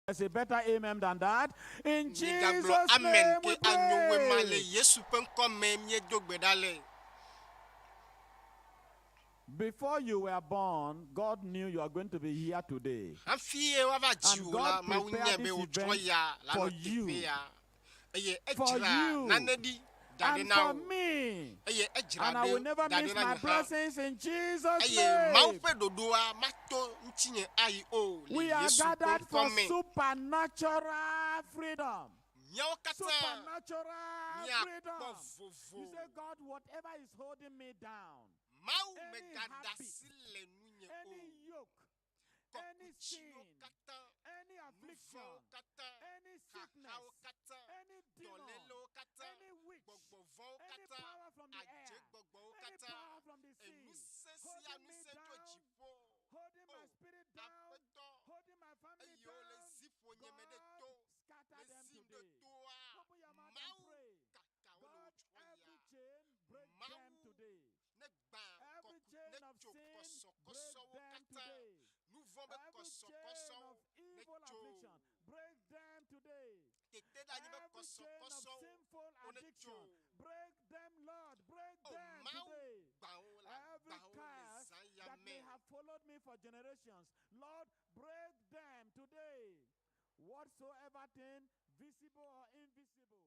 There's a better amen than that. In Jesus' name we pray. Before you were born, God knew you are going to be here today. And God prepared this event for you. For you. And for me. And I will never miss my blessings in Jesus' name. We are gathered for supernatural freedom. Supernatural freedom. You say, God, whatever is holding me down, any habit, any yoke, any sin, any affliction, any sickness, any demon, any witch, any power from the air, any power from the sea, holding me down, holding my spirit down, holding my family down, God, scatter them today. Open your mouth and pray. God, every chain, break them today. Every chain of sin, break them today. Every chain of evil affliction, break them today. Every chain of sinful addiction, break them, Lord, break them today. Every curse that may have followed me for generations, Lord, break them today. Whatsoever thing, visible or invisible,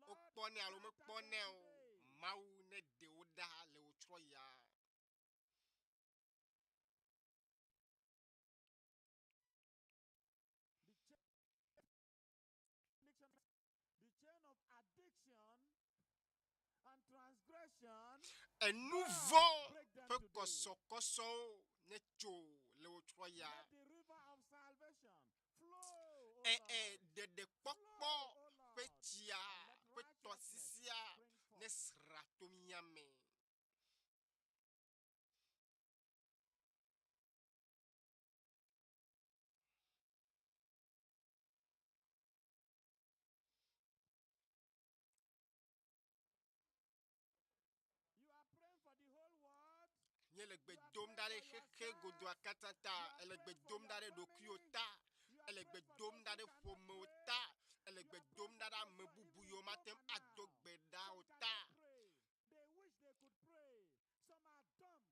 concocted by men, Lord, the chain of addiction and transgression, Un nouveau peut sokoso ne cho le otroya. let the river of salvation flow, de pokpo petia petosisia ne sratomiame. You are praying for the whole world. Elegbe dom dare keke godwa katata, elegbe dom dare dokuota, elegbe dom dare fomota, elegbe dom dare mebubuyo matem adogbe daota. They wish they could pray. Some are dumb.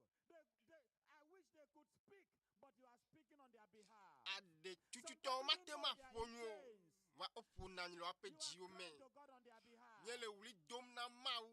I wish they could speak, but you are speaking on their behalf. Ade tututo matema fonyo. Wa opuna ni lo ape jiome. To God on their behalf. Nyele wuli dom na mau.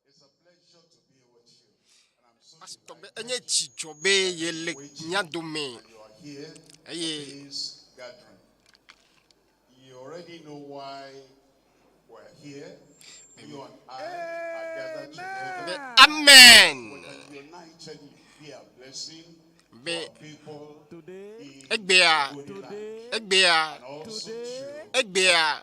It's a pleasure to be with you. And I'm so Pastor delighted enye chichobe yele nyadome. and you are here for this gathering. You already know why we're here. You and I are gathered together. Amen. We can unitedly be a blessing Be for people Today, in Egbea. Holy Land. today, Egbea. And also Today. to Egbea.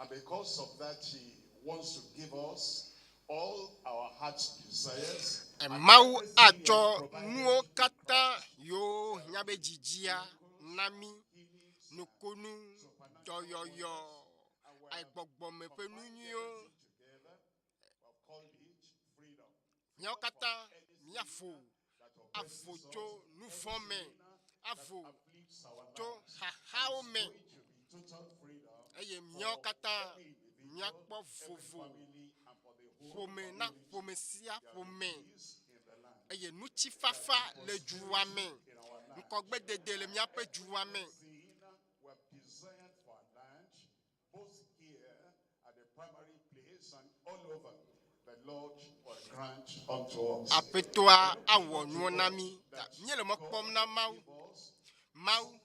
And because of that, he wants to give us all our heart's desires. Mau acho nuo kata yo nyabe jijia nami nukunu doyoyo ai gbogbo me pe nunyo nyo kata miafo afojo nufome avo to hahaome eye nyo kata nyakpo fofo fome na fome sia fome eye nuchi fafa le juame nkogbe dede le miape juame. Both here at the primary place and all over, the Lord will grant unto us. Apetoa awo nuonami nyele mokpom na mau Beyond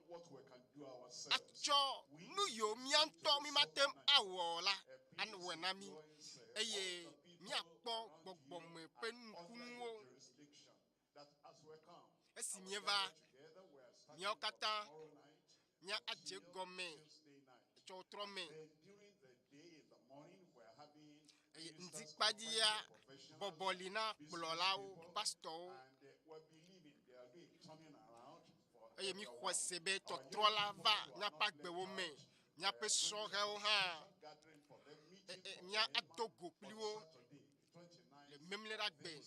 what we can do ourselves. acho nu yo mianto mi matem awola anwenami eye miakpo gbogbo me penkunwo esimieva miokata nya aje gome chotrome ndikpadia bobolina blolao pastor eye mi khosebe totrola va nya pagbewo me nya pe sorel ha nya atogo pliwo le memle ragbe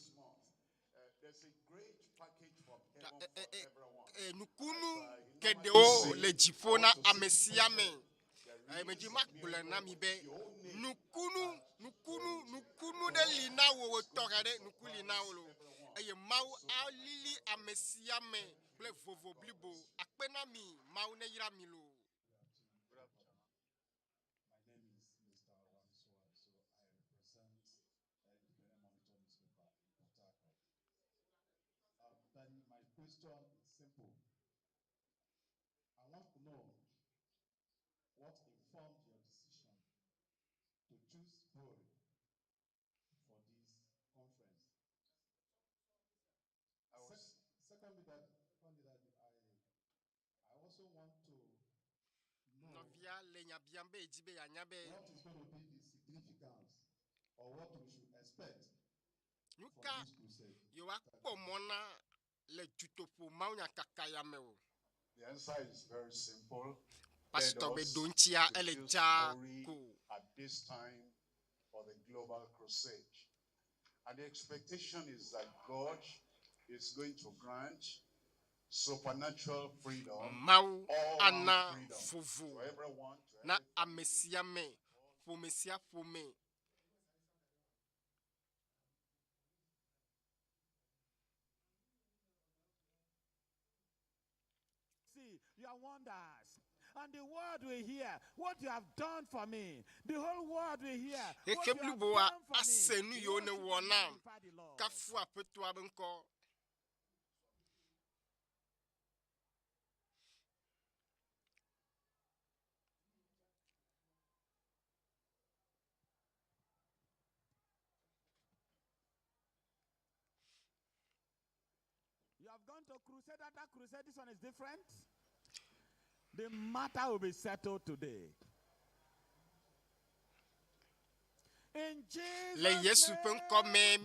nukunu kedeo le jifona amesiame meji makbule na mi be nukunu de lina wo togade nukulina wo eye mau alili amesiame ple vovo blibo akpena mi mau ne yira mi lo. My question is simple. I want to know what informed your decision to choose Paul for this conference. Secondly, I also want to know what is going to be the significance or what we should expect from this crusade. Le Dutoƒo Mawu kaka ya me o. The answer is very simple. Pasteur Dr At this time for the global crusade. And the expectation is that God is going to grant supernatural freedom. Mau ana freedom fuvu to everyone, na amesiame fomesia fome. Your wonders, and the world will hear what you have done for me. The whole world will hear what you have done for me. You want to magnify the Lord. You have gone to crusade after crusade. This one is different. The matter will be settled today. In Jesus' name. Amen.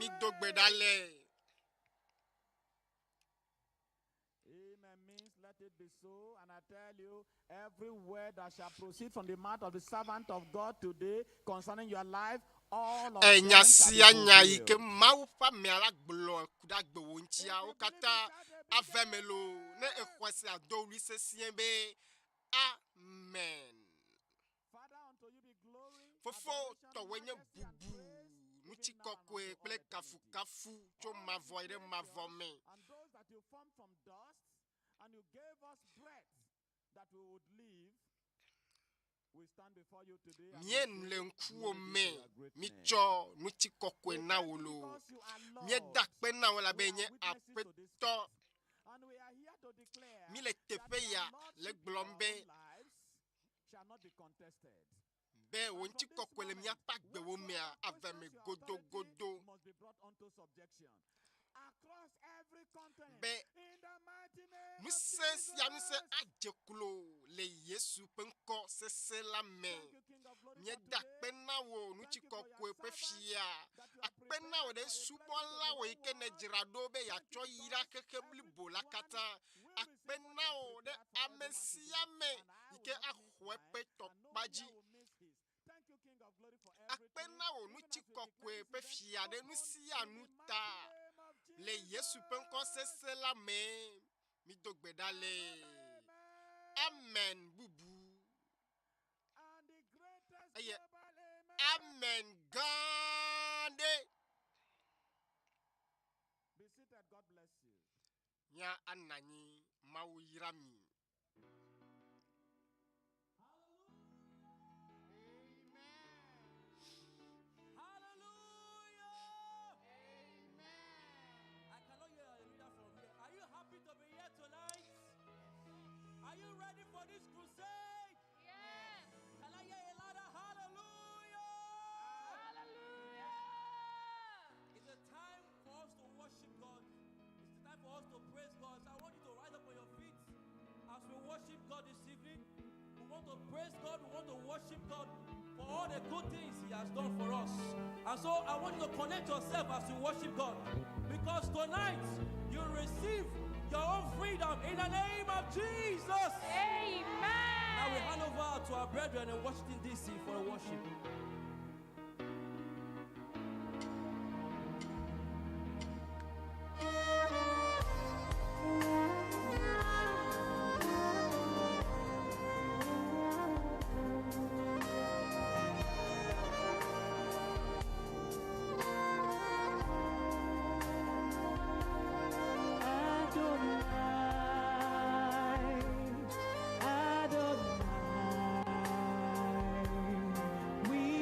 Means let it be so. And I tell you, every word that shall proceed from the mouth of the servant of God today concerning your life, all of them shall be fulfilled. Amen. Father, unto you be glory. Fofo to wenye bubu nuchi kokwe kple kafu cho mavoire mavome. And those that you formed from dust, and you gave us breath that we would live, we stand before you today. Mien le nkuo me micho nuchi kokwe na wolo. Mie dakpe na wala benye apeto. And we are here to declare Mile tepeya le glombe. Shall not be contested. Be wonchi kokwele mi apagbe wo me ave me godo must be brought unto subjection across every continent. Be In the mighty name of Muse Jesus. ya muse ajekulo le Yesu penko se la me. Thank you, King Nye dakpena wo nuchikokwe pefia. Akpena wo de subola wo ike ne jirado be ya cho yira keke blibo la kata. Akpena wo de amesiame ike ahwepe tokbaji. Akpena wo nuchikokwe pefia de nusia nuta. Le Yesu penko sese la me mi dogbedale. Amen bubu. Aye. Amen gande. Be seated. God bless you. Nya anani mawu yirami. To be here tonight. Are you ready for this crusade? Yes. Can I hear a louder hallelujah? Hallelujah. It's a time for us to worship God. It's a time for us to praise God. So I want you to rise up on your feet as we worship God this evening. We want to praise God. We want to worship God for all the good things He has done for us. And so I want you to connect yourself as you worship God. Because tonight you receive your own freedom in the name of Jesus. Amen. Now we hand over to our brethren in Washington, D.C. for a worship. We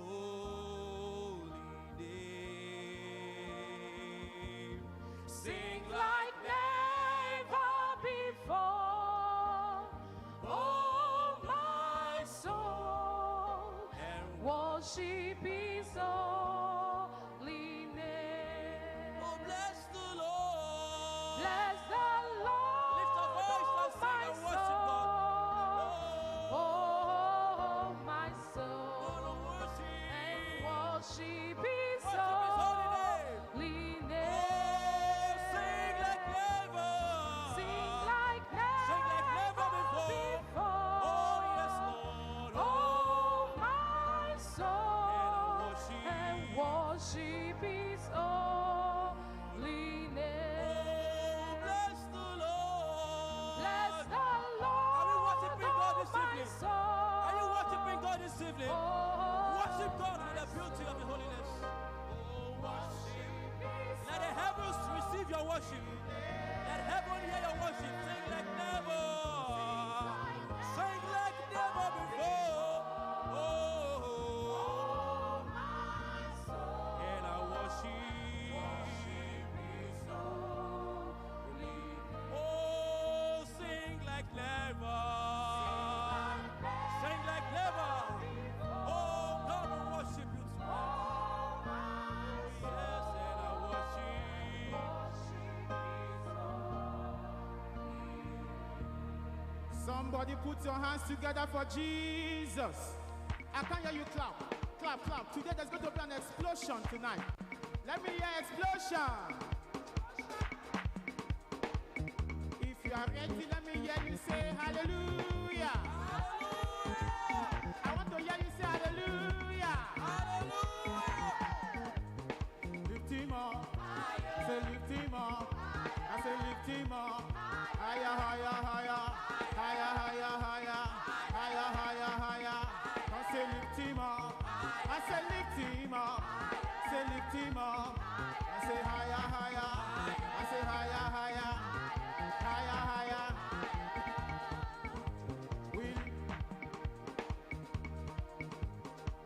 holy name. Sing like never before, oh my soul, and worship His holy name. Oh, bless the Lord. Bless the Lord, Lift your voice and sing my and worship soul. God. Oh, my soul, Oh, worship. and worship His Worship His holy holy name. name. Oh, sing like never. Sing like Sing like never before. before. Oh, yes, Lord. Oh, my soul, And and worship His holy name. Oh, bless the Lord. Bless the Lord, Are we worshiping God this oh, my evening? soul. Are you worshiping God this evening? Oh, Worship God in the beauty of His holiness. Oh, worship. Let the heavens receive your worship. Let heaven hear your worship. Sing like never. Sing like never before. Oh, and I worship. Oh, sing like never. Sing like never. Oh, God will worship you tonight. Yes, and I worship. Somebody put your hands together for Jesus. I can't hear you clap. Clap, clap. Today there's going to be an explosion tonight. Let me hear explosion. If you are ready, let me hear you say hallelujah. I want to hear you say hallelujah. Lift him up. Say lift him up. I say lift him up. Higher, higher, higher. Higher, higher, higher. Higher, higher, higher. I say lift him up. I say lift him up. Say lift him up. I say higher, higher. I say higher, higher. Higher, higher.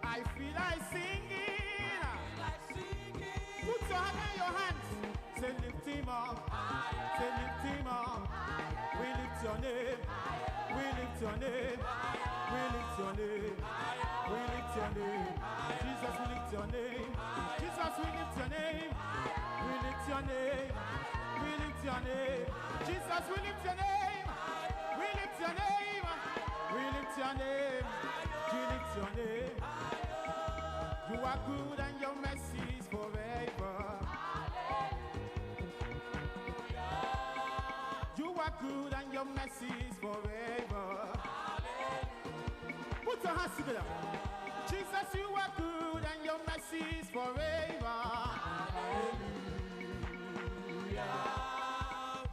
I feel like singing. Put your hand in your hands. Say lift him up. Say lift him up. We lift your name. We lift your name. We lift your name. We lift your name. Jesus, we lift your name. Jesus, we lift your name. We lift your name. We lift your name. Jesus, we lift your name. We lift your name. We lift your name. We lift your name. You are good and your mercy is forever. You are good and your mercy is forever. Put your hands together. Jesus, you are good and your mercy is forever.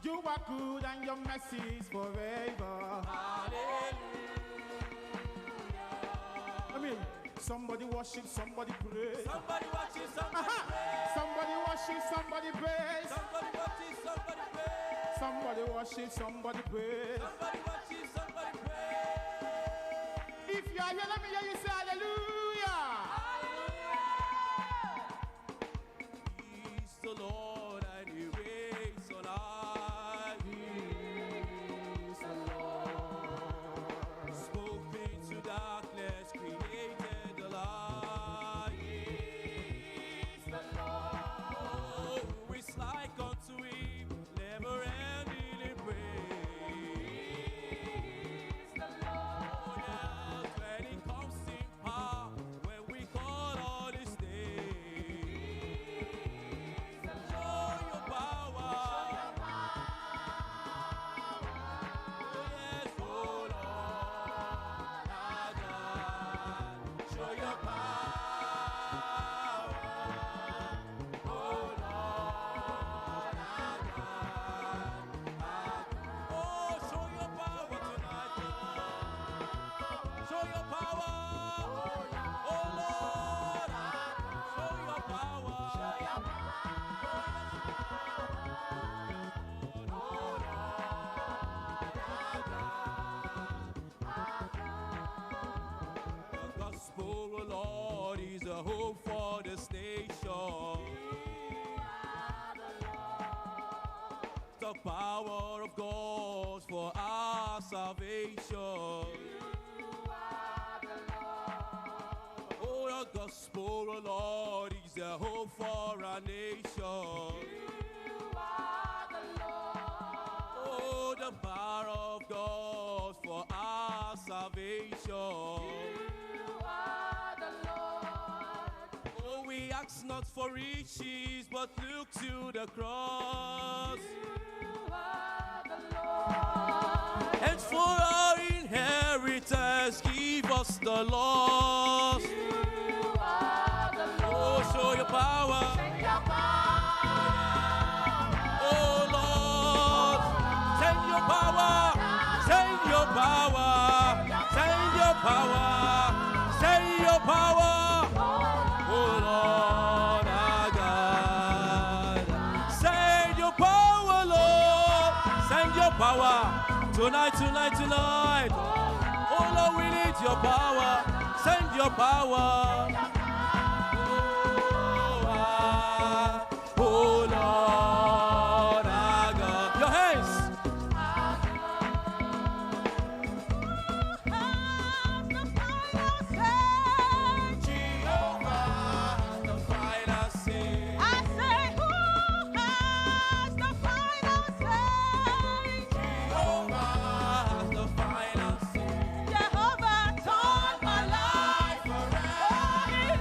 You are good and your mercy is forever. I mean, somebody worship, somebody pray. Somebody worship, somebody pray. Somebody worship, somebody praise. Somebody worship, somebody pray. Somebody worship, somebody praise. Somebody worship, somebody pray. If you are here, let me hear you say hallelujah. He's the Lord and He reigns on high. He's the Lord. Spoke into darkness, created the light. He's the Lord. Oh, who is like unto Him, never ending in praise. He's the Lord. Oh, yes, when He comes in hope for this nation. The power of God for our salvation. Oh, the gospel, oh Lord, is the hope for our nation. Oh, the power of God for our salvation. Oh, we ask not for riches, but look to the cross. And for our inheritance, give us the lost. Oh, show your power. Oh, Lord, send your power. Send your power. Send your power. Send your power. Oh, Lord, our God. Send your power, Lord. Send your power. Tonight, tonight, tonight. Oh, Lord, we need your power. Send your power. Oh, Lord, our God. Your hands. Jehovah, the final say. I say, who has the final say? Jehovah, the final say. Jehovah turned my life around. Oh, he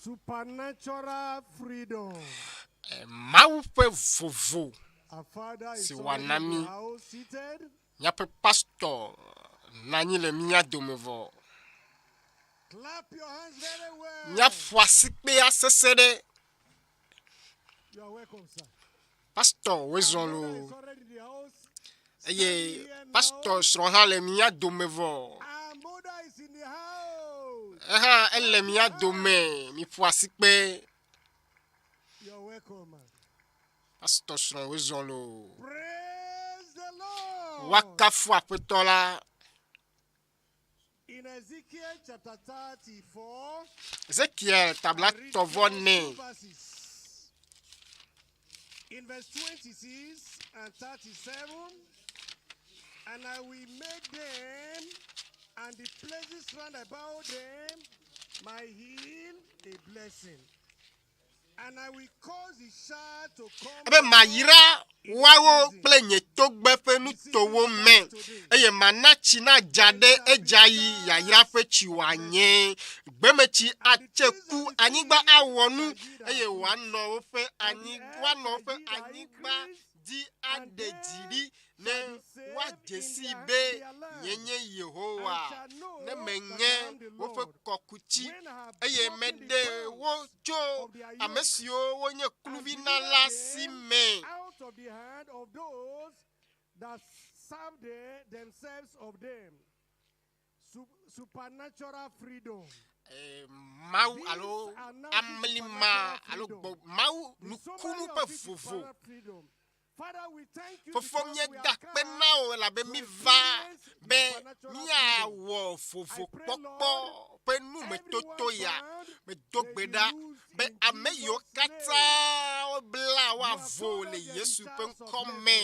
Supernatural freedom. Mawu ƒe vovo. Our Father is Si already in wanami. the house seated. Míaƒe pastor nanyi le mía dome vɔ. Clap your hands very well. Míafɔ asikpe asese ɖe. You are welcome, sir. Pastor Our wezɔn mother lo. is already in the house. Eye Here now. pastor srɔ̃ hã le mía dome vɔ. Our mother is in the house. Ehã ele mía dome. Miƒo asikpe. You are welcome, man. Pastor srɔ̃ wezɔn lo. Praise the Lord. Wakafu aƒetɔ la. In Ezekiel chapter 34, Ezekiel tabla I read tɔvɔ those ne. two verses. In verse 26 and 37, and I will make them and the places round about them my hill a blessing. And I will cause the shad to come. Ebe mayira wawo kple nye togbe ƒe nutowo me. Eye mana tsi na dza ɖe edzayi yayra ƒe tsi wòanye. Gbemetsi atse ku anyigba awɔ nu. Eye wòanɔ woƒe anyigba dzi aɖe dziɖi ne woadze si be nyenye Yehowa. Ne menye woƒe kɔkutsi. Eye meɖe wo tso ame siwo wonye kluvi na la si me. Out of the hand of those that serve themselves of them. Supernatural freedom. Mawu alo amlima alo gbɔ Mawu nukunu ƒe vovo. Freedom. Father, we thank you Fofo because we míeda have kpe come na wo elabe mi va be supernatural míawɔ vovo kpɔkpɔ ƒe numetoto ya. Medo gbe ɖa be ame yiwo katã wobla woavo le Yesu ƒe ŋkɔ me.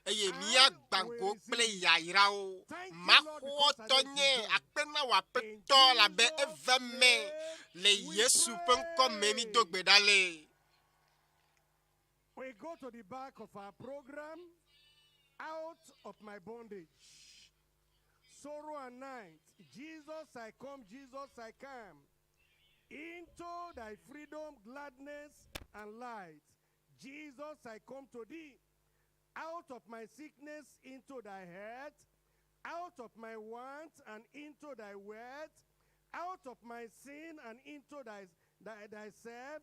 Eye míagbãgo kple yayrawo. Maxɔtɔ nye akpe na wò aƒetɔ labe eve me le Yesu ƒe ŋkɔ me mi do gbe ɖa le. We go to the back of our program, Out of My Bondage. Sorrow and night. Jesus, I come, Jesus, I come. Into thy freedom, gladness, and light. Jesus, I come to thee. Out of my sickness, into thy health. Out of my want, and into thy wealth. Out of my sin, and into thyself.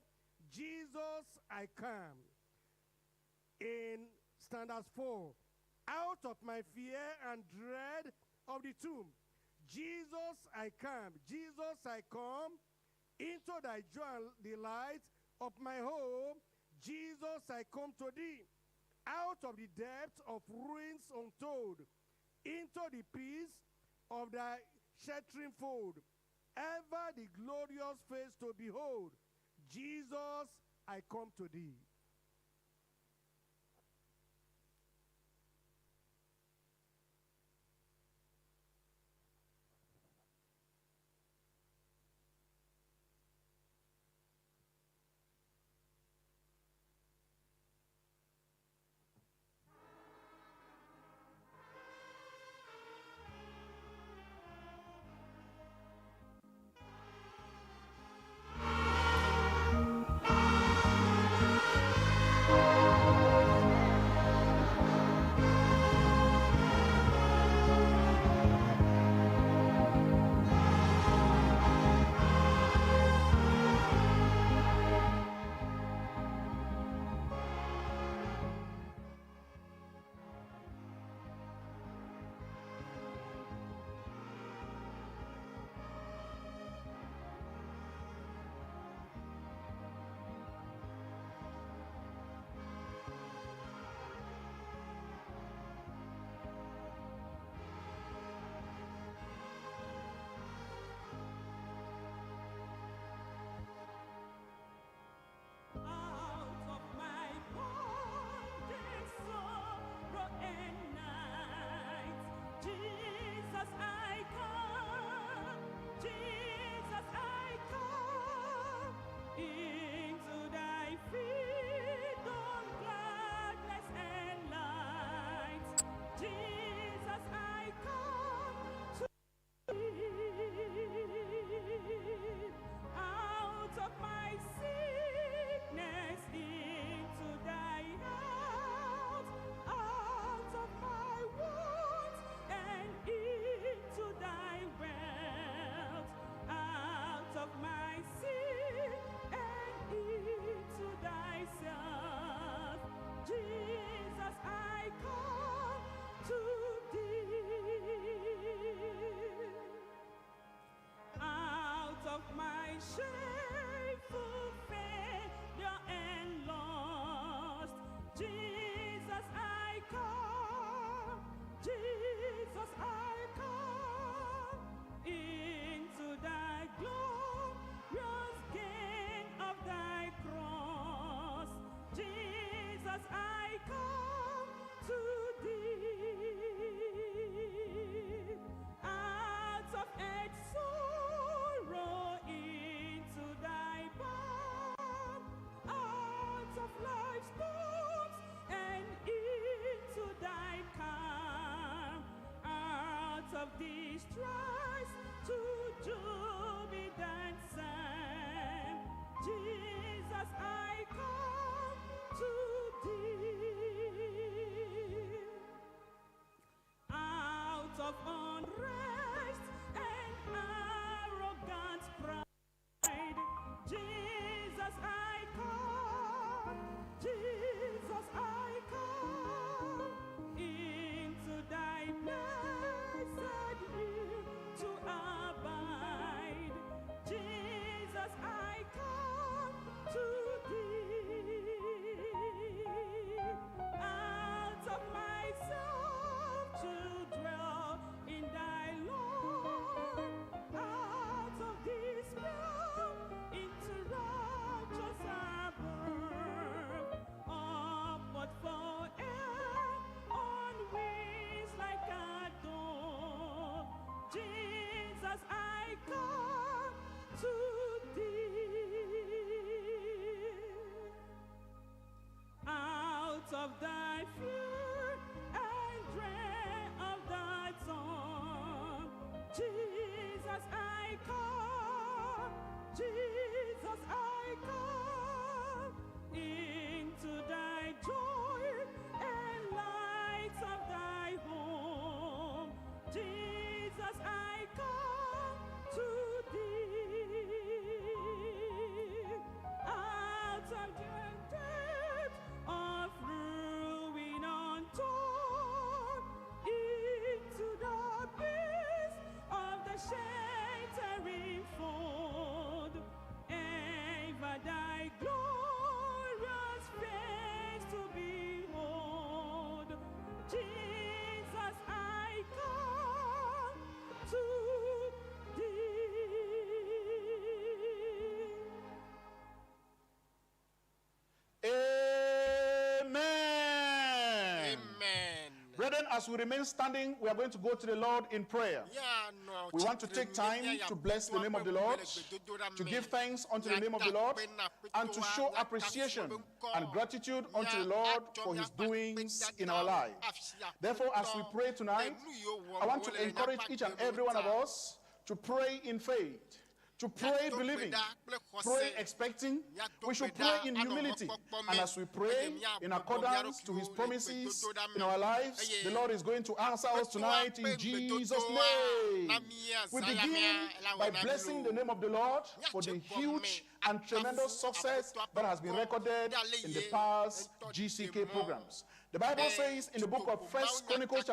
Jesus, I come. In standards 4, out of my fear and dread of the tomb, Jesus, I come. Jesus, I come into thy joy and delight of my home. Jesus, I come to thee. Out of the depths of ruins untold, into the peace of thy sheltering fold, ever the glorious face to behold. Jesus, I come to thee. shameful failure and lost. Jesus, I come. Jesus, I come into thy glorious gain of thy cross. Jesus, I come to thee. Out of earth's sorrow into thy balm, out of life's storms and into thy calm, out of distress to jubilant sound. Jesus, I come to thee. Out of unrest and arrogant pride, Jesus, I come. Jesus, I come into thy blessed will to abide. Jesus, I come to thee. Out of myself to dwell in thy Lord, out of despair into righteous above, upward for air on wings like a dove. Jesus, I come to thee. Out of thy fear and dread of thy tongue, Jesus, I come. Jesus, I come into thy joy and light of thy home. Jesus, I come to thee. Out of the depth of ruin untold, into the abyss of the shattering fold, ever thy glorious face to behold. Jesus, I come to thee. Amen. Amen. Brethren, as we remain standing, we are going to go to the Lord in prayer. We want to take time to bless the name of the Lord, to give thanks unto the name of the Lord, and to show appreciation and gratitude unto the Lord for his doings in our life. Therefore, as we pray tonight, I want to encourage each and every one of us to pray in faith, to pray believing, pray expecting. We should pray in humility. And as we pray in accordance to his promises in our lives, the Lord is going to answer us tonight in Jesus' name. We begin by blessing the name of the Lord for the huge and tremendous success that has been recorded in the past GCK programs. The Bible says in the book of 1 Chronicles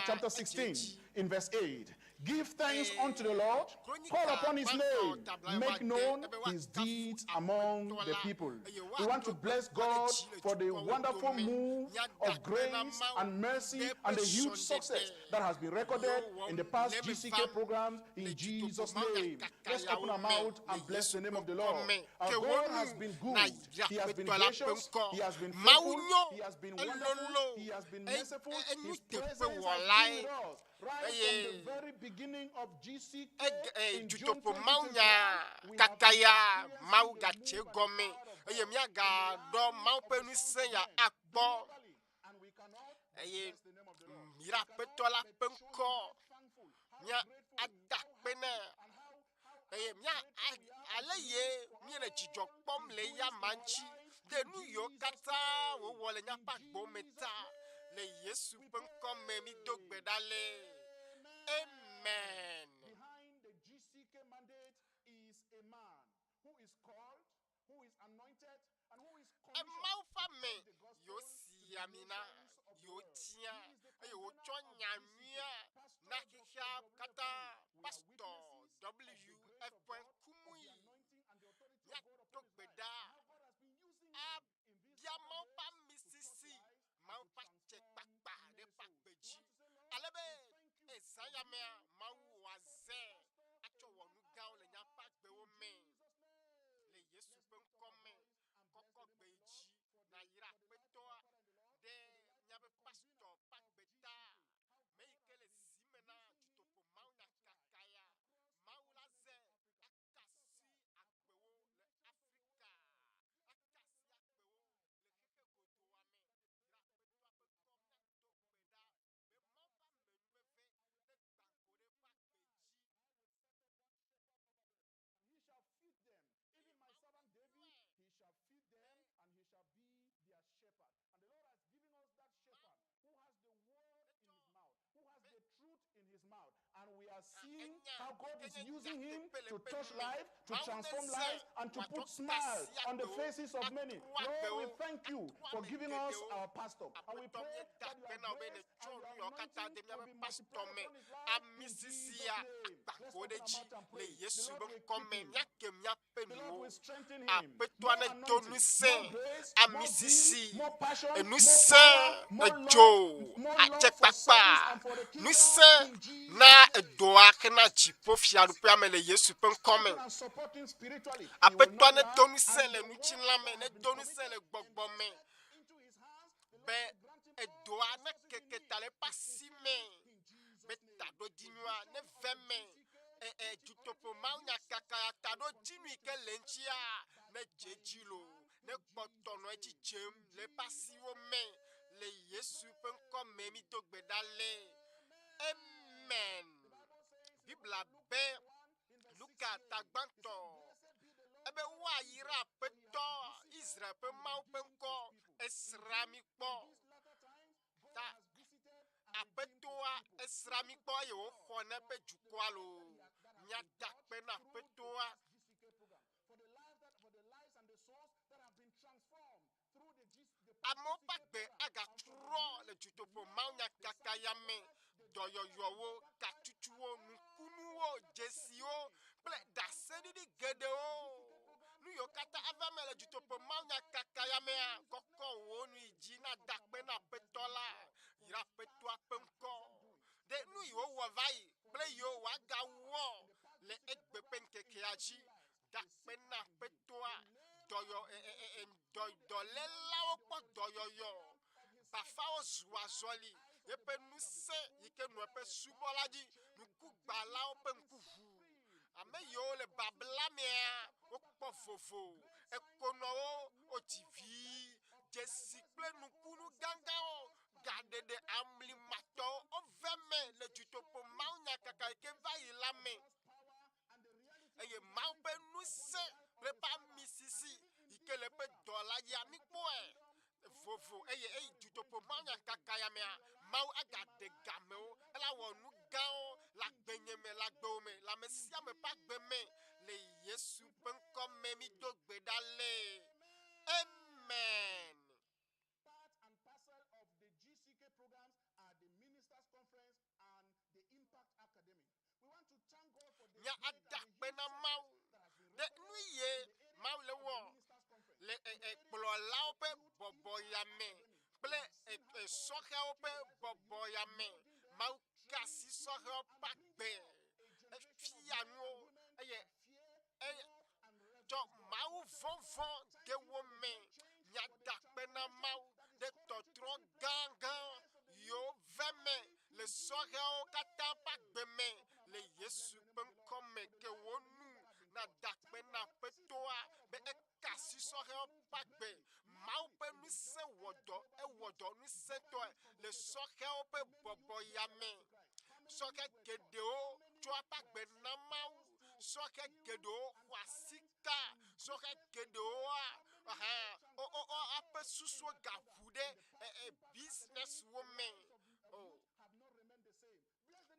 chapter 16, in verse 8, give thanks unto the Lord, call upon his name, make known his deeds among the people. We want to bless God for the wonderful move of grace and mercy and the huge success that has been recorded in the past GCK programs in Jesus' name. Let's open our mouth and bless the name of the Lord. Our God has been good. He has been gracious. He has been faithful. He has been wonderful. He has been merciful. His presence has been with us. Right from the very beginning of GCK in June Dutoƒo 2023, Mawu we kaka have ya experienced Mawu the gatse move of gɔme God eye míaga dɔ Mawu ƒe ŋusẽ ya akpɔ globally, and we cannot eye bless the name of the Lord. mira aƒetɔ la ƒe ŋkɔ mía ada akpe nɛ eye mía ale ye mí le dzidzɔ kpɔm le ya ma ŋuti de nu yiwo katã wòwɔ le míaƒe agbo me ta le Yesu ƒe ŋkɔ me mí do gbe ɖa le. Amen. Behind the GCK mandate is a man who is called, who is anointed, and who is commissioned Mawu ƒe ame to take the gospel yiwo to si the ami na nations of the yiwo world. tia He is the eye convener wotsɔ of nyanyuia GCK. na Pastor xexea Dr. W.F katã Kumuyi. We are Pasteur witnesses of the W.F grace of God, of Kumuyi the anointing yamea Mawu waze acho wonu gawo le nyapa gbewo me le Yesu pe nkome koko gbeji na yira petoa de nyabe pastor pagbeta me ikele simena Dutoƒo Mawu na kakaya Mawu la ze akasi akpewo le Afrika akasi akpewo le keke godoa me yira petoa pe kom na to gbeda be Mawu ba menu beve le gbanko de pagbeji. He shall feed them. Even my servant David, he shall feed them and he shall be their shepherd. And the Lord has given us that shepherd who has the word in his mouth, who has the truth in his mouth. And we are seeing how God is using him to touch life, to transform lives, and to put smiles on the faces of many. Lord, we thank you for giving us our pastor. And we pray that your grace and your anointing will be multiplied upon his life in Jesus' name. Let's open our mouth and pray. The Lord will keep him. The Lord will strengthen him. More anointing, more grace, more zeal, more passion, more power, more love, more love for service and for the kingdom in Jesus' name. And support him spiritually. He will not lack, and the word that has been committed into his hands, the Lord will grant him Dutoƒo Mawu nya kaka ta do dinu ke lenchia ne jejilo ne kpotono ejichem le pasiwo me le Yesu pe nkome mi to gbedale. Amen. Bibla be Luka ta gbanto ebe wa yira peto Israel pe Mawu pe nko esra mi po ta apetoa esra mi po ye wo khone pe jukwalo nya dakpe na petoa amo pagbe aga tro le Dutoƒo Mawu nya kaka yame doyoyowo katutuwo nukunuwo jesio ple dasedi di gedeo nu yo kata avame le Dutoƒo Mawu nya kaka yame koko wo nu iji na dakpe na petola yira petoa penko de nu yo wo vai ple yo waga wo le egbe penkeke aji dakpe na petoa doyo dolelawo po doyoyo bafawo zuazoli yepe nuse yike no pe subolaji nuku gbalawo pe nkuvu ame yo le babla mea okpo fofo ekonowo otivi jesikple nukunu gangao gadede amli mato oveme le Dutoƒo Mawu nya kaka ke vai lame eye Mawu pe nuse le pa misisi ike le pe dola ya mi poe vovo eye Dutoƒo Mawu nya kaka ya mea Mawu aga de gameo ela wo nu gao la gbenyeme la gbome la mesia me pa gbeme le Yesu pe nkome mi do gbedale. Amen. Part and parcel of the ŁKEKE programs are the Ministers Conference and the Impact Academy. We want to thank God for the Nya adakpe na Mawu de nuye Mawu le wo le ekplo lao pe bobo ya me ple soheo pe bobo ya me Mawu kasi soheo pagbe fianu eye to Mawu vovon de wo me nya dakpe na Mawu de totro gangan yo veme le soheo kata pagbe me le Yesu pe nkome ke wonu na dakpe na petoa be ekasi soheo pagbe Mawu pe nu se wodo nu se to le soheo pe bobo ya me soke gedeo to pagbe na Mawu soke gedeo kwasika soke gedeo ape susu gafude business woman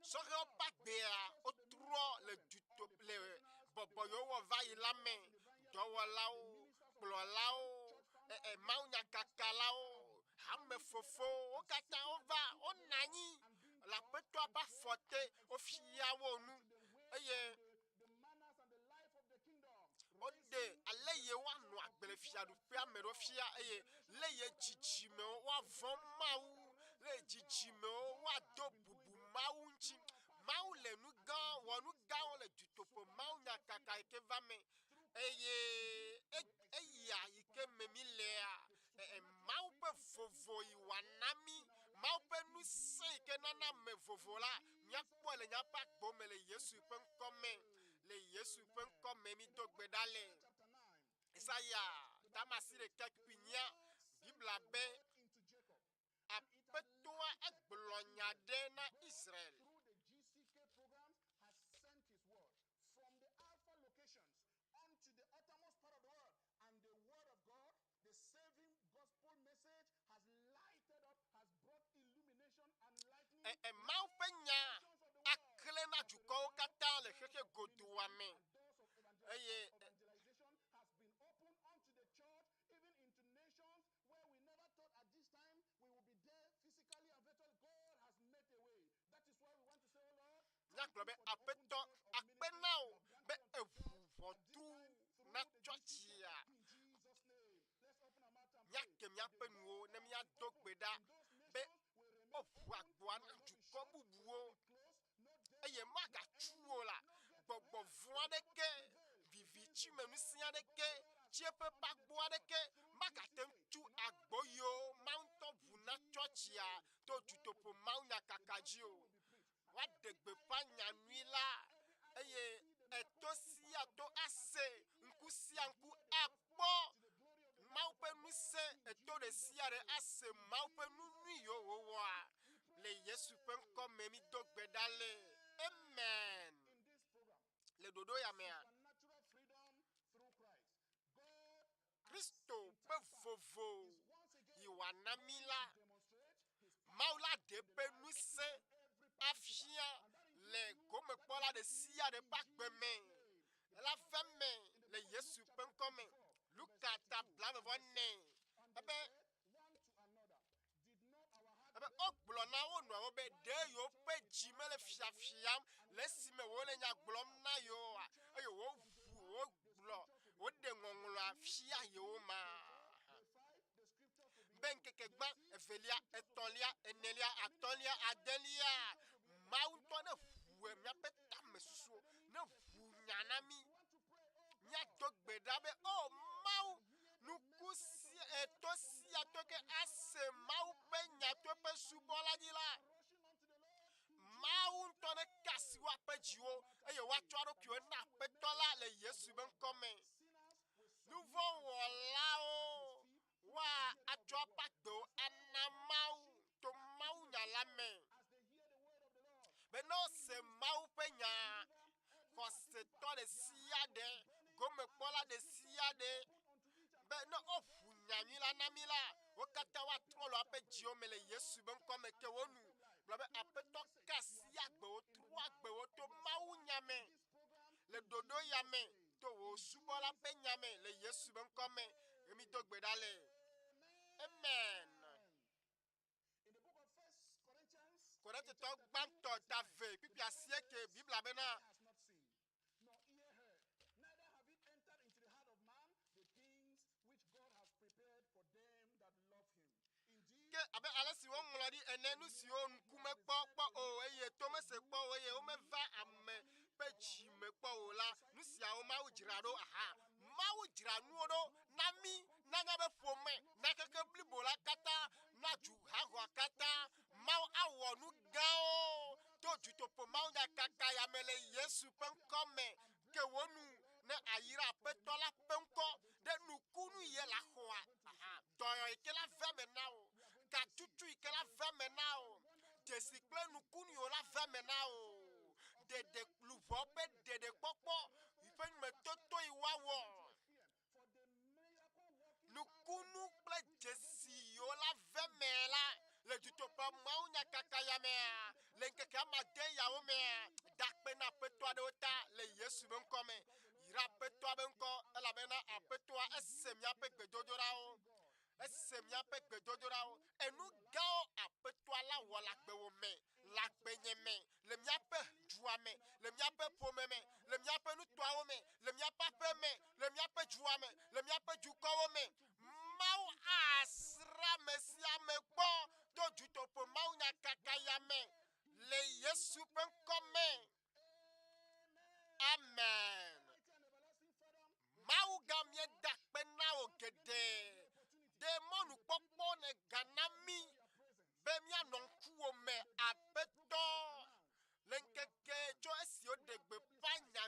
soke pagbe otro le bobo yo wo vai lame dowolao plolao Mawu nya kaka lao hame fofo o kata ova o nani la peto ba forte o fia wonu eye ode aleye wa no agbele fia du pe amero fia eye leye chichime wa von Mawu le chichime wa do bubu Mawu nchi Mawu le nu gã wɔ nu gãwo le dutoƒo Mawu nyakaka yi ke va me eye eya yi ke me mi lea Mawu ƒe vovo yi wòana mi Mawu ƒe nu se yi ke nana me vovo la míakpɔ le míaƒe agbo me le Yesu ƒe ŋkɔ me le Yesu ƒe ŋkɔ me mi do gbe ɖa le Isaya tamasi ɖeka kpui nyia Bibla be Aƒetɔa egblɔ nya ɖe na Israel. Mawu ƒe nya akle na dukɔwo katã le xexe godoa me eye nyagblɔ be Aƒetɔ akpe na wo be eʋu ʋɔtru na tsɔtsia míake míaƒe nuwo ne míado gbe ɖa be woʋu agboa na dukɔ bubuwo eye magatsu wo la gbɔgbɔ vɔ̃ aɖeke vivitsi me ŋusẽ aɖeke tsiẽƒe ƒe agbo aɖeke magate ŋu tsu agbo yiwo Mawu ŋutɔ ʋu na tsɔtsia to dutoƒo Mawu nyakaka dzi o woaɖe gbeƒã nyanui la eye eto sia to ase ŋku sia ŋku akpɔ Mawu ƒe ŋusẽ eto ɖe sia ɖe ase Mawu ƒe nu nyui yiwo wòwɔa le Yesu ƒe ŋkɔ me mi do gbe ɖa le amen le ɖoɖo ya mea Kristo ƒe vovo yi wòana mi la Mawu la ɖe ƒe ŋusẽ afia le gomekpɔla ɖe sia ɖe ƒe agbe me la ve me le Yesu ƒe ŋkɔ me Luka ta bla-vɔ-4 ebe wogblɔ na wo nɔewo be ɖe yewo ƒe dzi mele fiafiam le esime wole nya gblɔm na yewoa eye woɖe ŋɔŋlɔa fia yewo ma be ŋkeke gbã evelia etɔ̃lia enelia atɔ̃lia adelia Mawu ŋutɔ ne ʋu míaƒe tame susuwo ne ʋu nya na mi míado gbe ɖa be o Mawu nuku sia to sia to ke ase Mawu ƒe nya to eƒe subɔla dzi la Mawu ŋutɔ ne ka asi woaƒe dziwo eye woatsɔ eɖokuiwo na Aƒetɔ la le Yesu ƒe ŋkɔ me nuvɔ̃wɔlawo woatsɔ eƒe agbewo ana Mawu to Mawu nya la me be ne wose Mawu ƒe nya xɔsetɔ ɖe sia ɖe gomekpɔla ɖe sia ɖe be ne woʋu nyanyui la na mi la wo katã woatrɔ le woaƒe dziwo me le Yesu ƒe ŋkɔ me ke wonu gblɔ be Aƒetɔ ka asi agbewo trɔ agbewo to Mawu nya me le ɖoɖo ya me to wò subɔla ƒe nya me le Yesu ƒe ŋkɔ me emi do gbe ɖa le amen. Korintotɔ gbãtɔ ta ve kpikpi 9 Bibla bena ke abe ale si woŋlɔ ɖi ene nu siwo ŋkume kpɔ o eye tome se kpɔ o eye womeva ame ƒe dzi me kpɔ o la nu siawo Mawu dzra ɖo Mawu dzra nuwo ɖo na mi nanya be ƒome na keke blibo la katã na du haxɔa katã Mawu awɔ nu gãwo to dutoƒo Mawu nyakaka ya me le Yesu ƒe ŋkɔ me ke wonu ne ayira Aƒetɔ la ƒe ŋkɔ ɖe nukunu ye la xɔa dɔyɔ yi ke la ve me na o gatutu yi ke la ve me na o desi kple nukunu yiwo la ve me na o dede luvɔ ƒe dedekpɔkpɔ ƒe numetoto yi woawɔ nukunu kple dzesi yiwo la ve me la le dutoƒo Mawu nyakaka ya mea le ŋkeke amade yawo mea dakpe na Aƒetɔa ɖewo ta le Yesu ƒe ŋkɔ me yra Aƒetɔa ƒe ŋkɔ elabena Aƒetɔa ese míaƒe gbedodoɖawo enu gãwo Aƒetɔa la wɔ le agbewo me le agbenye me le míaƒe dua me le míaƒe ƒome me le míaƒe nutoawo me le míaƒe aƒe me le míaƒe dua me le míaƒe dukɔwo me Mawu asra ame sia ame kpɔ to dutoƒo Mawu nyakaka ya me le Yesu ƒe ŋkɔ me gede demonu popo ne ganami bemia nonkuo me abeto lenkeke jo esio degbe panya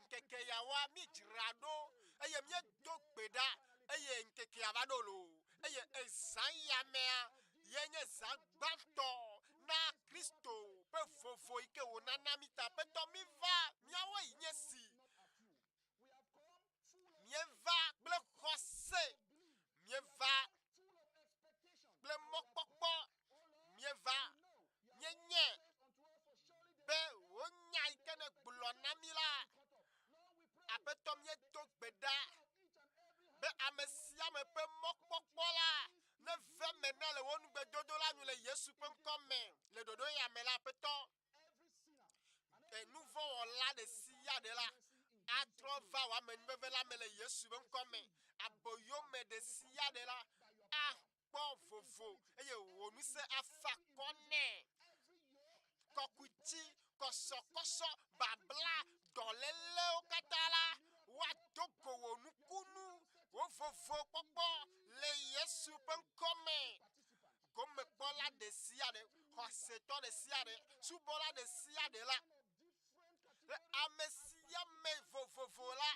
nkeke yawa mi jirado eye mi dogbeda eye nkeke yabadolo eye ezanya mea yenye zagbanto na Kristo pe fofo ike wonana mita peto mi va miawo inyesi mieva ble khose mieva ble mokpokpo mieva nyenye be wonya ike ne gbulo na mi la apeto mi dogbeda be amesia me pe mokpokpo la ne ve mena le wonu gbe dodo la nu le Yesu pe nkome le dodo ya me la peto e nouveau on la de sia de la atro va wa me nbeve la me le Yesu pe nkome aboyo me de sia de la a po vovo eye wonu se afa kone kokuti kosokoso babla dolele okatala wa doko wonu kunu wo vovo popo le Yesu pe nkome comme bola de siade hoseto de siade su bola de siade la amesia me vovo la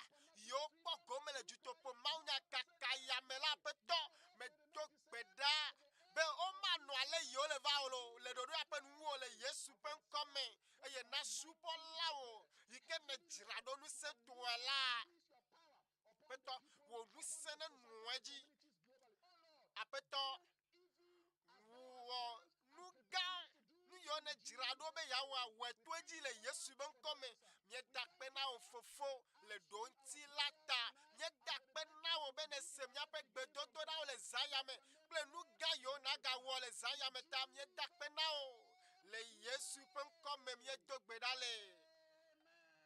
yo po comme le Dutoƒo Mawu kaka ya me la peto me dogbeda be o manu ale yo le va olo le dodo apen wo le Yesu pe nkome eye na su bola o ike me jirado nu se to la peto wo nu se ne nueji apeto wo nuga nu yo ne jirado be ya wa wetueji le Yesu be nkome mie dakpe na o fofo le donti lata mie dakpe na o be ne se mia pe gbedodo na o le zayame ple nuga yo na ga wo le zayame ta mie dakpe na o le Yesu pe nkome mie dogbe dale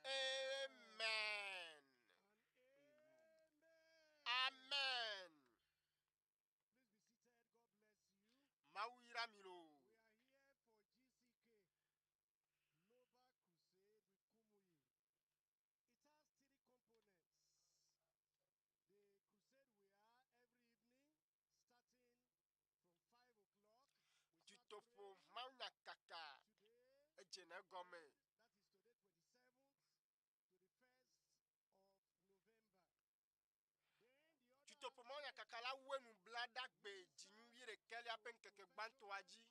amen amen Mawira milo. Dutoƒo Mawu kaka ejene gome. Dutoƒo Mawu kaka la wenu blada gbe jinwi re kele ape nkeke gbanto aji.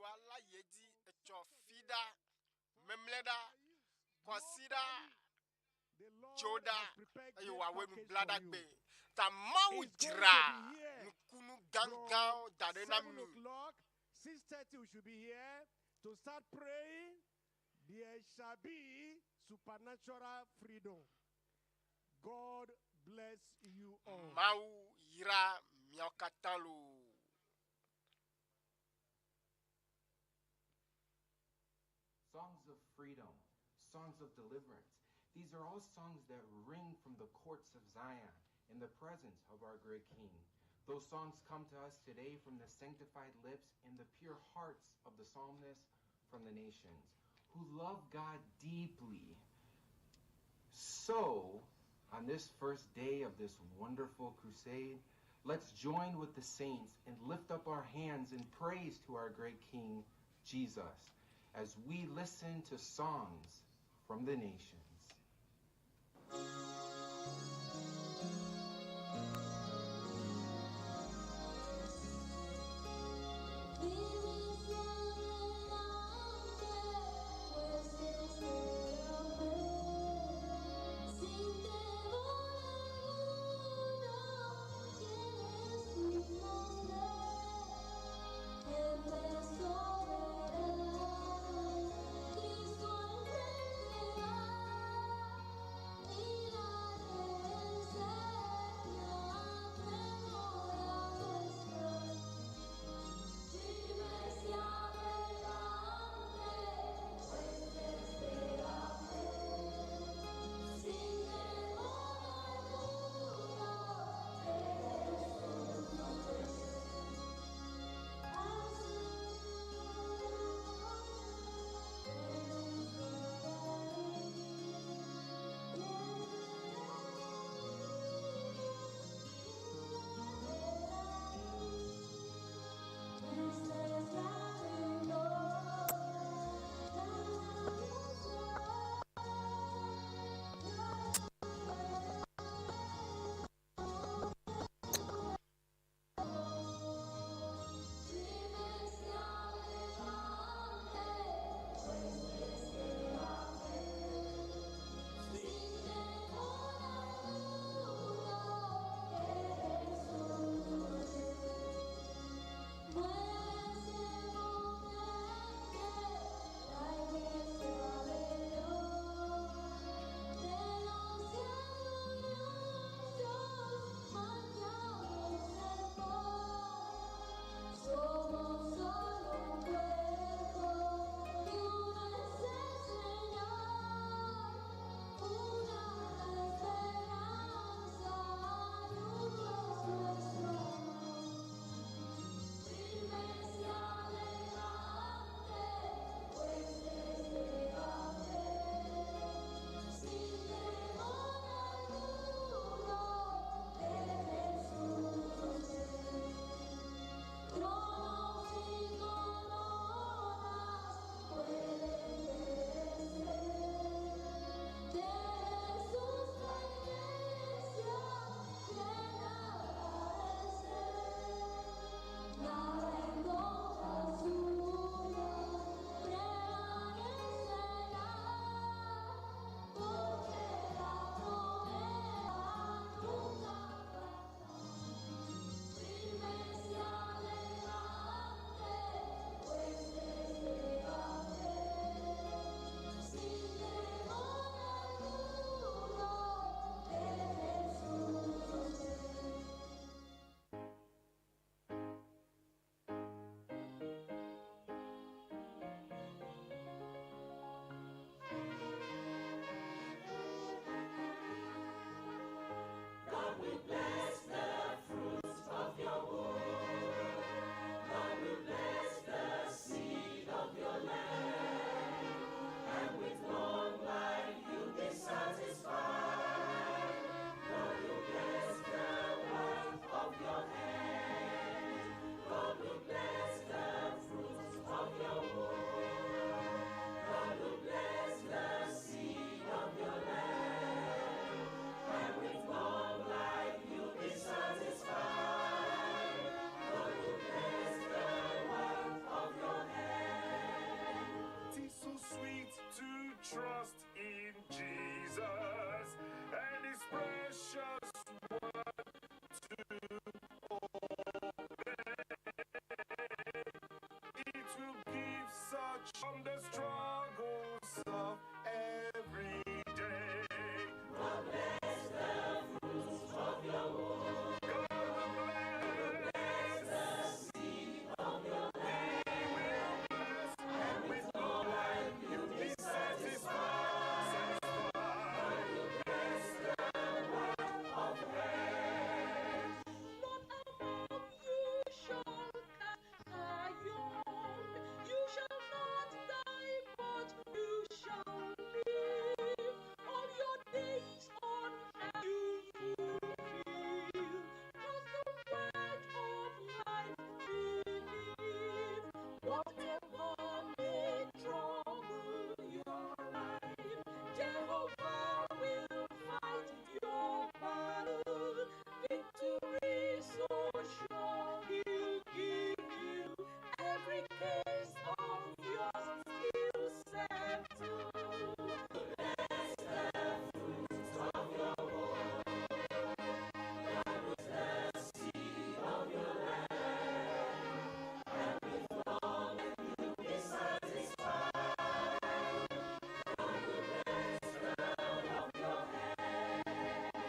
Douala yedi echo fida memleda consider Joda ayo wa wenu blada gbe ta Mawu jira nkunu gangan dade na mi 6:30 we should be here to start praying. There shall be supernatural freedom. God bless you all. Mawu yira miokatalo. Songs of freedom, songs of deliverance. These are all songs that ring from the courts of Zion in the presence of our great King. Those songs come to us today from the sanctified lips and the pure hearts of the psalmists from the nations who love God deeply. So, on this first day of this wonderful crusade, let's join with the saints and lift up our hands in praise to our great King, Jesus, as we listen to songs from the nations. Cristo precious word to obey. It will give such from the struggles of every day. God bless the fruits of your womb. God will bless the seed of your land. He will bless, and with long life you'll be satisfied. God will bless the work of your hands. Not above you shall cast iron. You shall not die, but you shall live. All your days on earth you fulfill. Cause the word of life believe. Whatever may trouble your life, Jehovah will fight your battle. Victory so sure he'll give you. Every case of yours he'll settle. Bless the fruits of your womb. God will bless the seed of your land. And with long you'll be satisfied. God will bless the work of your hands.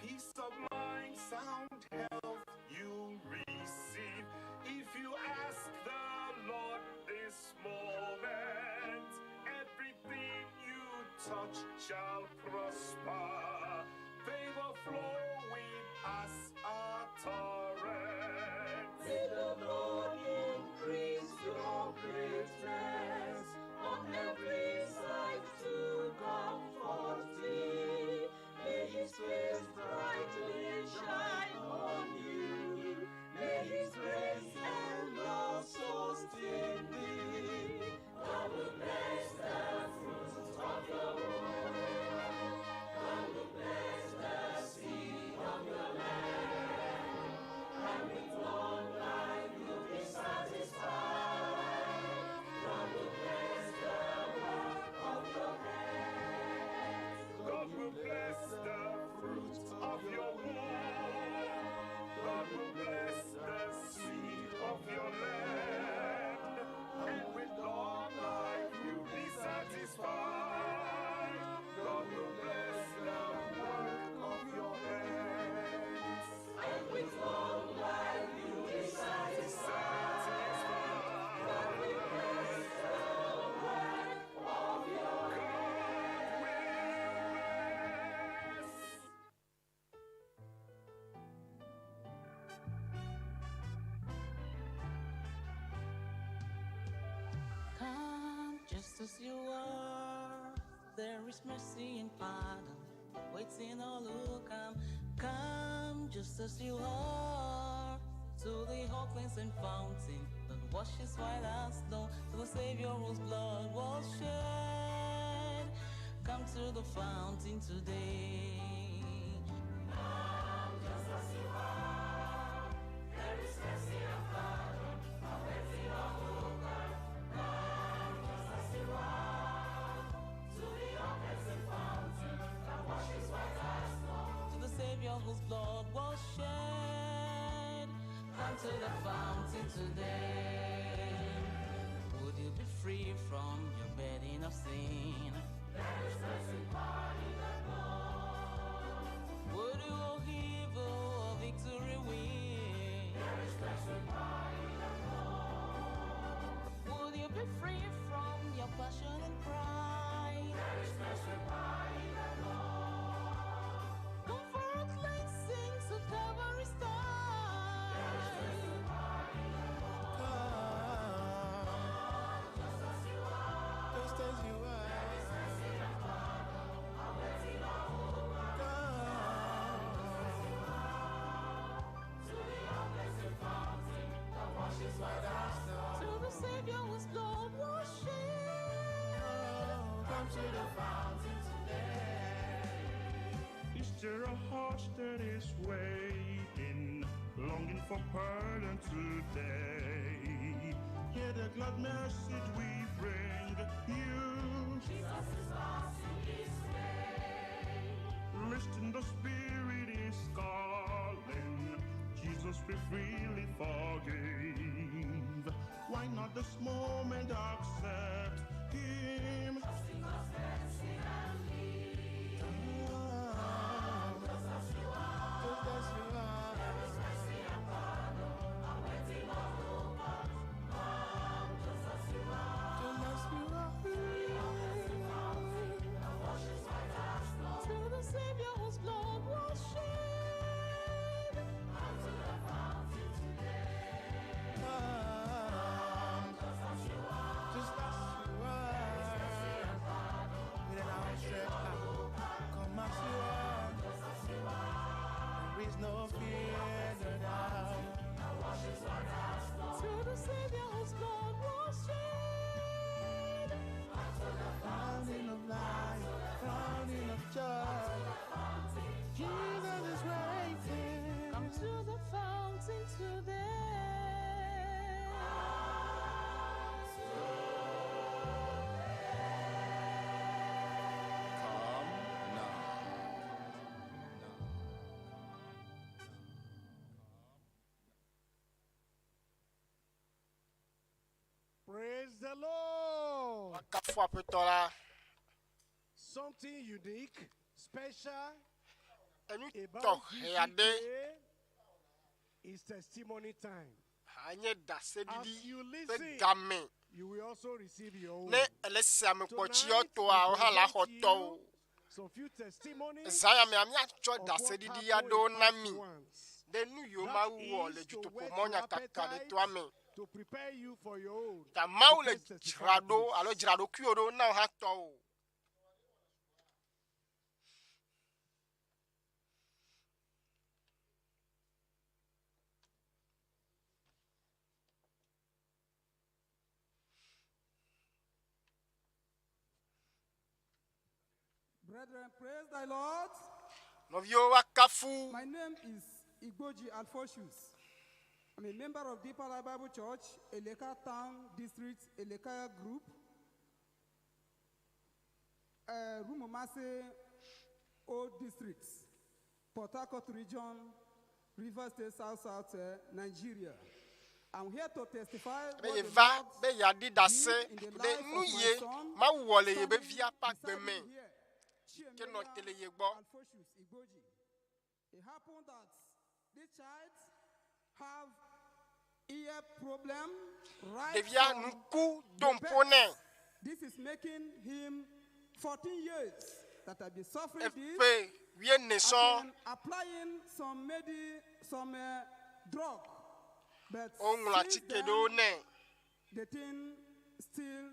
Peace of mind, sound health you'll receive if you ask the Lord this moment. Everything you touch shall prosper. Favor flowing as a torrent. May the Lord increase your greatness on every side to comfort thee. May his face brightly shine on you. May his grace and love sustain thee. God will bless the fruits of your womb. God will bless the seed of your land. And with long life you'll be satisfied. God will bless the work of your hands. God will bless the fruits of your womb. God will bless the seed of your land. And with long life you'll be satisfied. God will bless the work of your hands. And with long life you'll be satisfied. God will bless the work of your Come just as you are. There is mercy and pardon waiting all who come. Come just as you are to the whole cleansing fountain that washes white as snow. To the Savior whose blood was shed. Come to the fountain today. Come just as you are. There is mercy and pardon awaiting all who come. Come just as you are to the cleansing fountain that washes white as snow. To the Savior whose blood was shed. Come to the fountain today. Would you be free from your burden of sin? There is mercy pardon the blood. Would you all evil or victory win? There is mercy pardon the blood. Would you be free from your passion and pride? There is mercy pardon the blood. Come for a cleansing to Calvary's side. There is mercy pardon the blood. Just as you are. Just as you are. There is mercy and pardon awaiting all who come. To the cleansing fountain that washes white as snow. To the Savior whose blood was shed. Come to the fountain today. Is there a heart that is waiting, longing for pardon today. Hear the glad message we bring you. Jesus is passing this way. Listen, the Spirit is calling. Jesus will freely forgive. Why not this moment accept Him? Trusting God's mercy and lead. Just as you are. There is mercy and pardon. I'm waiting on over. Come just as you are. Free of mercy fountain. And wash His white as snow. To the Savior whose blood was shed. Come to the fountain today. Come just as you are. Just as you are. With an outstretched hand, come as you are. Just as you are. There is no fear, no doubt. And wash His white as snow. To the Savior whose blood was shed. Come to the Fountain of life, fountain of joy. Jesus is waiting. Come to the fountain today. Praise the Lord. Wakafo apetola. Something unique, special Enu about to this yade day is testimony time. anye da As sedidi you pe listen, game. you will also receive your own. Ne elesa me pochi Tonight, oto a we oha la present hoto. you some few testimonies Zaya me ami acho of da what sedidi happened ya do in na past mi. ones. De nu yo That ma wo is le to Dutoƒo whet Mawu your kaka de appetite to ame. to prepare you for your own. Ta Mawu le Because testify jirado this. alo jirado kuyo do na ha to o. Brethren, praise thy Lord. Novio wakafu. My name is Igboji Alphonsus. I'm a member of Deeper Life Bible Church, Eleka Town District, Eleka Group, Rumomase Old District, Port Harcourt Region, River State, South, Nigeria. I'm here to testify what Be the va Lord be yadi da se did in the de life nu of my ye son, ma wo le ye be standing via pa beside gbe me me. here, Ke no Chiemelia tele ye gbo. Alphonsus Igboji. It happened that this child have ear problem right Devia from nuku the dompone. birth. This is making him 14 years that I've been suffering this. Epe wie I've neson been applying some drug, but onla since tike do then, ne. the thing still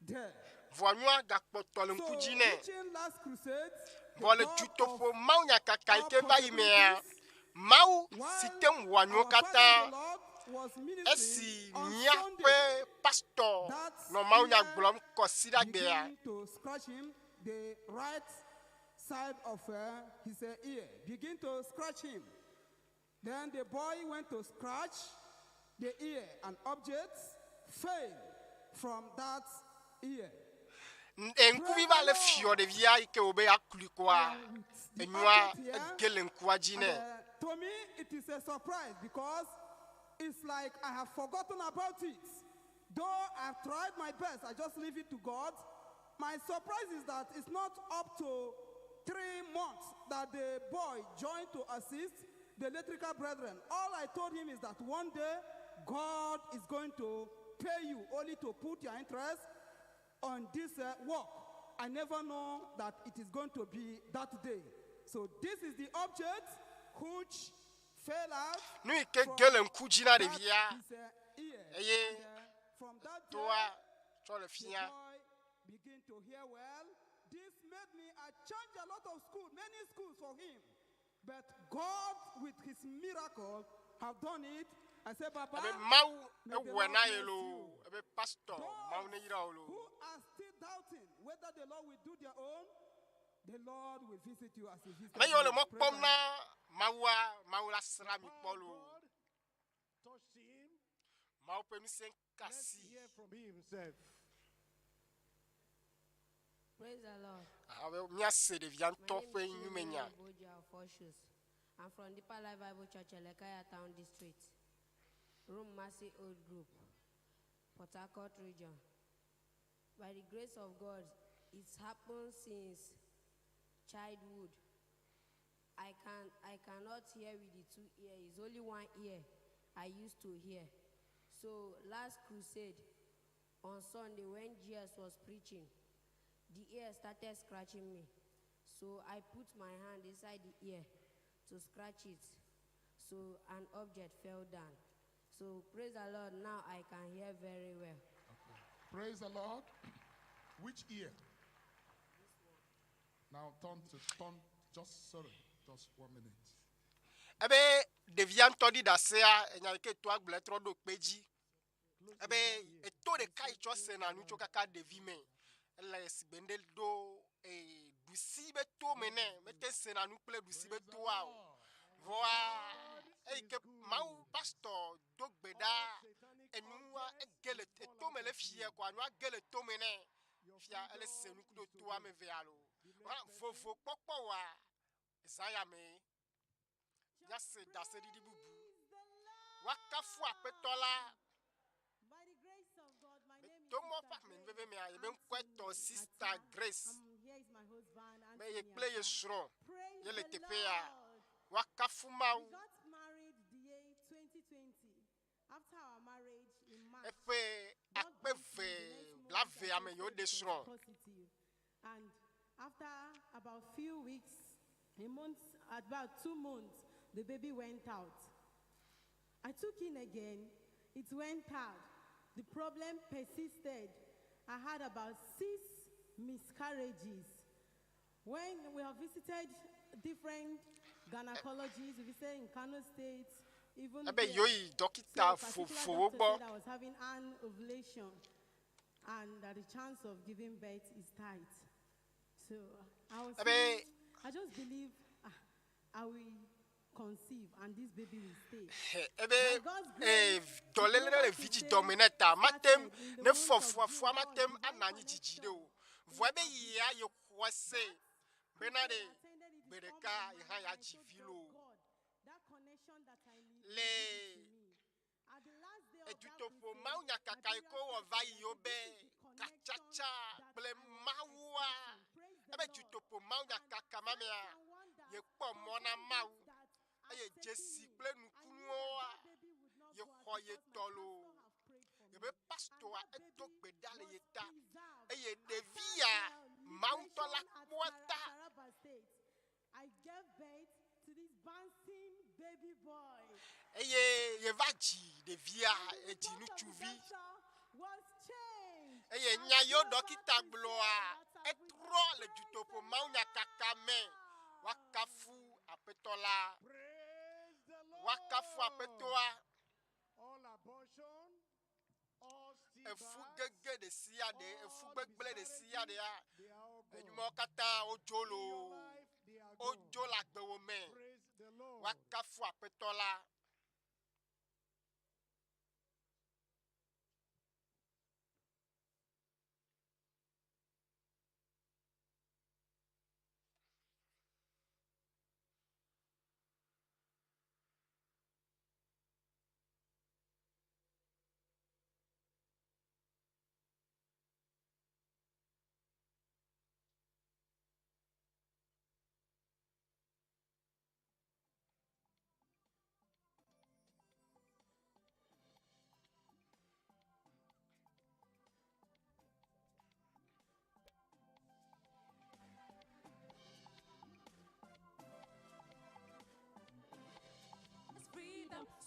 there. Voanua gakpoto le So, nkuji ne. reaching last crusade, the Vole God Dutoƒo of Mawu nyakaka all ike ba imea. possibilities, Mawu while sitem wanyo our Father kata. in the Lord was Esi ministering on nya Sunday, pe pastor that no Mawu nya ear gblom kosira gbe ya. begin to scratch him, the right side of his ear, begin to scratch him. Then the boy went to scratch the ear, and objects fell from that ear. Enkuvi va le fio de via ike obe akuli kwa. The Enua object here, gele nkuwa jine. to me, it is a surprise because it's like I have forgotten about it. Though I've tried my best, I just leave it to God. My surprise is that it's not up to 3 months that the boy joined to assist the electrical brethren. All I told him is that one day God is going to pay you only to put your interest on this work. I never know that it is going to be that day. So this is the object which fell out. Nu ike from gele nkujina de that via. his ear. Eye And, from that day, toa cho le the fia. boy began to hear well. This made me, I changed a lot of schools, many schools for him. But God, with his miracle, have done it. I said, Papa, Ebe Mawu may the ewe Lord na bless yelo. you. Ebe pastor Mawu ne yira Those olo. who are still doubting whether the Lord will do their own, the Lord will visit you as he visited Me yo le me. mo Praise pom the na Lord. Mawu la sra mi Oh polo. God, Let's hear from him himself. Praise the Lord. My name is Boja of Shoes. I'm from Deeper Life Bible Church, Elekaya Town District, Room Mercy Old Group, Port Harcourt Region. By the grace of God, it's happened since childhood. I cannot hear with the two ears. It's only one ear I used to hear. So last crusade on Sunday when Jesus was preaching, the ear started scratching me. So I put my hand inside the ear to scratch it. So an object fell down. So praise the Lord, now I can hear very well. Okay. Praise the Lord. Which ear? Now turn, just 1 minute. Ebe devient entendu d'asea enyaleke toi gletro do peji. Ebe eto de kai cho sena nu cho kaka devime. Ela sibendel do e dusi beto mene mete sena nu ple dusi beto wa. Voa e ke mau pastor dogbeda enua egele eto mele fie kwa nu agele to mene. Fia ele senu kudo to me vealo. Vovo popo wa Zaya me Yase dase di bubu Wakafu apetola By the grace of God, my name is Tomo pa me bebe me aye ben kweto Sister Grace here is my husband and me ye play ye shron ye le the tepe ya Lord. Wakafu Mawu We got married the year 2020. After our marriage in March, epe akpe ve la ve ame yo de shron positive. And after about few weeks, about 2 months, the baby went out. I took in again, it went out. The problem persisted. I had about 6 miscarriages. When we have visited different gynecologists, we visited in Kano State, even ebe there, yoyi dokita so a fo particular doctor gbo said I was having an ovulation and that the chance of giving birth is tight. So I just believe I will conceive and this baby will stay. ebe dolele le vidi domineta matem ne fofo matem anani jijide o vo ebe ya ye kwase benade bereka ihan ya jivilo That connection that I need le at the last day of Dutoƒo Mawu nyakaka ko va yobe kachacha kple Mawua ebe Dutoƒo Mawu nyakaka mamia ye kpɔ mɔ na Mawu eye Jesi kple nukunuwa ye xɔ ye tɔlo ebe pastor edo gbeda le ye ta eye ɖevia Mawu tɔ la kpɔ ta. I gave birth to this bouncing baby boy. Eye ye va dzi ɖevia edzi nutsuvi eye nya yo dɔkita gblɔa etrɔ le Dutoƒo Mawu nyakaka me wakafu apetɔ la wakafu apetɔa efu gege de sia de efu gbegble de sia de ya enyumɔ katã odzo le agbewo me wakafu apetɔ la.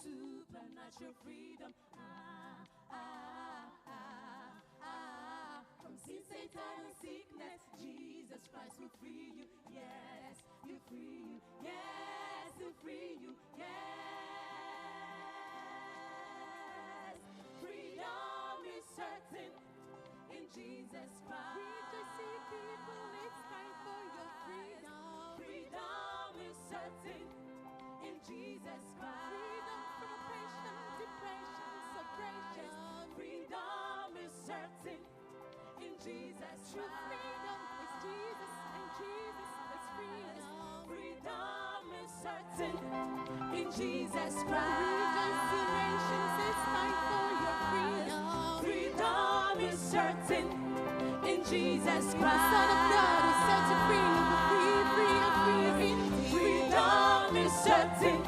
Supernatural freedom, from sin, Satan, and sickness. Jesus Christ will free you. Yes, you free you. Yes, he'll free you. Yes, freedom is certain in Jesus Christ. Rejoicing people, it's time for your freedom. Freedom is certain in Jesus Christ. Freedom from oppression, depression, suppression. certain in Jesus Christ. It's time for your freedom. Freedom is certain in Jesus Christ. The Son of God is set you free. Free. Freedom is certain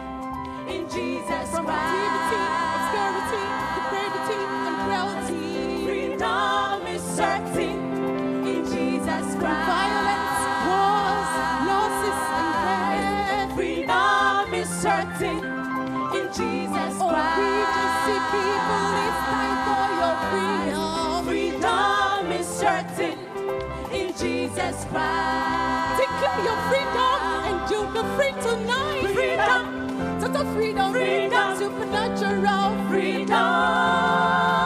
in Jesus Christ. From activity, obscurity, depravity, and cruelty. Freedom is certain in Jesus Christ. From violence, wars, losses, and death. Freedom is certain in Jesus Christ. Oh, we just see people, it's time for your freedom. Freedom is certain in Jesus Christ. Declare your freedom and you'll be free tonight. Freedom, total freedom, freedom, supernatural freedom.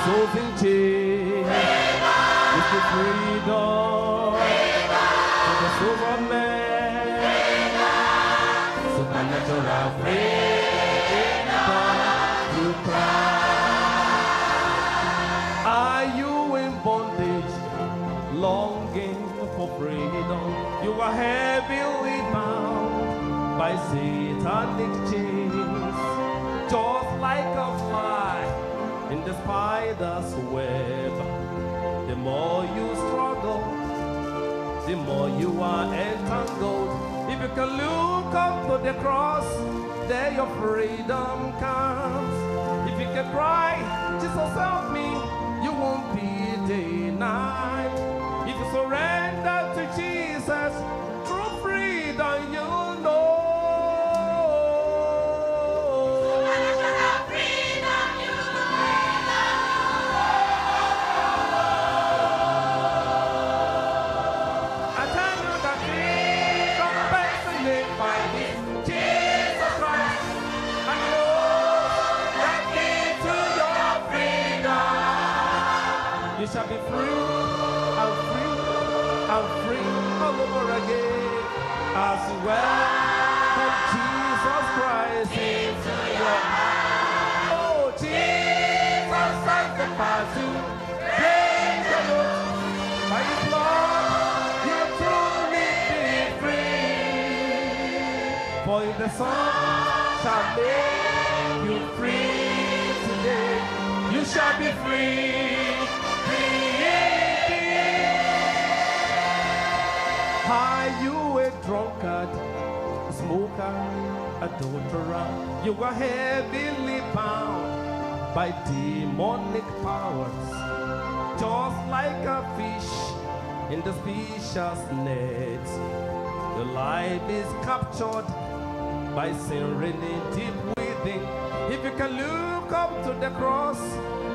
sovereignty, it's the freedom for the soul of man, supernatural freedom through Christ. Are you in bondage, longing for freedom? You are heavily bound by satanic chains, just like a fly in the spider's web. The more you struggle, the more you are entangled. If you can look up to the cross, there your freedom comes. If you can cry, Jesus help me, you won't be denied. If you surrender to Jesus, true freedom For the sun shall make you free today. You shall be free, free indeed. Are you a drunkard, smoker, adulterer? You are heavily bound by demonic powers, just like a fish in the fisher's net. Your life is captured by sin reigning deep within. If you can look up to the cross,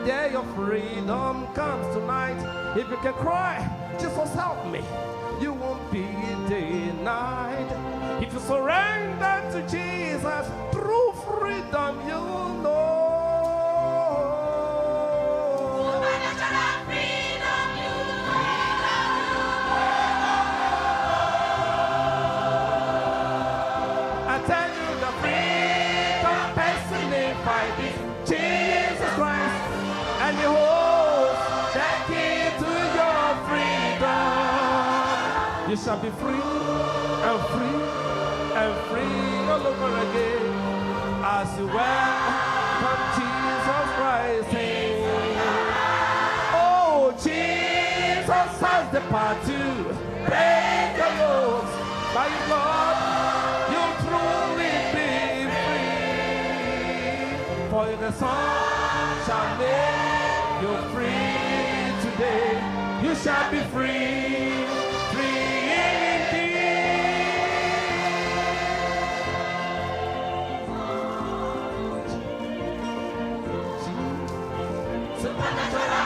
there your freedom comes tonight. If you can cry, Jesus help me, you won't be denied. If you surrender to Jesus, true freedom you'll know. I tell you the freedom personified is Jesus Christ, and He holds the key to your freedom. You shall be free and free and free all over again as you welcome Jesus Christ. Oh, Jesus has the power to break the yokes by His blood. You'll truly be free. For the Son shall make you free today. You shall be free, free indeed. Supernatural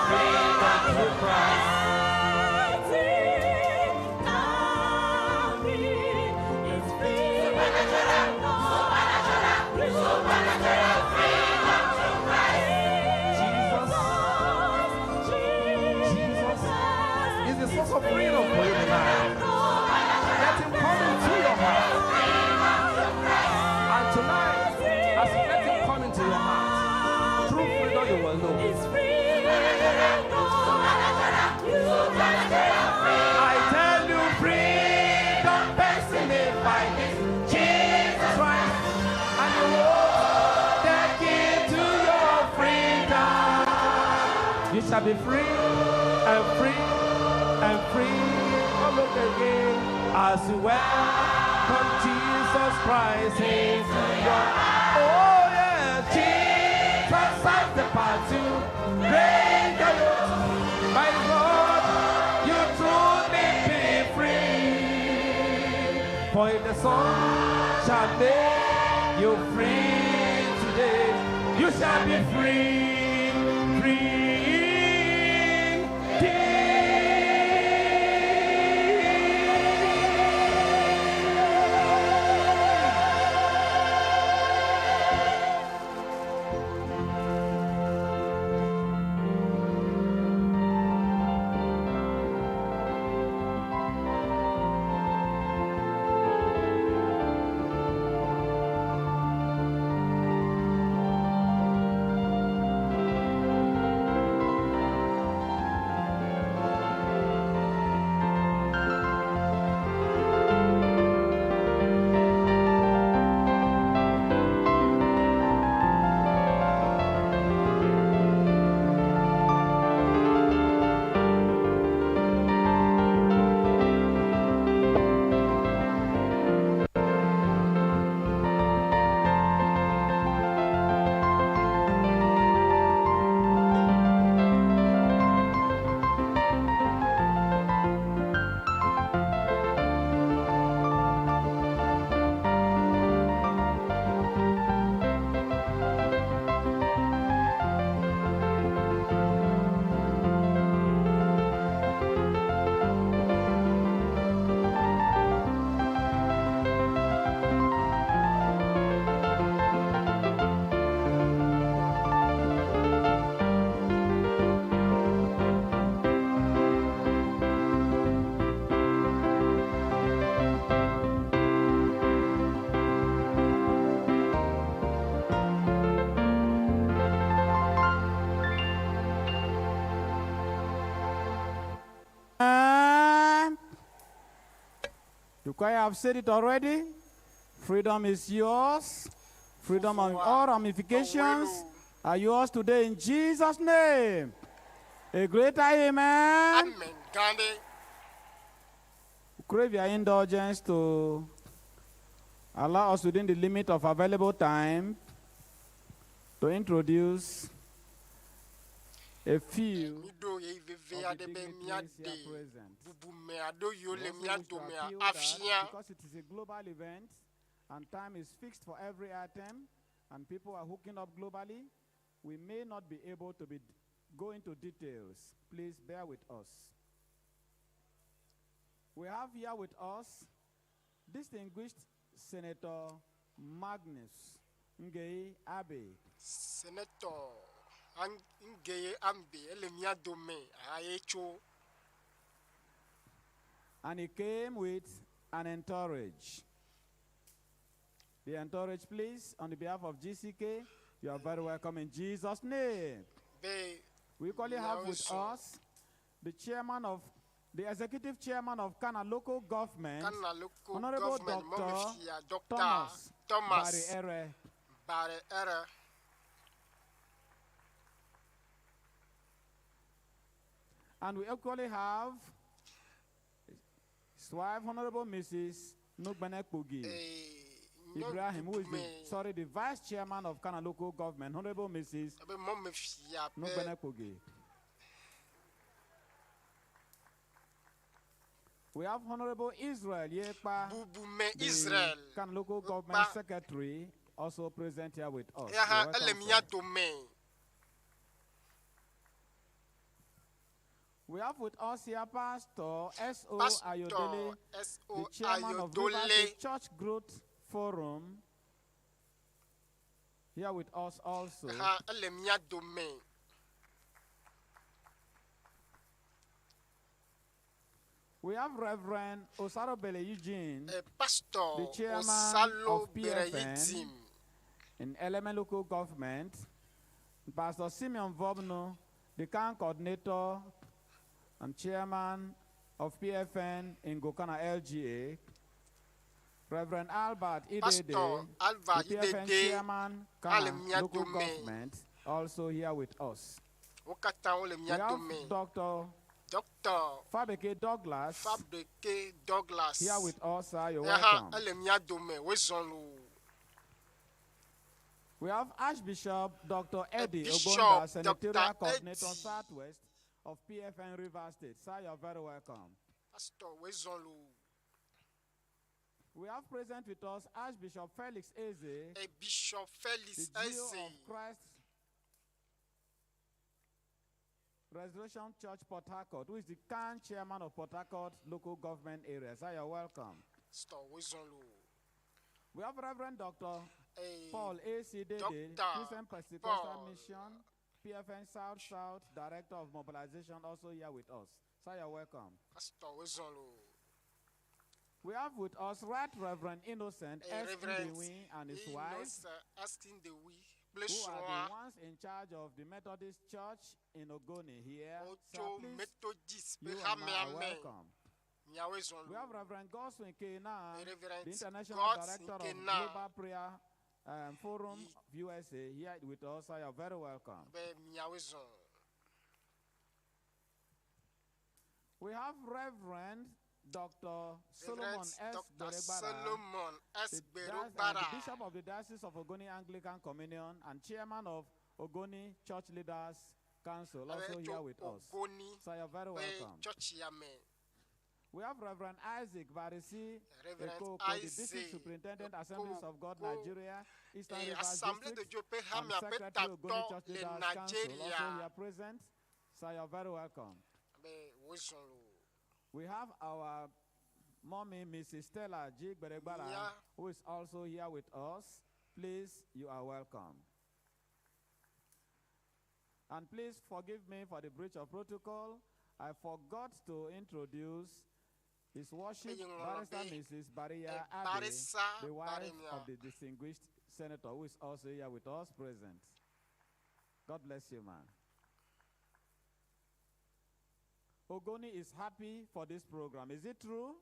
freedom through Christ. Of freedom for you tonight. Let Him come into your heart. And tonight, as you let Him come into your heart, true freedom you will know. I tell you, freedom personified is Jesus Christ, and you hold the key to your freedom. You shall be free and free and free all over again as you welcome Jesus Christ into your. Oh yeah, Jesus has the power to break the yoke. My God, you truly be free. For if the Son shall make you free today, you shall be free, free indeed. The choir have said it already. Freedom is yours. Freedom and all ramifications are yours today in Jesus' name. A greater amen. Amen. Gandhi. Crave your indulgence to allow us within the limit of available time to introduce a few of the dignitaries here present. Because it is a global event and time is fixed for every item and people are hooking up globally, we may not be able to go into details. Please bear with us. We have here with us distinguished Senator Magnus nkeke. Senator nkeke elemiadome ayecho. And he came with an entourage. The entourage, please, on the behalf of GCK, you are very welcome in Jesus' name. We equally have with us the executive chairman of Kana local government, Honorable Dr. Thomas Barriere. And we equally have his wife, Honorable Mrs. Nugbenekpugi Ibrahim, who is the vice chairman of Kana local government, Honorable Mrs. Nugbenekpugi. We have Honorable Israel Yepa, the Kana local government secretary, also present here with us. We have with us here Pastor S.O. Ayodele, the chairman of Rivers Church Growth Forum, here with us also. We have Reverend Osarobele Eugene, the chairman of PFN in Element Local Government, Pastor Simeon Vobno, the CAN coordinator and chairman of PFN in Gokana LGA, Reverend Albert Idede, the PFN chairman, Kana local government, also here with us. We have Dr. Fabeke Douglas here with us, sir. You're welcome. We have Archbishop Dr. Eddie Ogbonda, Senatorial Coordinator Southwest of PFN River State. Sir, you're very welcome. We have present with us Archbishop Felix Eze, the Jew of Christ Resurrection Church Port Harcourt, who is the current chairman of Port Harcourt local government area. Sir, you're welcome. We have Reverend Dr. Paul A.C. Dede, Christian Pentecostal Mission, PFN South Director of Mobilization, also here with us. Sir, you're welcome. We have with us Right Reverend Innocent Eskindewi and his wife, who are the ones in charge of the Methodist Church in Ogoni here. Sir, please, you are welcome. We have Reverend Goswin Kena, the International Director of Global Prayer Forum USA, here with us. So you're very welcome. We have Reverend Dr. Solomon S. Beregbara, the Bishop of the Diocese of Ogoni Anglican Communion and Chairman of Ogoni Church Leaders Council, also here with us. So you're very welcome. We have Reverend Isaac Varisi, the District Superintendent, Assemblies of God, Nigeria, Eastern Rivers District, and Secretary of Ogoni Church Leaders Council, also here present. So you're very welcome. We have our mommy, Mrs. Stella G. Beregbara, who is also here with us. Please, you are welcome. And please forgive me for the breach of protocol. I forgot to introduce His Worship Barrister Mrs. Baria Abe, the wife of the distinguished senator, who is also here with us present. God bless you, man. Ogoni is happy for this program. Is it true?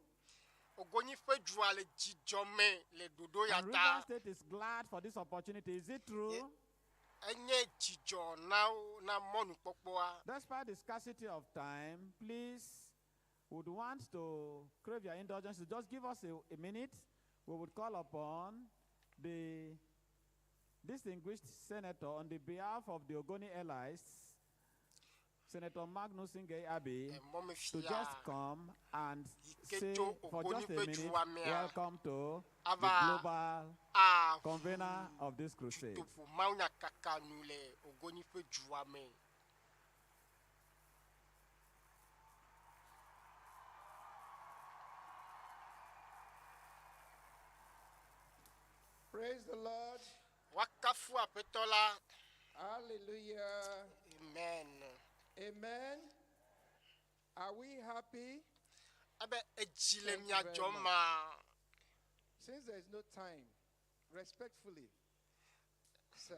And River State is glad for this opportunity. Is it true? Despite the scarcity of time, please, would want to crave your indulgence. Just give us a minute. We would call upon the distinguished senator on the behalf of the Ogoni allies, Senator Magnus Abbey, to just come and say for just a minute, welcome to the global convener of this crusade. Praise the Lord. Hallelujah. Amen. Amen. Are we happy? Since there is no time, respectfully, sir,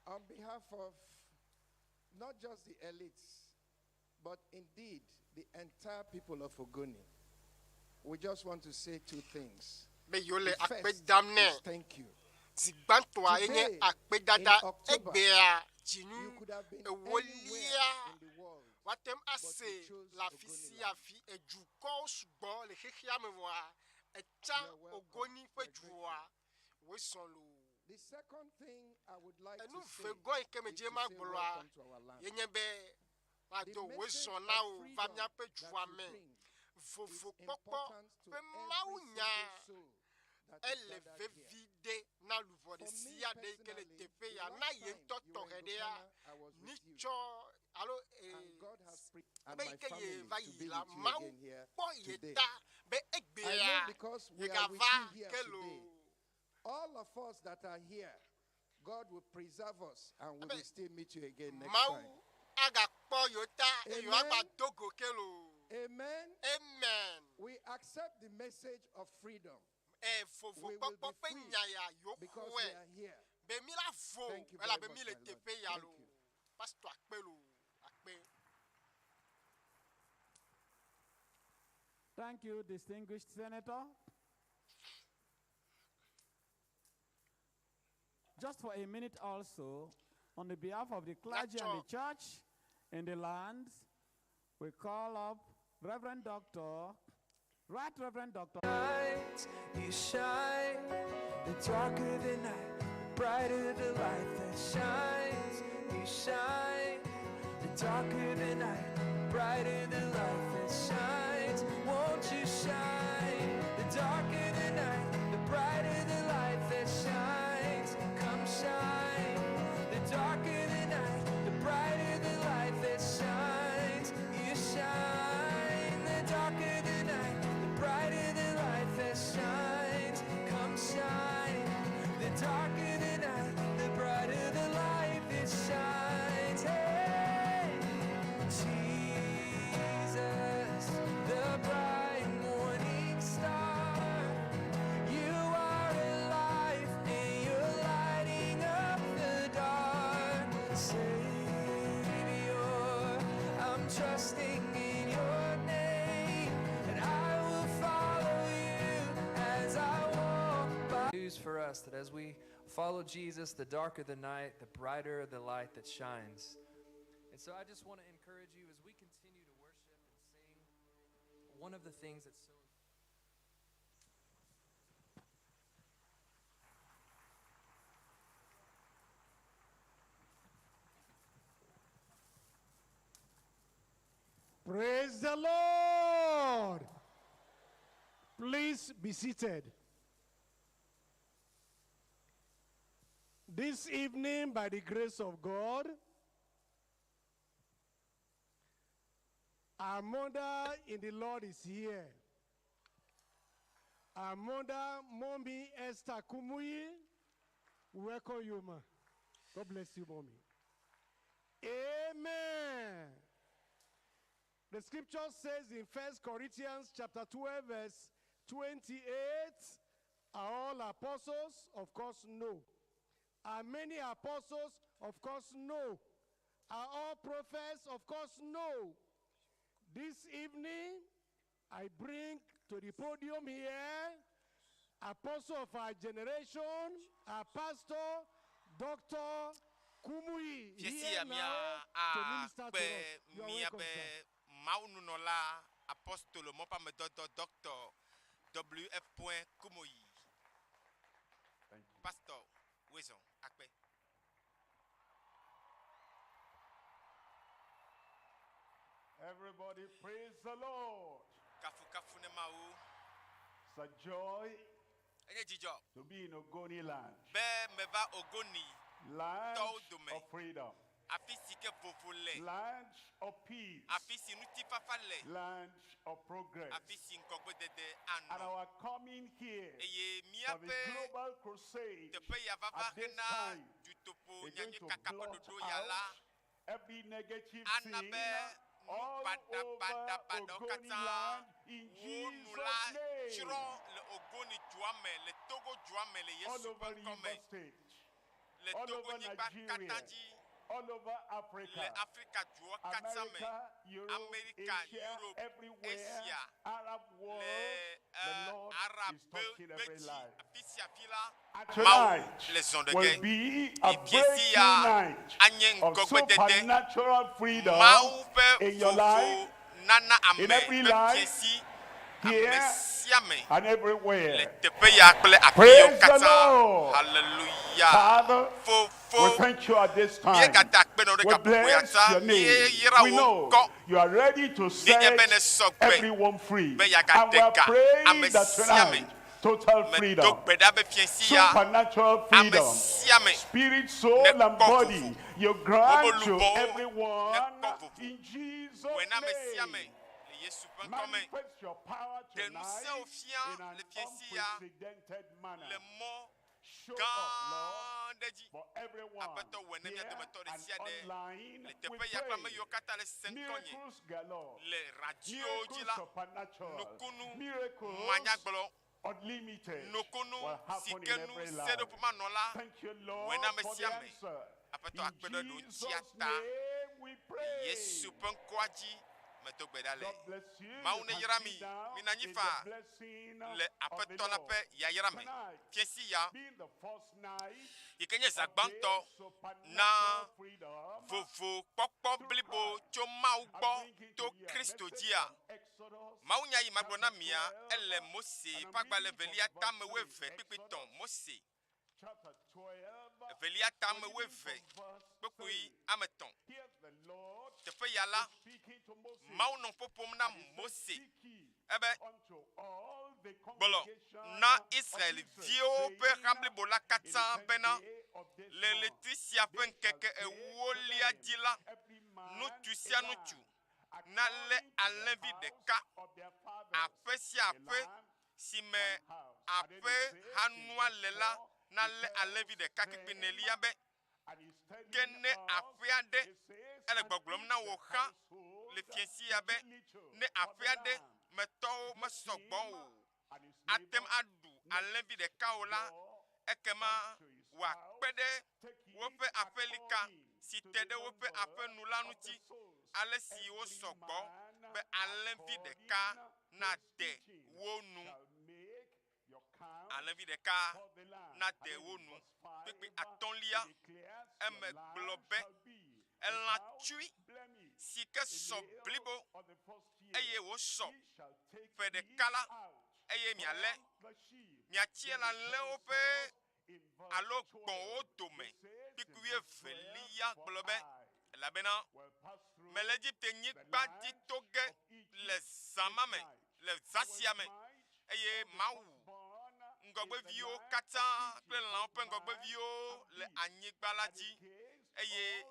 on behalf of not just the elites, but indeed the entire people of Ogoni, we just want to say two things. The first is thank you. Today, in October, you could have been anywhere in the world, but you chose Ogoni. The second thing I would like to say is to say welcome to our land. The message of freedom that you bring is important to every single soul that is gathered here. For me personally, the last time you were in Ghana, I was with you. And God has and my family to be with you again here today. I know because we are with you here today. All of us that are here, God will preserve us and we will still meet you again next time. Amen. Amen. We accept the message of freedom. We will be free because we are here. Thank you very much, my Lord. Thank you. Thank you, distinguished senator. Just for a minute also, on the behalf of the clergy and the church in the land, we call up Reverend Dr. Right Reverend Dr. You shine, the darker the night, the brighter the light that shines. You shine, the darker the night, the brighter the light that shines. Won't you shine, the darker the night, the brighter the light that shines. Come shine, the darker the night, the brighter the light that shines. You shine, the darker the night, the brighter the light that shines. Come shine, the darker the night, the brighter the light that shines. Hey, Jesus, the bright morning star. You are alive and you're lighting up the dark. Savior, I'm trusting in your name, and I will follow you as I walk by. News for us that as we follow Jesus, the darker the night, the brighter the light that shines. And so I just want to encourage you as we continue to worship and sing, one of the things that's so Praise the Lord. Please be seated. This evening, by the grace of God, our mother in the Lord is here. Our mother, Mommy Esther Kumuyi, welcome you, ma. God bless you, Mommy. Amen. The scripture says in 1 Corinthians chapter 12, verse 28, are all apostles? Of course, no. Are many apostles? Of course, no. Are all prophets? Of course, no. This evening, I bring to the podium here apostle of our generation, our Pastor Dr. Kumuyi, here now to minister to us. You are welcome, sir. Apostole Dr W.F Kumuyi. Pastor, Wizon, Akbe. Everybody praise the Lord. It's a joy to be in Ogoni land. Land of freedom. Land of peace. Land of progress. And our coming here for the global crusade at this time is going to blot out every negative thing all over Ogoni land in Jesus' name. All over River State, all over Nigeria, all over Africa, America, Europe, Asia, everywhere, Arab world, the Lord is touching every life. Tonight will be a breakthrough night of supernatural freedom in your life, in every life, here and everywhere. Praise the Lord. Hallelujah. Father, we thank you at this time. We bless your name. We know you are ready to set everyone free. And we are praying that tonight, total freedom, supernatural freedom, spirit, soul, and body, you grant to everyone in Jesus' name. Manifest your power tonight in an unprecedented manner. Show up, Lord, for everyone here and online. We pray miracles galore, miracles supernatural, miracles unlimited will happen in every life. Thank you, Lord, for the answer. In Jesus' name we pray. God bless you. You can sit down in the blessing of the Lord. Tonight, being the first night of this supernatural freedom, I bring into you a message from Exodus chapter 12, chapter 12, here's the Lord speaking to Moses. Unto all the congregation of Israel, Kene afiade ele gboglom na wo kha le fiensi abe ne afiade meto mesogbon o atem adu alenvi de kaola ekema wa pede wo fe afelika si tede wo fe afenulanuti ale si wo sogbo be alenvi de ka na de wonu alenvi de ka na de wonu pepe atonlia eme globe elan tui si ke so blibo eye wo so fe de kala eye mi ale mi atie la le ope alo gbon o dome pikuye velia globe la bena me l'Égypte nyi gba di toge le zamame le zasiame eye mawu ngogbe vio kata kple lan pe ngogbe vio le anyigba la di eye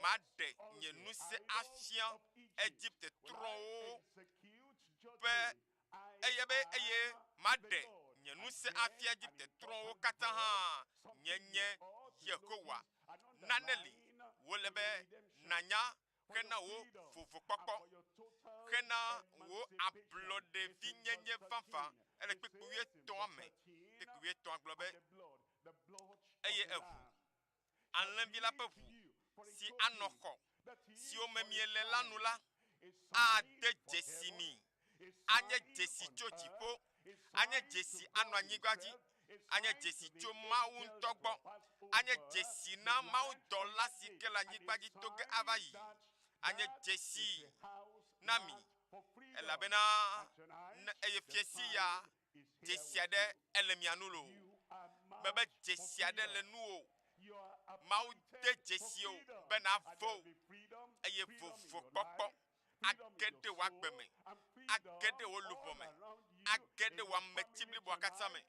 made nye nu se afian Egypte tron pe eye made nye nu se afia Egypte tron kata ha nye Yehowa naneli wolebe nanya kena wo fufu kpokpo kena wo ablode vinyenye fanfa ele kpekuye tome kpekuye ton globe eye evu anlenvi la pevu si anoko si o memiele lanula a de jesimi anye jesi tso dziƒo anye jesi anɔ anyigba dzi anye jesi tso Mawu ŋutɔ gbɔ anye jesi na Mawu dɔla si ke le anyigba dzi to ge ava yi anye jesi na mi elabena eye fiesi ya jesi aɖe ele mia nu lo mebe jesi aɖe le nu o Mawu de jesi o bena vo eye vovo kpɔkpɔ age ɖe wò agbe me age ɖe wò luʋɔ me age ɖe wò ameti blibo katã me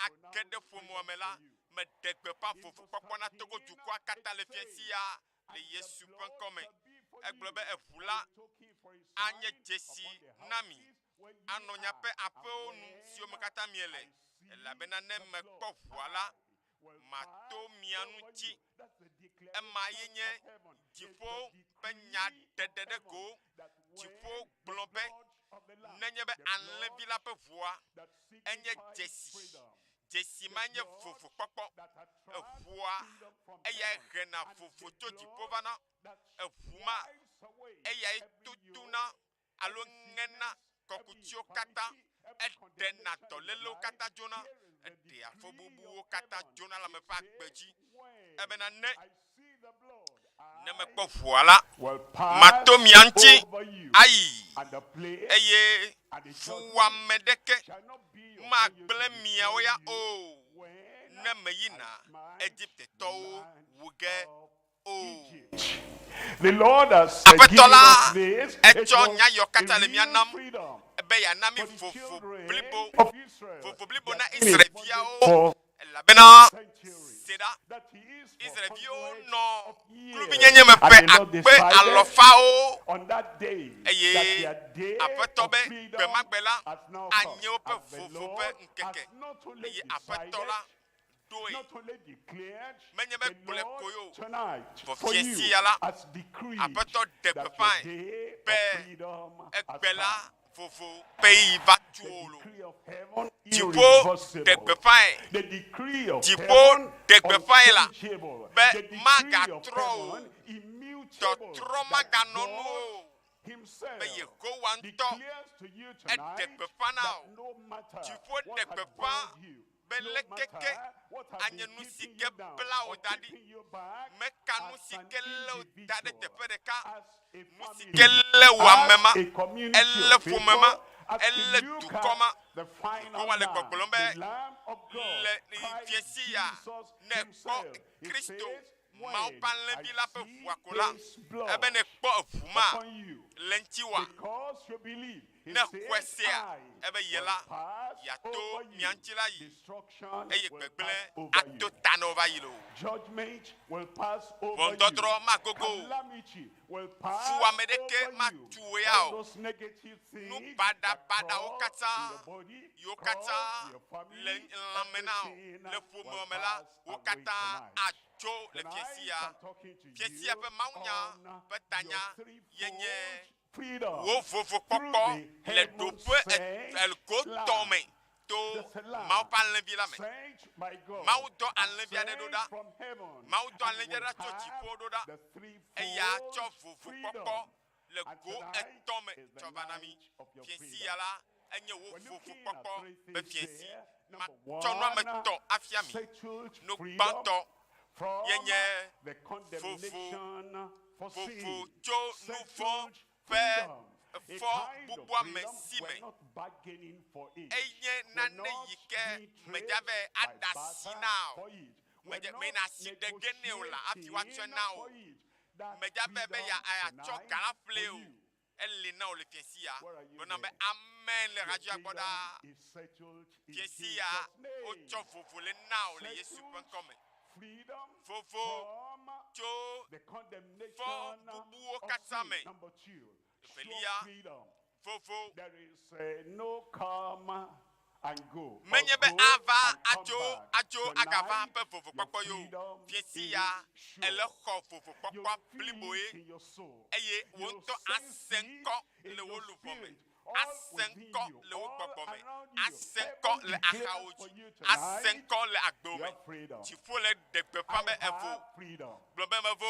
age ɖe ƒomoa me la meɖe gbeƒã vovo kpɔkpɔ na Togo dukɔa katã le fiesi ya le Yesu ƒe ŋkɔ me egblɔ be eʋu la anye dzesi na mi anɔ nyaƒe aƒewo nu siwo me katã miele elabena ne mekpɔ ʋua la mato mia ŋuti ema ye nye dziƒo ƒe nya ɖeɖe ɖe go dziƒo gblɔ be nenye be alẽvi la ƒe ʋua enye dzesi ma nye vovo kpɔkpɔ eʋua eya hena vovo tso dziƒo vana eʋu ma eya tutuna alo ŋena kɔkutiwo katã eɖena dɔlélewo katã dzona eɖe afɔbubuwo katã dzona le ame ƒe agbe dzi ebena ne mekpɔ ʋua la mato mia ŋuti ayi eye fuwame ɖeke magblẽ miawo ya o ne meyina Egiptetɔwo wu ge o. The Lord has Aƒetɔ la given us etsɔ nya yɔ katã le mia nam be yana mi vovo blibo na Israelviawo elabena seda Israelviawo nɔ klubinyenye me ƒe akpe alɔfawo eye Aƒetɔ be gbemagbe la anye woƒe vovo ƒe ŋkeke eye Aƒetɔ la menye be gblɔe ko yo vɔ fiesi ya la Aƒetɔ ɖe gbeƒãe be egbe la vovo pe yi va tso lo dziƒo ɖe gbeƒãe dziƒo ɖe gbeƒãe la be magatrɔ o tɔtrɔ maganɔ nu o be Yehowa ŋutɔ eɖe gbeƒã na o dziƒo ɖe gbeƒã be lekeke anye nu si ke bla wo da ɖi meka nu si ke lé wo da ɖe teƒe ɖeka nu si ke lé wo ame ma elé ƒome ma elé dukɔ ma Yehowa le gbɔgblɔm be le fiesi ya ne kpɔ Kristo Mawu ƒe alẽvi la ƒe ʋua ko la ebe ne kpɔ eʋu ma le ŋutiwa ne xɔe sea ebe ye la yato mia ŋuti la yi eye gbegblẽ ato ta na wo va yi lo ʋɔnudɔdrɔ̃ magogo fuwame ɖeke matu wo ya o nu baɖabaɖawo katã yiwo katã le lãme na o le ƒome me la wo katã atso le fiesi ya ƒe mawunya ƒe tanya yenye wo vovo kpɔkpɔ le ɖoƒe elgotɔ me to Mawu ƒe alẽvi la me Mawu dɔ alẽvi aɖe ɖo ɖa Mawu dɔ alẽvi aɖe tso dziƒo ɖo ɖa eya tsɔ vovo kpɔkpɔ le go etɔ̃ me tsɔ va na mi fiesi ya la enye wo vovo kpɔkpɔ be fiesi matsɔ nu ame tɔ afia mi nu gbãtɔ yenye vovo tso nu vɔ ƒe fɔ bubua me si me enye nane yi ke medave aɖa si na o mena si ɖe ge ne o la afi woatsɔe na o medave be yatsɔ gala ƒle o eli na o le fiesi ya gblɔna be amen le radioa gbɔ ɖaa fiesi ya wotsɔ vovo le na o le Yesu ƒe ŋkɔ me vovo tso fɔ bubuwo katã me vovo menye be ava atso agava ƒe vovo kpɔkpɔ yo fiesi ya ele xɔ vovo kpɔkpɔ bliboe eye wo ŋutɔ ase ŋkɔ le wo luʋɔ me ase ŋkɔ le wo gbɔgbɔ me ase ŋkɔ le axawo dzi ase ŋkɔ le agbewo me dziƒo le ɖe gbeƒã be evo gblɔ be mevo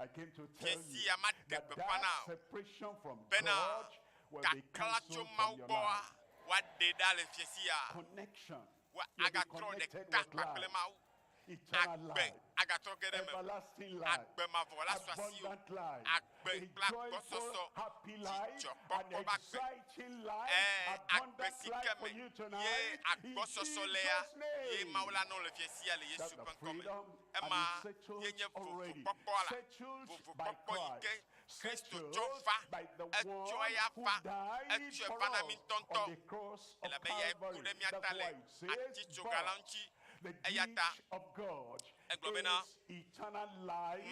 I came to tell you that that separation from God will be cancelled from your life. Connection. You'll be connected with life. eternal life, Agatogedeme. everlasting life, abundant life, a joyful, happy life, an exciting life, abundant life for you tonight. In Jesus' name. That's the freedom and it's settled already. Settled by Christ. Settled by the one who died for us on the cross of Calvary. That's why it says, but the gift of God is eternal life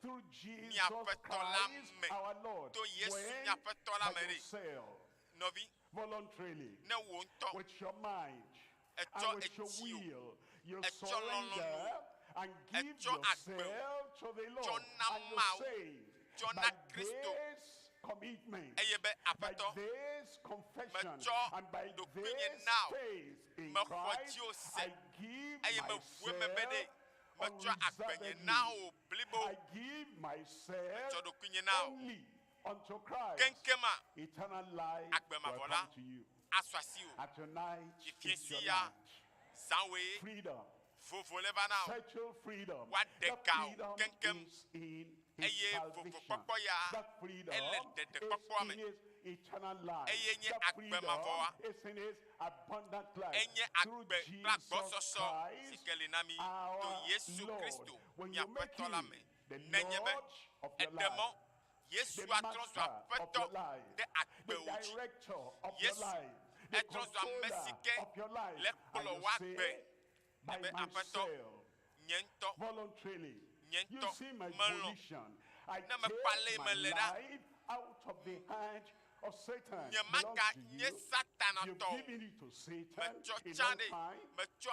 through Jesus Christ, our Lord. Through Jesus Christ, our Lord. When by yourself, voluntarily, with your mind, and with your will, you surrender and give yourself to the Lord, and you say, by this commitment, by this confession, and by this faith in Christ, I give myself unreservedly. I give myself only unto Christ. Eternal life will come to you. And tonight is your night. Freedom. Sexual freedom. The freedom is in his salvation. The freedom is in his eternal life. The freedom is in his abundant life. Through Jesus Christ, our Lord. When you make him the Lord of your life, the master of your life, the director of your life, the controller of your life, and you say, by myself, voluntarily, you see my volition, I take my life out of the hand of Satan. Belongs to you. You've given it to Satan a long time,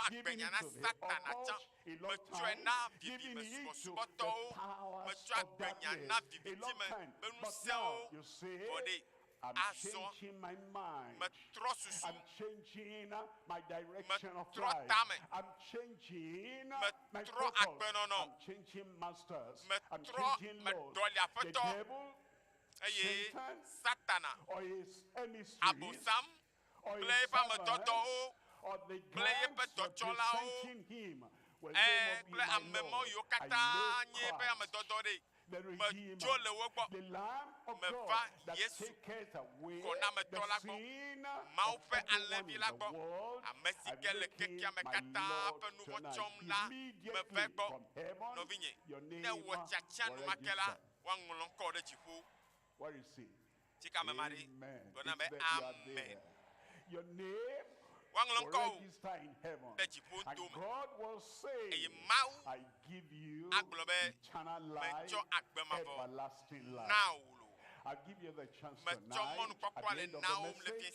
giving it to the occult a long time, giving it to the powers of darkness a long time. But now you say, I'm changing my mind. I'm changing my direction of life. I'm changing my focus. I'm changing masters. I'm changing lords. The devil, Satan, or his emissaries, or his servants, or the gangs representing him will no more be my Lord. I make Christ the Redeemer, the Lamb of God that taketh away the sin of everyone in the world. I make him my Lord tonight. Immediately from heaven, your name will register. Where is he? Amen. It's that you are there. Your name will register in heaven. And God will say, I give you eternal life, everlasting life. I'll give you the chance tonight at the end of the message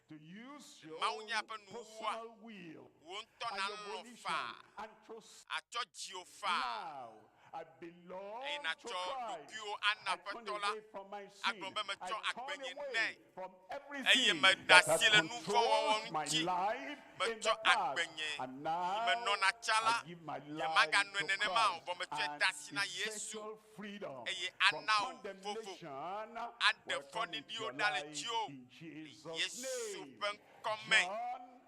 to use your personal will and your volition and to now I belong to Christ. I turn away from my sin. I turn away from everything that has controlled my life in the past. And now I give my life to Christ. And essential freedom from condemnation will come into your life in Jesus' name.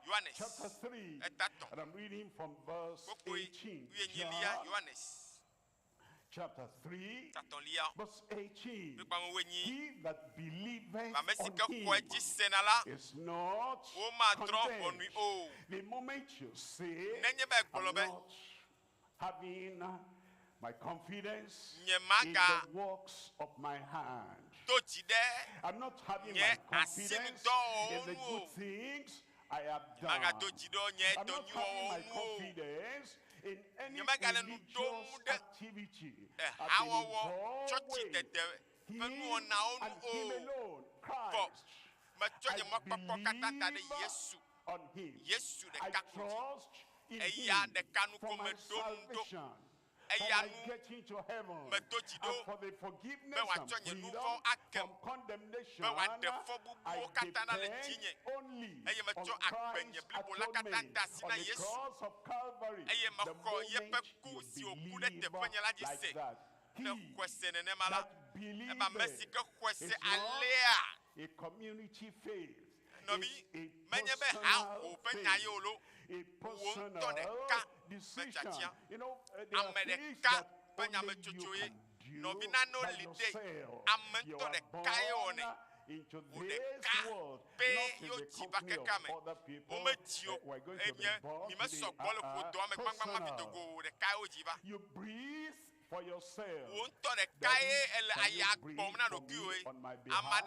John chapter 3, and I'm reading from verse 18. John chapter 3, verse 18. He that believeth on him is not condemned. The moment you say, I'm not having my confidence in the works of my hand, I'm not having my confidence in the good things I have done, I'm not having my confidence in any religious activity I've been involved with. Him and him alone, Christ. I believe on him. I trust in him for my salvation, for my getting to heaven, and for the forgiveness and freedom from condemnation. I depend only on Christ's atonement on the cross of Calvary. The moment you believe like that, he that believeth is not a community faith. Novi, menye be ha o penya yolo. a personal decision. You know, there are things that only you can do by yourself. You are born into this world, not in the company of other people. We're going to be born to be personal. You breathe for yourself. Daddy, can you breathe for me on my behalf?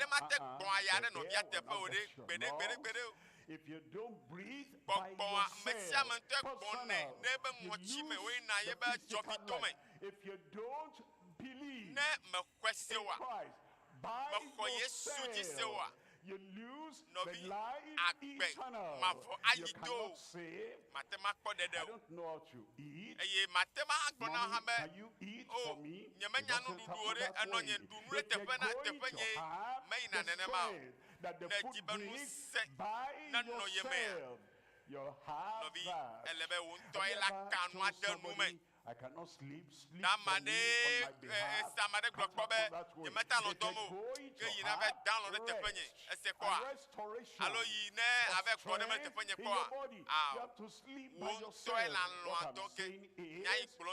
If you don't breathe by yourself, personal, you lose the physical life. If you don't believe in Christ by yourself, you lose the life eternal. You cannot save. I don't know how to eat. Mommy, can you eat for me? It doesn't happen that way. If you're going to have the strength that the food brings by yourself, you'll have that. Have you ever told somebody, I cannot sleep for me on my behalf? Can't happen that way. If you're going to have rest and restoration of strength in your body, you have to sleep by yourself. What I'm saying is to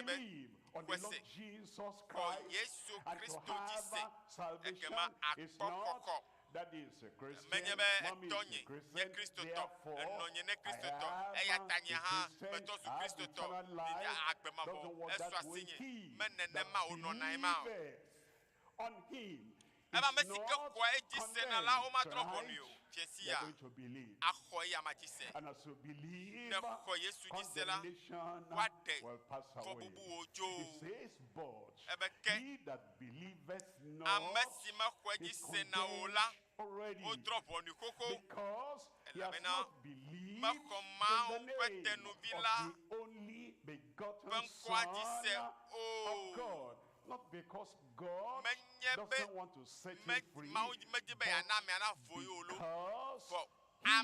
believe on the Lord Jesus Christ and to have salvation is not that is a Christian, mommy is a Christian, therefore I have a Christian, I have eternal life, doesn't work that way. He that believeth on him is not condemned tonight. You are going to believe. And as you believe, condemnation will pass away. It says, but he that believeth not is condemned already, because he has not believed in the name of the only begotten Son of God. Not because God doesn't want to set you free, but because he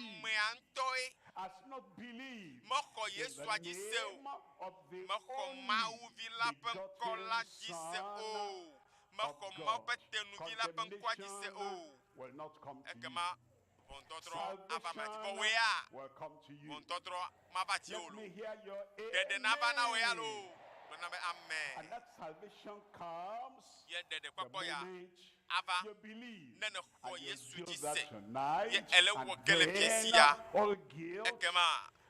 has not believed in the name of the only begotten Son of God. Condemnation will not come to you. Salvation will come to you. Let me hear your amen. And that salvation comes the moment you believe. And you do that tonight, and then all guilt,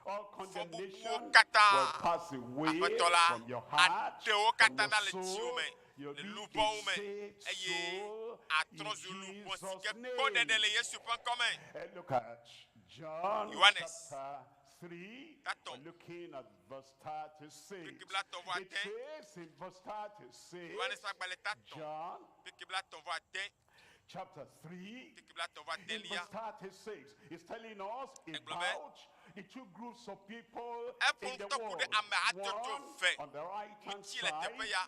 all condemnation will pass away from your heart, from your soul. You'll be a saved soul in Jesus' name. Look at John chapter 3, we're looking at verse 36. It says in verse 36, John chapter 3, in verse 36, it's telling us about the two groups of people in the world. One on the right-hand side,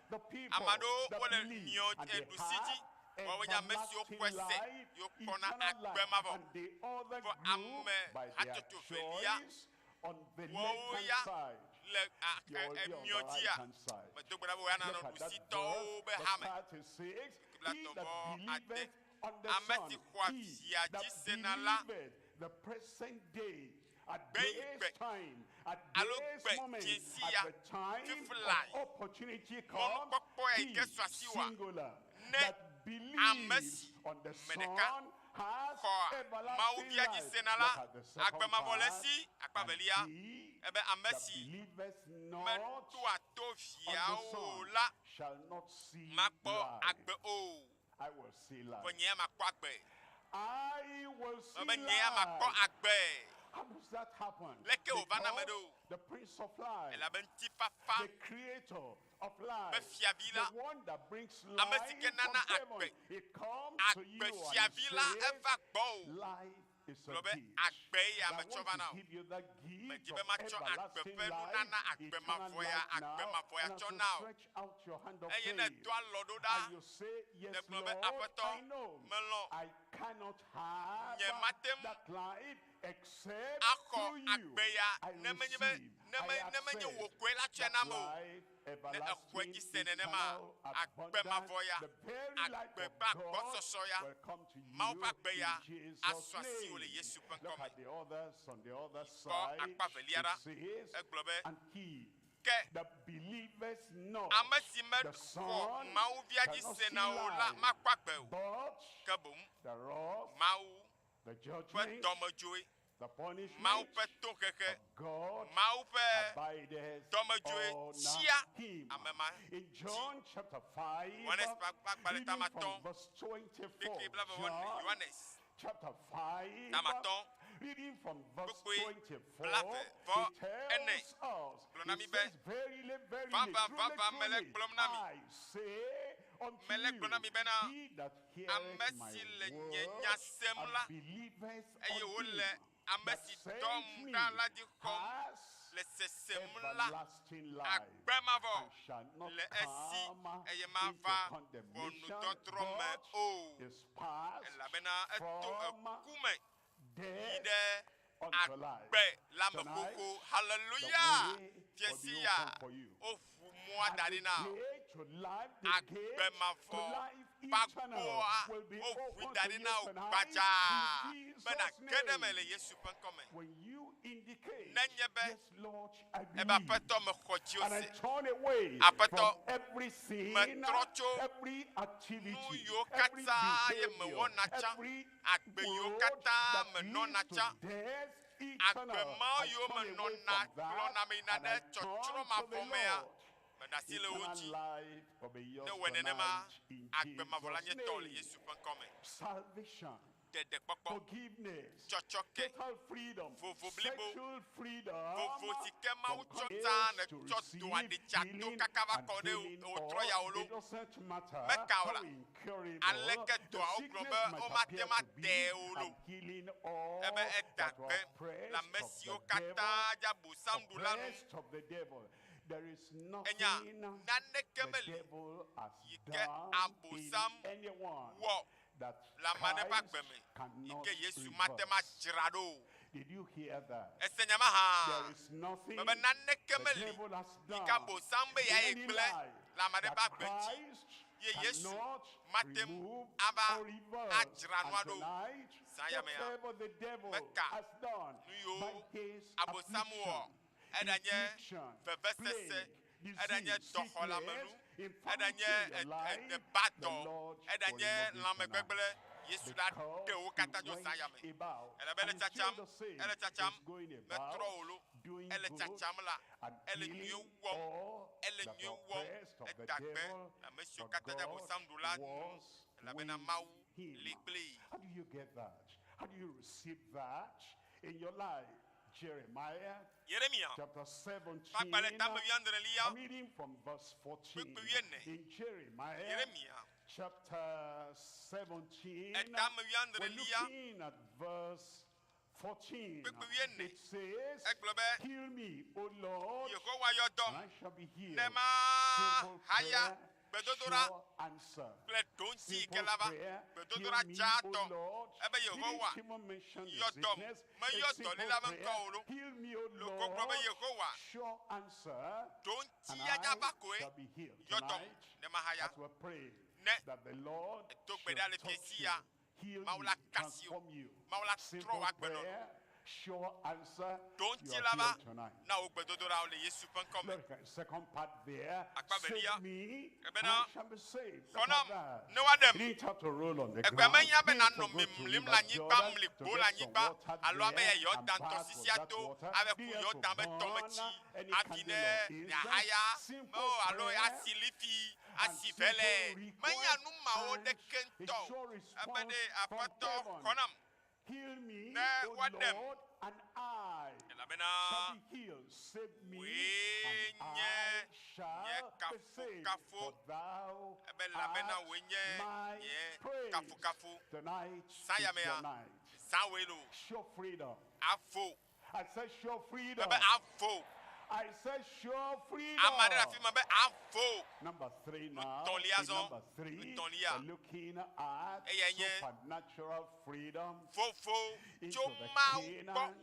the people that believe and they have everlasting life, eternal life, and the other group by their choice on the left-hand side. You will be on the right-hand side. Look at that verse 36. He that believeth on the Son, he that believeth the present day, at this time, at this moment, at the time of opportunity comes, he, singular, that believes on the Son has everlasting life. Look at the second part. And he that believeth not on the Son shall not see life. I will see life. I will see life. How does that happen? Because the Prince of Life, the Creator of life, the one that brings life from heaven, he comes to you and says, life is a gift. I want to give you that gift of everlasting life, eternal life now. And as you stretch out your hand of faith, and you say, yes, Lord, I know I cannot have that life except through you. I receive, I accept that life everlasting eternal abundance, the very light of God will come to you in Jesus' name. Look at the others on the other side. It says, and he that believers know the Son cannot see life, but the wrath, the judgment, the punishment of God abideth on him. In John chapter 5, reading from verse 24, John chapter 5, reading from verse 24, it tells us, it says, verily, verily, truly, truly, I say unto you, he that heareth my word and believeth on him that sent me has everlasting life, and shall not come into condemnation, but is passed from death unto life. Tonight, hallelujah. the way will be open for you. And the gate to life, the gate to life eternal will be open to you tonight in Jesus' name. When you indicate, yes, Lord, I believe, and I turn away from every sin, every activity, every behavior, every word that leads to death eternal, I turn away from that, and I turn to the Lord. Eternal life will be yours tonight in Jesus' name. Salvation, forgiveness, total freedom, sexual freedom, from condemnation to receive healing and healing all. It doesn't matter how incurable the sickness might appear to be, and healing all that were oppressed of the devil. There is nothing the devil has done in anyone that Christ cannot reverse. Did you hear that? There is nothing the devil has done in any life that Christ cannot remove or reverse. And tonight, whatever the devil has done by his affliction, infliction, plague, disease, sickness, infirmity in your life, the Lord will remove it tonight. Because he went about, and still the same, is going about, doing good, and healing all that are oppressed of the devil, for God was with him. How do you get that? How do you receive that in your life? Jeremiah chapter 17, I'm reading from verse 14. In Jeremiah chapter 17, we're looking at verse 14. It says, heal me, O Lord, and I shall be healed. Simple prayer, sure answer. Simple prayer, heal me, O Lord. Didn't even mention the sickness. A simple prayer, heal me, O Lord. Sure answer, and I shall be healed. Tonight, as we pray, that the Lord shall touch you, heal you, transform you. Simple prayer, sure answer, you are healed tonight. Look at the second part there. Save me, and I shall be saved. Look at that. You didn't have to roll on the ground. You didn't have to go to River Jordan to get some water there and bath with that water. You didn't have to burn any candle or incense. Simple prayer and simple request, and a sure response from heaven. Heal me, O Lord, and I shall be healed. Save me, and I shall be saved. For thou art my praise. Tonight is your night. Show freedom. I said show freedom. I said show freedom. Number 3 now. Number 3, we're looking at supernatural freedom into the Canaan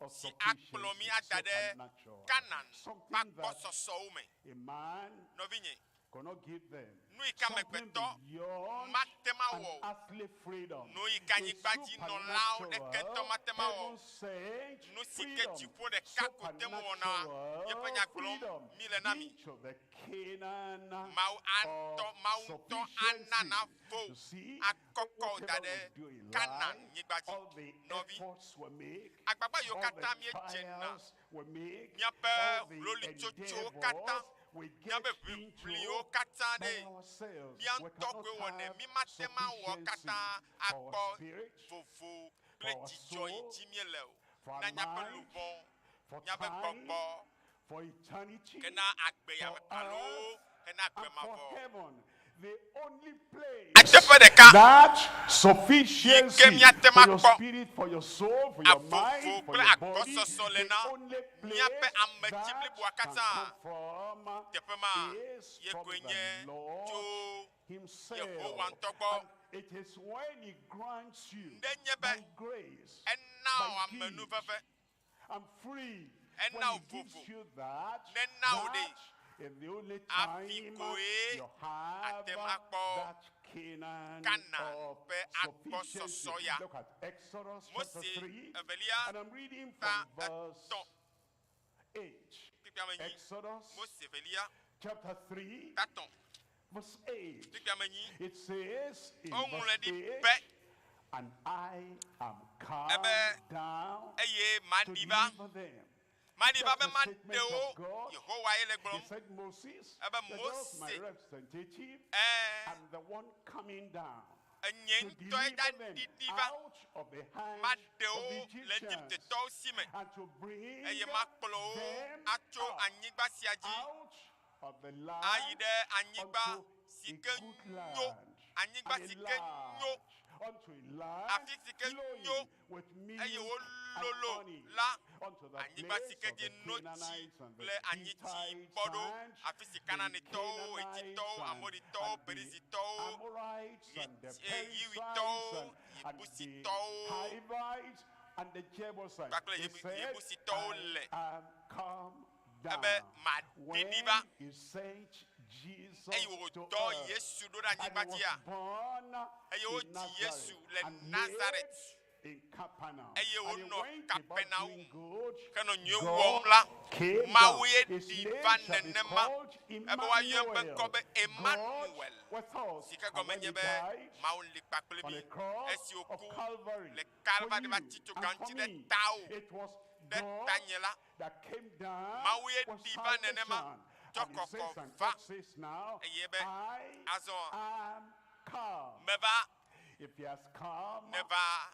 of si sufficiency, akplomi adade supernatural, Canaan something bakpo that soso me a man novinye cannot give them. nu ikame Something gbeto beyond matema an wo earthly freedom. nu A ikanyigbaji no lao de kento supernatural, matema wo heaven-sent nu sike freedom. jipo de kakotemo na yepanya Supernatural glom mile na mi into the Canaan mau anto mau to anana fo You see, akoko whatever dade we do in Canaan life, nyigbaji all the novi efforts we make, agbagba yo all kata the mi ejena trials we make, miape all the loli chocho kata endeavors we get miabe into vivli o kata by de ourselves. We miantokwe cannot wone have mi matema wo sufficiency kata for our akpo spirit, vovo for ple our jijo soul, ijimiele o for our na nyabe mind, lubon for nyabe time, gbogbo for eternity, kena agbe ya for palo earth, kena agbe and for mavo heaven. The only place adepe de ka that sufficiency Yike miate for your makpo. spirit, for your soul, for your Avovo mind, for kple your body, agbososo le the na only place miape amedzibli that bua can kata come from teƒe ma is from yekoe the nye Lord tso Himself. Yehowa ŋutɔ gbɔ. And it is when He grants you Nenye by be grace, ena by wo ame nu gift, veve and free, Ena when He wo gives vovo. you that, Nena wo de. that is the only time Afikoe you have atem akpɔ that Canaan Canaan of ƒe sufficiency. agbɔsɔsɔ ya. Look at Exodus Mose chapter 3, evelia and I'm reading ta from verse etɔ̃ 8. kpikpiame nyi Exodus Mose evelia chapter 3, tatɔ̃ verse 8. kpikpiame nyi It says in Oŋlɔe verse ɖi 8, be and I am come ebe down eye to maɖi va deliver them. maɖi va That's be the statement maɖe wo of God. Yehowa ye le He gblɔm said, Moses, ebe that was my Mose representative, ɛɛ and the one coming down enye to ŋutɔe deliver ɖa them ɖiɖi va out of the hands maɖe of the wo le Egyptians, Egiptetɔwo si me and to bring eye makplɔ wo them atso up anyigba sia dzi out of the land ayi ɖe anyigba unto si a ke good nyo land, anyigba and si a ke nyo large, unto a land afi si ke flowing nyo with milk eye wo and lolo honey, la unto the anyigba si ke place of dzi the no tsi Canaanites and the kple anyitsi Hittites kpɔ ɖo and afi si the Kananitɔwo, Canaanites Etitɔwo, and Amoritɔwo, the Perizitɔwo, Amorites and the Hiwitɔwo, Perizzites and the Yebusitɔwo Hivites and the Jebusites. kpakple He said, Yebusitɔwo le I am come down. ebe When maɖiɖi va He sent Jesus eye to wòdɔ earth, Yesu ɖo ɖe and anyigba He was dzia born eye in wodzi Yesu Nazareth le and Nazaret lived in Capernaum. eye And He wònɔ went about Kapernaum doing good. kenɔ nyuie God wɔm la came Mawu down. ye His ɖi name va shall be nenema called ebe woayɔ eƒe ŋkɔ be Emmanuel, God Emmanuel with us. si ke And gɔme when nye He be died Mawu li kpakple on mi the cross esi of wòku Calvary le for Kalvari va you tsitso and gãŋtsi for ɖe me, tawò it was ɖe God tanye la that came down Mawu ye for ɖi va nenema salvation. tsɔ And He says, kɔkɔ and va God says now, eye be I azɔ am come. meva If He has come, neva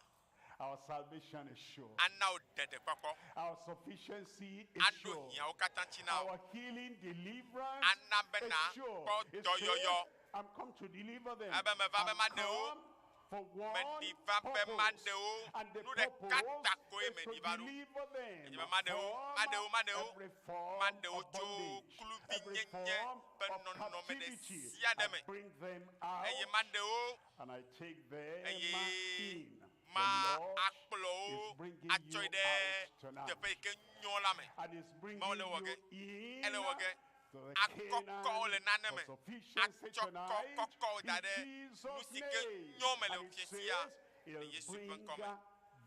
our salvation is sure. ana wo dedekpɔkpɔ Our sufficiency is aɖo sure. hiãwo katã tsi na wo Our healing, deliverance ana is bena sure. kpɔ It dɔyɔyɔ says, I'm come to deliver them. ebe meva be I'm maɖe wo come for one meɖi va be purpose. maɖe wo And the nu ɖeka purpose ta koe is to meɖi va ɖo deliver them Edze be maɖe wo from maɖe wo maɖe wo every form maɖe wo of tso bondage, kluvi every nyenye form ƒe of nɔnɔme ɖe captivity. sia ɖe I me bring them out eye maɖe wo and I take them eye in. ma The Lord akplɔ is wo bringing atsɔe you ɖe out tonight. teƒe yi ke nyo la me And is bringing Mawu le wɔ ge you ele wɔ ge to the akɔkɔwo le nane Canaan me of sufficiency atsɔ tonight kɔkɔwo da in ɖe nu Jesus' si ke name. nyo me le And it fie says sia he'll le Yesu ƒe bring ŋkɔ me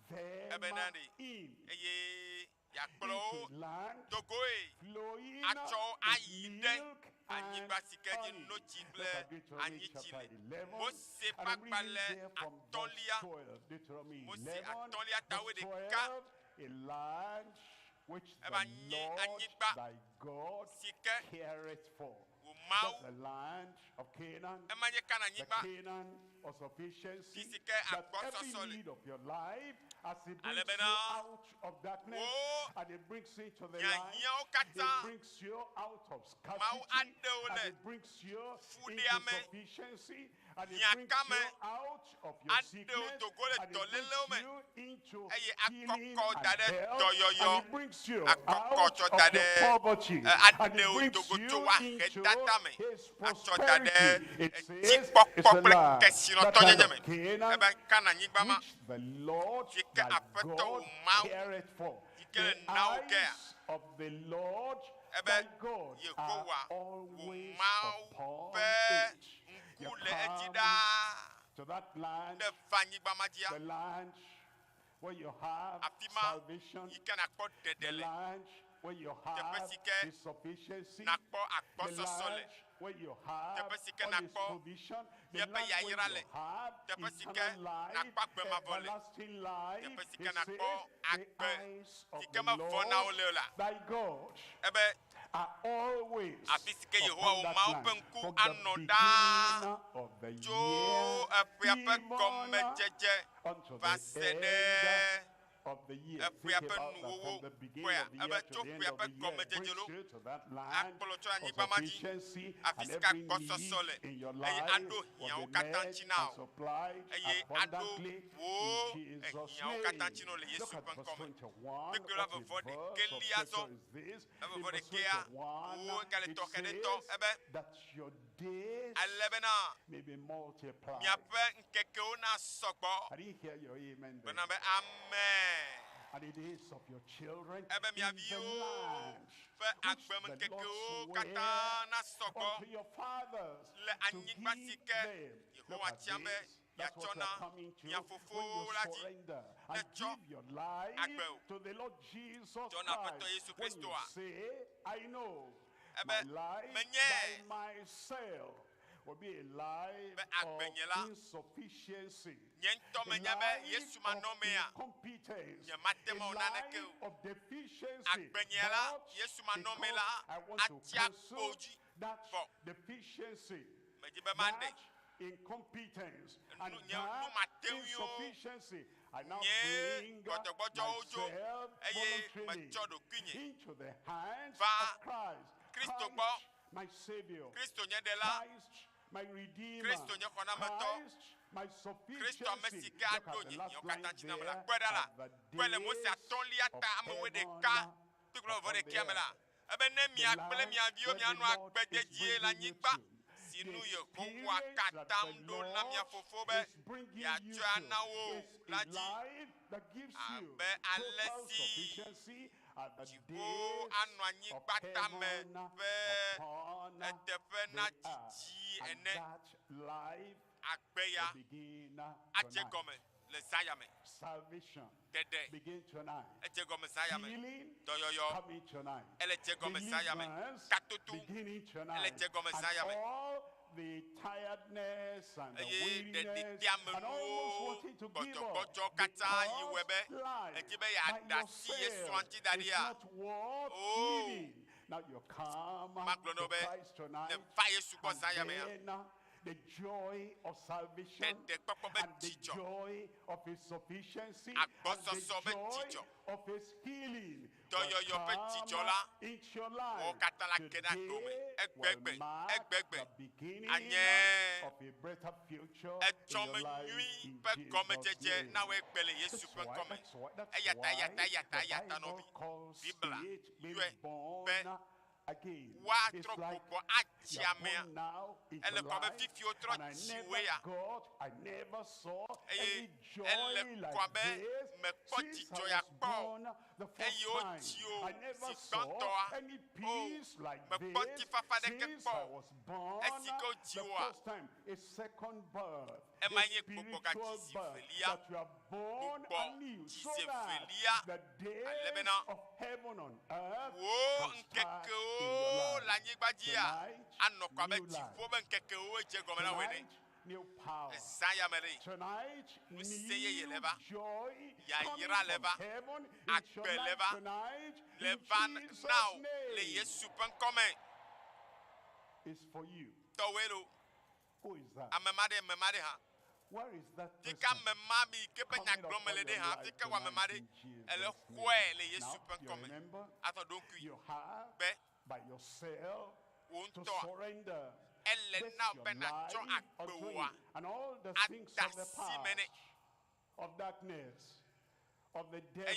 them ebe na ɖe in eye yakplɔ wo into land Togoe flowing atsɔ wo with ayi ɖe milk and anyigba si ke dzi honey. notsi Look kple at Deuteronomy anyitsi chapter le 11. Mose ƒe And I'm reading agbalẽ there from verse atɔ̃lia 12. Deuteronomy Mose 11, atɔ̃lia tawe verse ɖeka 12. A land which eba the nye Lord anyigba thy God si ke careth for. wo That's Mawu the land of Canaan, ema nye Kana the anyigba Canaan of sufficiency, si ke that agbɔsɔsɔ every le need of your life, as He brings ale you bena out of darkness, wo and He brings you into the nya light, hiãwo He katã brings you out of Mawu scarcity, aɖe wo and le He brings you into fuɖea me sufficiency, and He hiã brings kame you out of your aɖe wo sickness, Togo le and He dɔlélewo me brings you into eye healing akɔkɔ and da ɖe health, dɔyɔyɔ and He brings you akɔkɔ out tsɔ of da your ɖe poverty, and He aɖe wo brings Togo you tso woahe into dada me His atsɔ da ɖe prosperity. It says, it's etikpɔkpɔ a kple land, that kesinɔtɔ kind nyenye of me Canaan, ebe Kana anyigba ma which the Lord si ke thy aƒetɔ wo God Mawu careth for. si The eyes of the Lord thy God are always upon it. You come to that land, the land where you have salvation, the land where you have His sufficiency, the land where you have all His provision, the land where you have eternal life, everlasting life. He says, the eyes of the Lord thy God are always upon that land, from the beginning of the year, even unto the end of the year. Think about that, from the beginning of the year to the end of the year. It brings you to that land of sufficiency, and every need in your life will be met and supplied abundantly in Jesus' name. Look at verse 21. What verse of scripture is this? In verse 21, it says that your days may be multiplied. I didn't hear your amen there. And the days of your children in the land which the Lord sware unto your fathers to give them. Look at this. That's what we're coming to when you surrender and give your life to the Lord Jesus Christ. When you say, I know my life by myself will be a life of insufficiency, a life of incompetence, a life of deficiency. But because I want to cancel that deficiency, that incompetence, and that insufficiency, I now bring myself voluntarily into the hands of Christ. Christ, my Savior. Christ, my Redeemer. Christ, my sufficiency. Look at the last line there. The days of heaven upon the earth. The land where the Lord is bringing you to. The experience that the Lord is bringing you to is a life that gives you total sufficiency at the days of heaven upon the earth. And that life will begin tonight. Salvation begin tonight. Healing coming tonight. Deliverance beginning tonight. And all the tiredness and the weariness and almost wanting to give up because life by yourself is not worth living. Now you come to Christ tonight, and then the joy of salvation and the joy of His sufficiency and the joy of His healing will come into your life. Today will mark the beginning of a better future in your life in Jesus' name. That's why the Bible calls it being born again. It's like you're born now into life, and I never saw any joy like this since I was born the first time. I never saw any peace like this since I was born the first time. A second birth, a spiritual birth, that you are born anew, so that the days of heaven on earth can start in your life. Tonight, new life. Tonight, new power. Tonight, new joy coming from heaven into your life tonight. In Jesus' name. It's for you. Who is that? Where is that person coming upon your life tonight in Jesus' name? Now, you remember, you have by yourself to surrender. That's your life unto Him. And all the things of the past, of darkness, of the devil,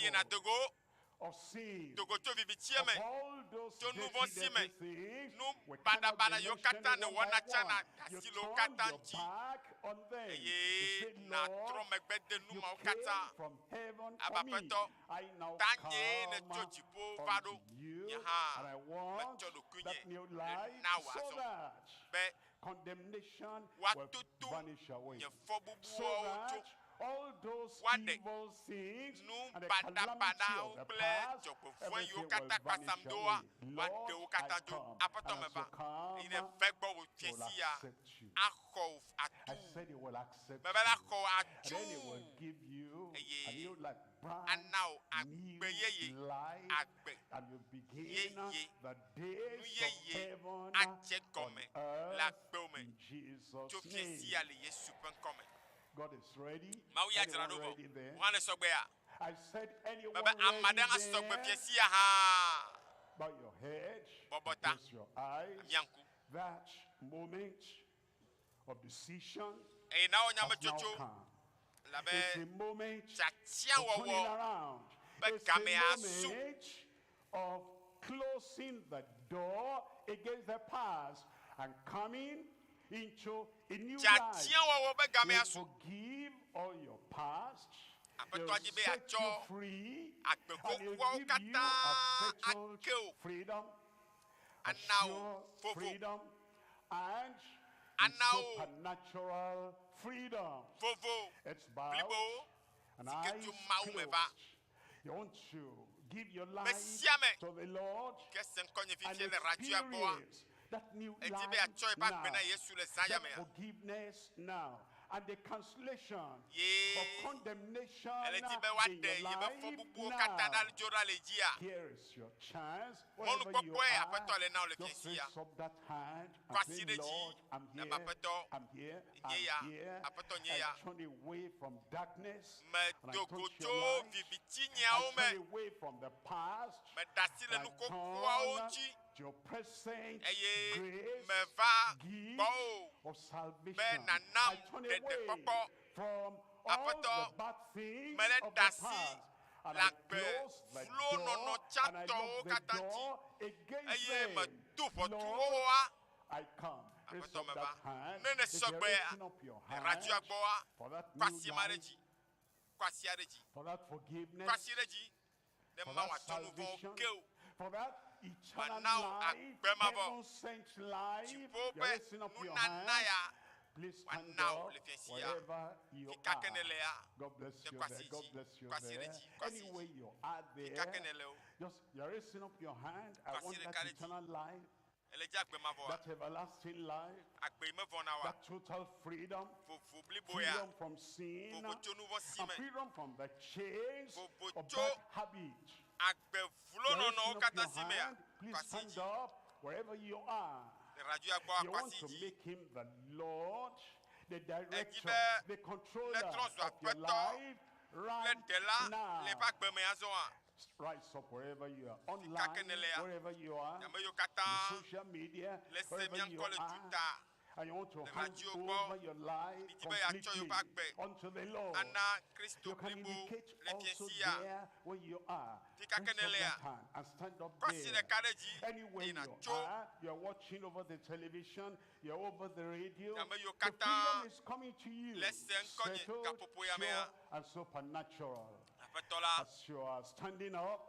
of sin. Togoto vivitie Of me. all those To nous dirty, vont si dirty me. things, Nous we cannot bada be yo mentioned kata ne one wana by chana one. You kasilo turn kata your nti. back on them. You Eye say, na Lord, tro megbede nu you ma came kata. from heaven Aba for me. peto. I now Tanye ne come tojipo unto vado. you, Yaha. and I want Meto do kunye. that new life Na so wazo. that Be condemnation will watutu vanish away. nye fobubu So ojo. that all those Wade. evil things and the Bada calamity of the kple past, joko fuen everything yo will kata vanish kwasamdoa. away. Wade Lord, o I kata do. come, Apato and as meba. you come, Ine vegbo o He will tiesia. accept you. Akho I atu. said He will accept Mebela you. ko And atu. then He will give you a new life, And now new life, agbe. and you begin Ye. the days of heaven Ache on come. La earth gbome. in Jesus' To name. fiesi ale Yesu pen come. God is ready. Ma uya Anyone dzra ready there? Wane sogbe ya. I said anyone Baba ready amadan asogbe there? fiesi ya ha. Bow your head, Bobota. close your eyes. Mianku. That moment of decision E na onya me has now chocho. come. La be It's a moment chatia of turning wo. around. Be It's kame a asu. moment of closing the door against the past and coming into a new life. Chatia wo be game He'll asu. forgive all your past. He'll Apeto ajibe set you acho. free. Agbeko And he'll wo give you kata a settled akeo. freedom, a And now, sure Fofo. freedom, and And a now, supernatural freedom. Vovo. It's bowed Blibo. and eyes Tiketu mau closed. meva. You want to give your life Messiame. to the Lord Kesen konye and fifi le radio aboa. experience that new Etibe life acho e pa now, gbena Yesu le saya that me. forgiveness now, and the cancellation Ye. of condemnation Eletibe in wade your ye be life fobubu kata now. dal jora le jia. Here is your chance. Monu Wherever you popoe are, apeto le na o le just fiesi ya. raise up that hand and Kwasi say, de ji. Lord, I'm Na here, bapeto. I'm here, Nye ya. I'm here. Apeto nye I ya. turn away from darkness, Me and I touch your dogoto light. viviti I nya o turn me. away from the past. Me dasi le I nu ko turn kwa oji. to your present Eye. grace, Me va. gift Bo. of salvation. Be na I nam turn de away popo. from all Apeto. the bad things Me le of the dasi. past. And La I gbe. close the Flo no door, no and I chato lock the katanti. door against Eye me them. dufo Lord, tuwo wa. I come. Raise Apeto up me that va. hand. Nene If you're sogbe ya. raising up your hand Radio aboa. for that new Kwasi life, mareji. Kwasi areji. for that forgiveness, Kwasi reji. De for ma that wa tonu vo salvation, keo. for that eternal now, life, Agbemabo. heaven-sent life, Chipobe, you're raising up your hand. Nunanaya. Please stand now, up le fiesi ya. wherever you Fika are. kenele ya. God bless De you kwasi there. God ji. bless you Kwasi there. reji. Kwasi Anyway ji. you are Fika there, kenele o. just you're raising up your hand. I Kwasi want le that kareji. eternal life, Eleji agbemavo wa. that everlasting life, Agbe me vona wa. that total freedom, Fofo blibo ya. freedom from sin, Fofo chonu vo and sime. freedom from the chains Fofo of cho. bad habit. Agbe flo You're no raising no up kata your sime ya. hand. Please Kwasi stand ji. up wherever you are. Le radio aboa You want kwasi to ji. make him the Lord, the director, Ejibe, the controller le tronso of your apeto, life Le right dela. now. Le pa gbe me ya zo a. Rise up wherever you are, online, kenele ya. wherever you are, Ya me yo on kata. the social media, Laissez wherever bien you coller are, tout à. and you want to Le hand radio over bo, your life Bidibe ya cho yo completely pa gbe. unto the Lord. Anna Christo You can blibo. indicate Le also fiesi ya. there where you are. Fika Raise up kenele ya. that hand and stand up Kwasi there. le kareji. Anywhere Ina you cho. are, you're watching over the television, you're over the radio. Ya me yo The kata. freedom is coming to you. Lesen konye Settled, kapopo ya me sure, ya. and supernatural. Apetola. As you are standing up,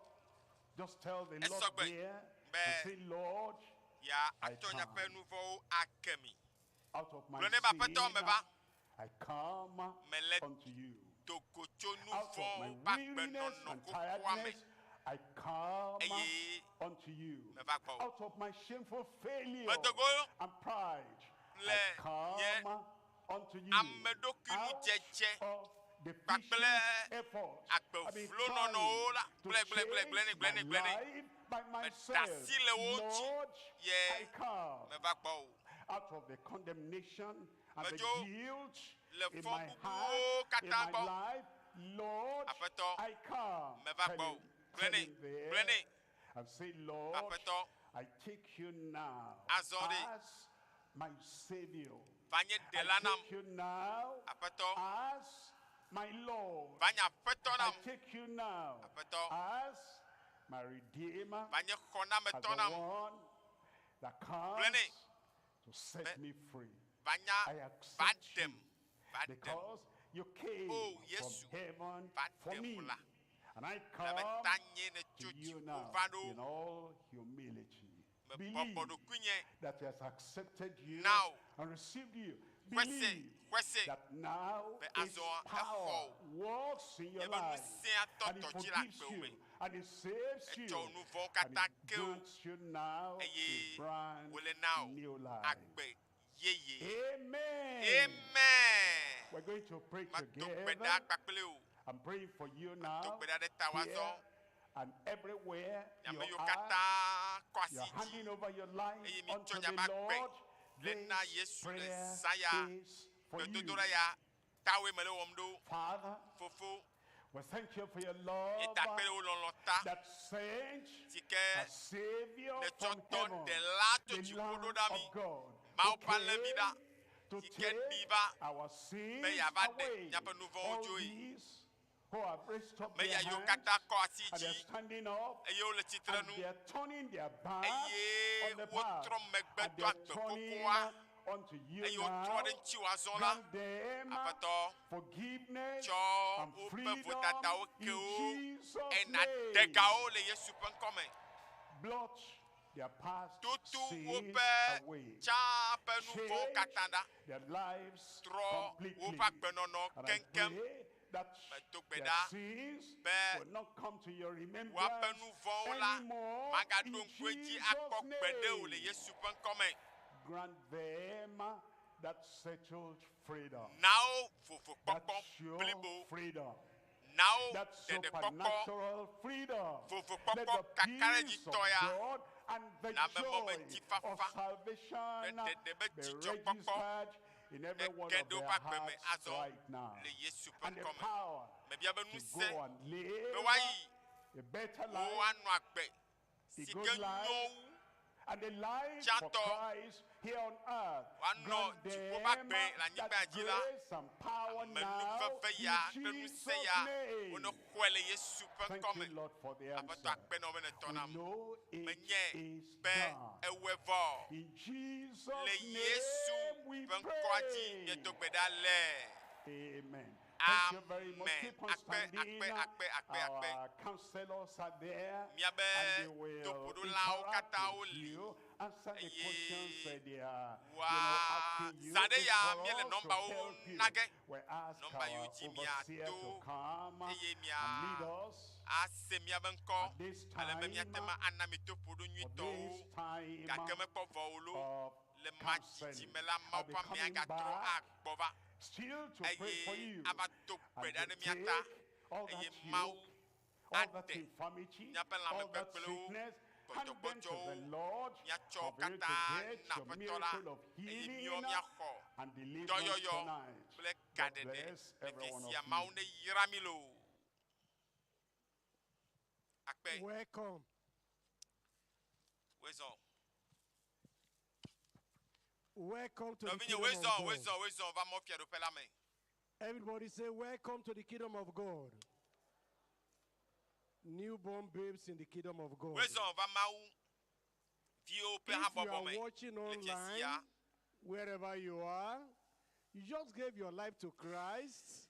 just tell the Lord Esogbe. there Be. and say, Lord, Ya I atonya come. pe nouveau akemi. out of my Blone ba sin, peto me ba. I come Mele unto you. Togocho Out of my nouveau ba pe weariness non and ko kwame. tiredness, I come Eye. unto you. Me va kwa. Out of my shameful failure Medogo. and pride, Le. I come Ye. unto you. Amedokunu Out jeje. of the Kple. effort Akpe I've been flo no no trying la. to Ble ble ble change blene my blene blene. life by myself. Dasi le wochi. Lord, Ye. I come Me va kwa. out of the condemnation and the Mejo. guilt Le in fo my bubu heart, in my katabo. life. Lord, Apeto. I come. Me va Tell kwa. him, tell Blene. him there Blene. and say, Lord, Apeto. I take you now Azori. as my Savior. Vanye I delanam. take you now Apeto. as my Lord. Vanya peto I nam. take you now Apeto. as Redeemer, Banye khona as the metonam. one that comes Blene. to set me free. Banya I accept you badem. because you came Oh, from Yesu. heaven for Badem me. la. And I come Tanye ne to chuchi you now ovado. in all humility. Me Believe popo do kunye. that he has accepted you Now. and received you. Kwese, Believe kwese. that now Be his azon power efo. works in your Yeba life. nusia And he toto forgives jila you. kwe And he saves you. Echo nou von And he katake ou. grants you now a brand Wole now. new life. Akbe. Yeye. Amen. Amen. We're going to pray together. Beda akpakple ou. I'm praying for you now. Beda de Here tawazon. and everywhere you Yame yo are. kata You're kwasi. handing over your life Eye mi unto chonya the bakpe. Lord. Lena This Yesu le prayer saya. is for you. Dodora ya. Tawe mele womdo. Father, Fofo. we thank you for your love Etakpele ou lolota. that sent Tike. a Savior Ne from choton heaven, de la to the chikodo Lamb dami. of God, Ma who ou pan le vida. came to Tike take diva. our sins Me ya vade. away. Nyape nou von All ojoi. these who have raised up Me their ya yo hands kata kwa and they're asiji. standing up Eye ou le titre and nou. they're turning their back Eye on the ou path trom megbe and to they're akbe turning kokoa. unto you Eye ou now. tro den chi wazon la. Grant them Apato. forgiveness Cho and ou pe freedom votata ou in ke ou. Jesus' En a name. dega ou le Yesu pen kome. Blot their past Tutu ou sins pe. away. Cha pe nou von Change katanda. their lives Tro ou completely. pa kpe nono And I kenkem. pray that Tok their beda. sins Be. will not come to your Ou ape remembrance nou von la. anymore Maga in don kweji Jesus' akok bede ou le name. Yesu pen kome. Grant them that settled freedom. Now fofo That kokon sure blibo. freedom. Now That de kokon. supernatural freedom. Fofo Let kokon the kakare peace of jitoya. God and the Na me joy moment ti fafa. of salvation De be be jijo registered in every one of Ekedo their pa kpe me hearts azon. right now. Le Yesu And pen the kome. power Me bia be to nou se. go and Me live wayi. a better Ou life, anu akpe. a Si good ke life, nou. and a life for Chato. Christ here on earth. Wano Grant chupo them bakpe la that nyimbe ajila. grace and power Me now nou fe in ya. Pe nou Jesus' se ya. name. Ono kwele Yesu pen Thank kome. you, Lord, for the Apato answer. akpe no mene We tonam. know it Menye is pe done. ewevo. In Jesus' Le name Yesu we pen kwaji pray. yeto gbeda le. Amen. Thank you very much. Amen. Keep on Akpe, standing. akpe, akpe, akpe. Our counselors are there. Miabe And they will topodo la o interact kata with oli. you. Answer the questions that they are Wa asking you. zade It's ya for miele us nomba to o help you. nage. We ask Nomba our yuji mia overseer to do. come Eye and mia lead us ase miabe nko. at this Ale me mia time, tema anami topodo for nyuito this o. time Kakeme po volo. of Le counseling. majiji me la I'll be maupa coming mianga tro back akbova. still to pray for you Aba to and gbeda to ne take miata. all that Eye yoke, mau. all that ade. infirmity, Nyape la me all that pepele o. sickness, hand them to the Bojo. Lord Mia for cho you to kata get na your petola. miracle of Eye healing mio mia ho. and deliverance Doyoyo. tonight. Ple God kadede. bless Le every one fiesia of maune you. yiramilo. Akpe. Welcome. Wezon. Welcome to No the vinye kingdom of God. wezon. Va mo fia do pela me. Everybody say, welcome to the kingdom of God. Newborn babes in the kingdom of God. Wezon va mau. Vio pe If ha you bobo are me. watching Le online, fiesia. wherever you are, you just gave your life to Christ.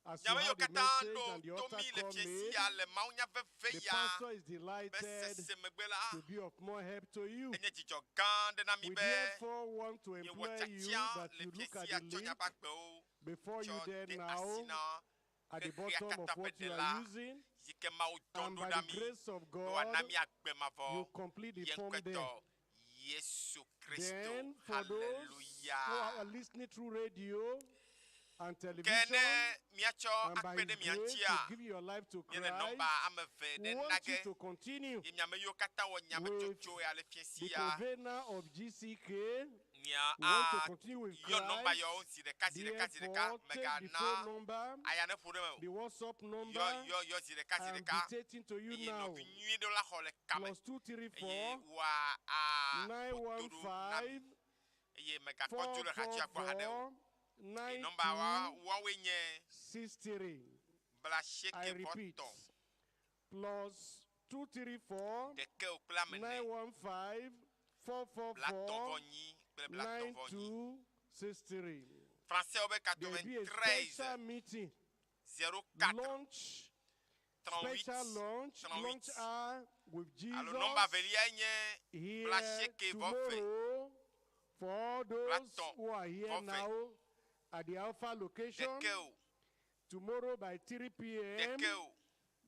As you Nyame yo have the kata message no and the altar tomi le call made, fiesia le mau nya the veve ya. pastor is delighted Bese se megbela. to be of more help to you. Enye jijo gande na mi We be. therefore want to Ye implore you wachachia that le you look at fiesia the chonya link bakbe o. before you Cho there de now asina. at the Re bottom of kata what you bedela. are using, Yike mau and tondo by the dami. grace of No wa God, nami akbe mavo. you complete the form there. Yenkweto. Yesu Christo. Then, for those who Hallelujah. are listening through radio and television, Kene miacho and by akpede His grace miantia. to give your life to Yene Christ, nomba ameve we de want you nage. to continue Ye nyame yo kata wo nyame with chocho ya le the fiesia. convener of GCK. Nya We want to a continue with yo nomba Christ. yo si de kasi Therefore, take mega the na phone number, aya ne fure the me. WhatsApp number, Yo si de kasi I'm dictating to you Ye now. no vinyi do la hole kame. Plus 234 Ye wa a 915 ye mega kontule hachi akwa hade o. 444 Nomba wa wenye 9263. bla I sheke repeat, voton. plus 234 Deke o kple ame ne. 915 444 9263. Français au There will be a special 93 meeting. 04 Launch. 38 Special launch. 38. Launch hour with Jesus. Alors nombre avelia nye Here plaché que va faire. tomorrow for all those Platon, who are here va now at the Alpha location. Deke o Tomorrow by 3 p.m. Deke o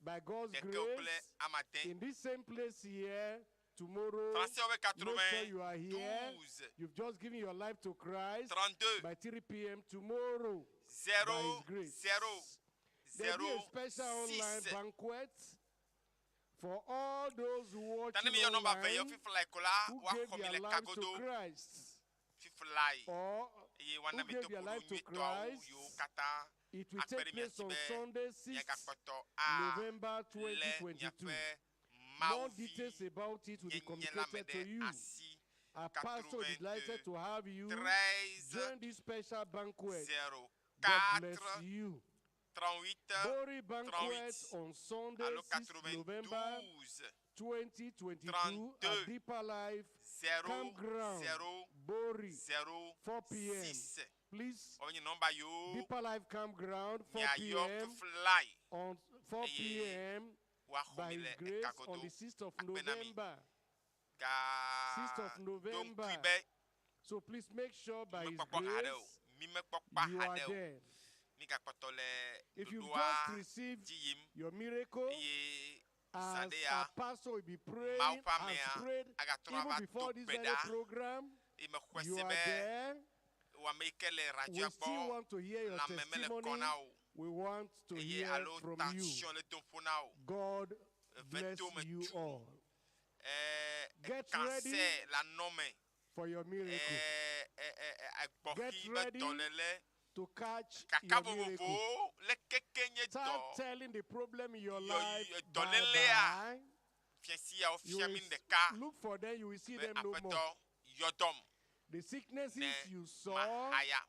by God's Deke o kple grace a matin. in this same place here tomorrow. Français au Make sure you are here. 12 You've just given your life to Christ 32 by 3 p.m. tomorrow. 0 by His grace. 0 There'll be a 0 special online 6. banquet for all those who watch Tani mi yo nomba ve yo online fifla ikola who wa gave komi their le lives to kagodo Christ. fifla Or ye who wana mi gave to their kuru life to nyi to au Christ. yo kata It will take akperi mi place on asibe Sunday, nye 6 kakpoto a November le 2022. nyafe More mauvi details about it will be nye communicated to lamede you. asi Our pastor is delighted to have you 13 join this special banquet. 0 God bless 4 you. 38 Bori banquet 38 on Sunday, allo 6 November 2022 at Deeper Life 0 Campground, 0 Bori, 0 4 p.m. 6 Please, onye nomba yo Deeper Life Campground, 4 nya yo p.m. fly on 4 Eye, p.m. wa by His homile grace kagodo on the 6th of akpenami. November. Ga 6th of November. Donkwibe So please make sure by His mekpokpo hade o grace mi mekpokpa you are hade o there. mi kakpoto le If you've dodoa just received jiyim your miracle, ye as sade our ya pastor will be praying, Maupa has mea, prayed agatrava even before this very dopeda. program, e me you are kwesebe there. wa mekele We radio still po want to hear your la memele testimony. kona o We want to ye hear allo from you. tension le tompona o God bless veto me you tu all. Get cancer ready la nome for your miracle. Get agboki ready betolele to catch kaka your miracle. bobo le kekenye Start do telling the problem in your Yo- life. dolelea. Bye-bye. fiensi ya You ofia will min de ka look for them, you will see be them no more. apeto yodom The sicknesses ne you saw mahaya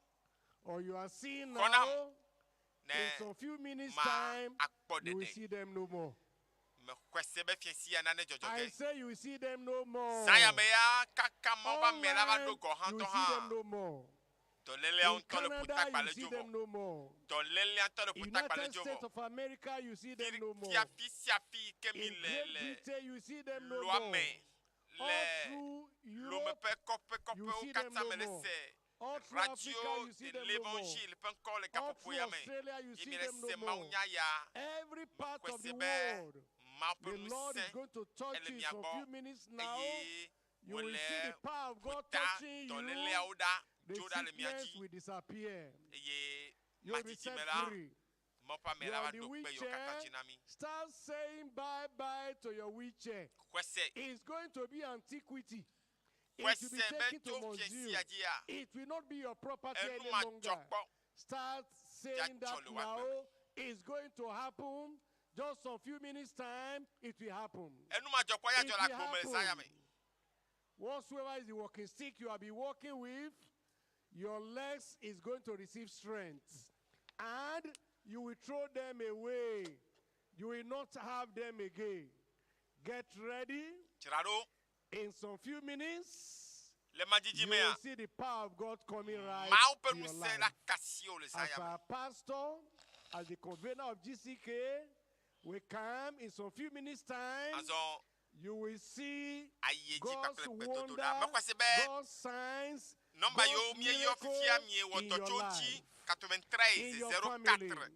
or you are seeing Konam. now, ne in some few minutes' ma time, you will akpodede see them no more. me kwesebe fiensi ya nane I jojoge say you will see them no more. saya me ya kaka mo ba me la ba Online, do go you han to will see them ha no more. dolele In on to le puta Canada, pa you le see jovo them no more. dolele on to le puta pa le United States jovo of America, you see them no more. siafi ke mi In Great le Britain, you see them no loi more. me All le through lo me Europe, pe kope you kope see o them kata no me le more. se All through radio Africa, you see de them no more. l'évangile pe encore le All kapopo through ya me Australia, you e see mi them no se more. maunya ya Every part of the kwesebe world, ma pe the nu Lord is se going to touch ele you in mi some abo few minutes now. eye You will see the power of God ta touching dolele you. auda The joda le sickness miaji will disappear. eye You will be matiti set me la free. mo pa me You la are ba on the do pe yo wheelchair. kaka jinami Start saying bye-bye to your wheelchair. kwese It's going to be antiquity. It will be kwese taken be to to fiensi museum. aji ya It will not be your property enu any ma longer. jokpo Start saying that cholo wa now. gbeme. It's going to happen. Just some few minutes time, it will happen. enu ma jokpo ya It jola will gbo me happen. saya me Whatsoever is the walking stick you have been walking with, your legs is going to receive strength. And you will throw them away. You will not have them again. Get ready. chiraro In some few minutes, le majiji you me will ya see the power of God coming right ma pe to nu your se life. la kasio le As saya me our pastor, as the convener of GCK, we come in some few minutes time. azon You will see ayeji God's paple pe wonder, dodo da me kwese be God's signs, Nomba yo God's mie yo miracle fifia mie wo in to your chonchi life, 93 in your 04 family.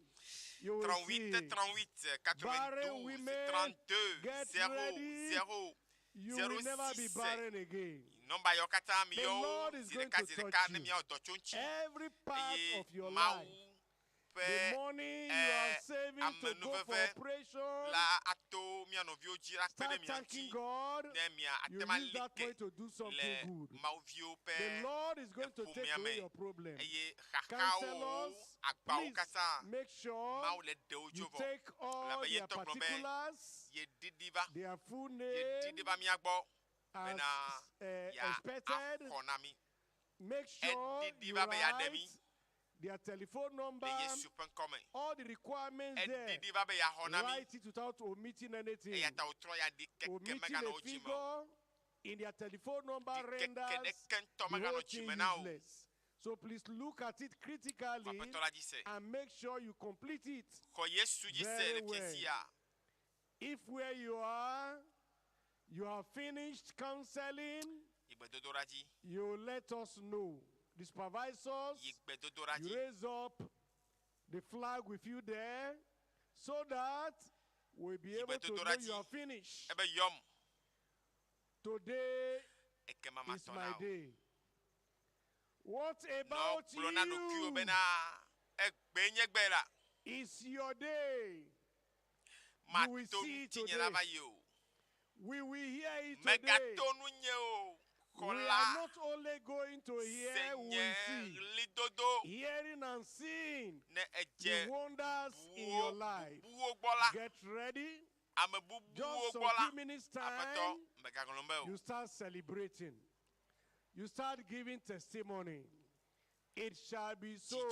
You will 38 see 38 barren 92 women, 32 get 0 ready. 0 you will never be 06. barren again. Nomba yo kata mi The yo Lord is zile going to kazi le touch ka ne you. mi yo to chonchi Every part Eye of your mau life. pe The money you are saving to amenu go for veve operation, la ato mi ano vio jira pe start de mi thanking anti God. ne mi You atema use that money like to do something le good. mau vio pe The Lord is going to Epo take mi away ame. your problem. eye kakao Counselors, agba o please kasa make sure mau le de you ojovo take all La be their yento probe. particulars, ye didiva their full ye name, didiva mi agbo as bena ya expected. akonami Make sure you didiva be ya demi write their telephone number, all the requirements there. Write it without omitting anything. Omitting a figure in their telephone number renders the whole thing useless. So please look at it critically and make sure you complete it very well. If where you have finished counseling, you let us know. The supervisors, you raise up the flag with you there so that we'll be able to know you are finished. Today is my day. What about you? It's your day. You will see it today. We will hear it today. We are not only going to hear, we will see. Hearing and seeing the wonders in your life. Get ready. Just some few minutes time, you start celebrating. You start giving testimony. It shall be so.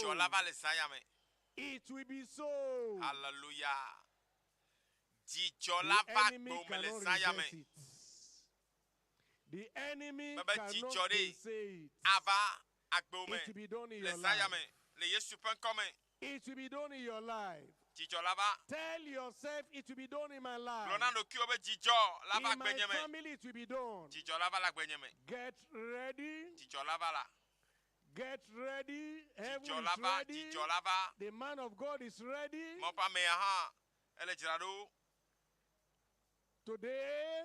It will be so. Hallelujah. The enemy cannot reverse it. The enemy cannot say it. It will be done in your life. It will be done in your life. Tell yourself it will be done in my life. In my family it will be done. Get ready. Get ready. Heaven is ready. The man of God is ready. Today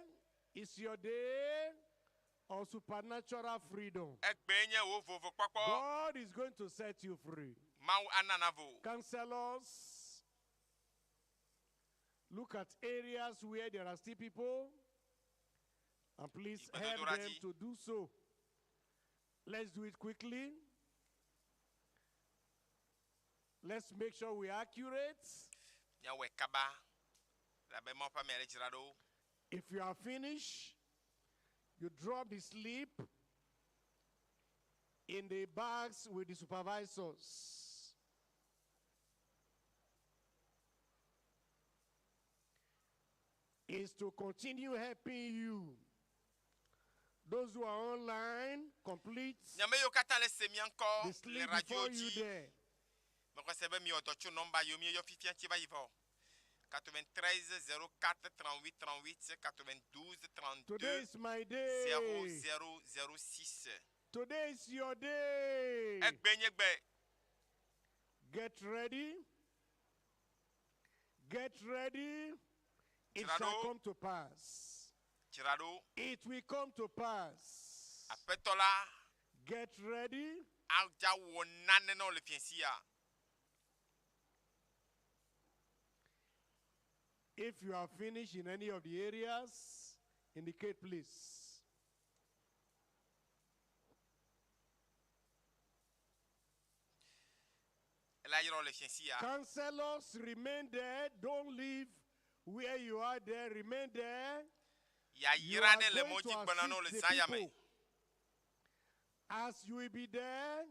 is your day of supernatural freedom. God is going to set you free. Counselors, look at areas where there are still people and please help them to do so. Let's do it quickly. Let's make sure we're accurate. If you are finished, you drop the slip in the bags with the supervisors. Is to continue helping you. Those who are online, complete the slip before you there. 93 04 38 38 92 32 Today is my day. 0006. Today is your day. Get ready. Get ready. It shall come to pass. It will come to pass. Get ready. If you are finished in any of the areas, indicate please. Counselors, remain there. Don't leave where you are there. Remain there. You are going to assist the people. As you will be there,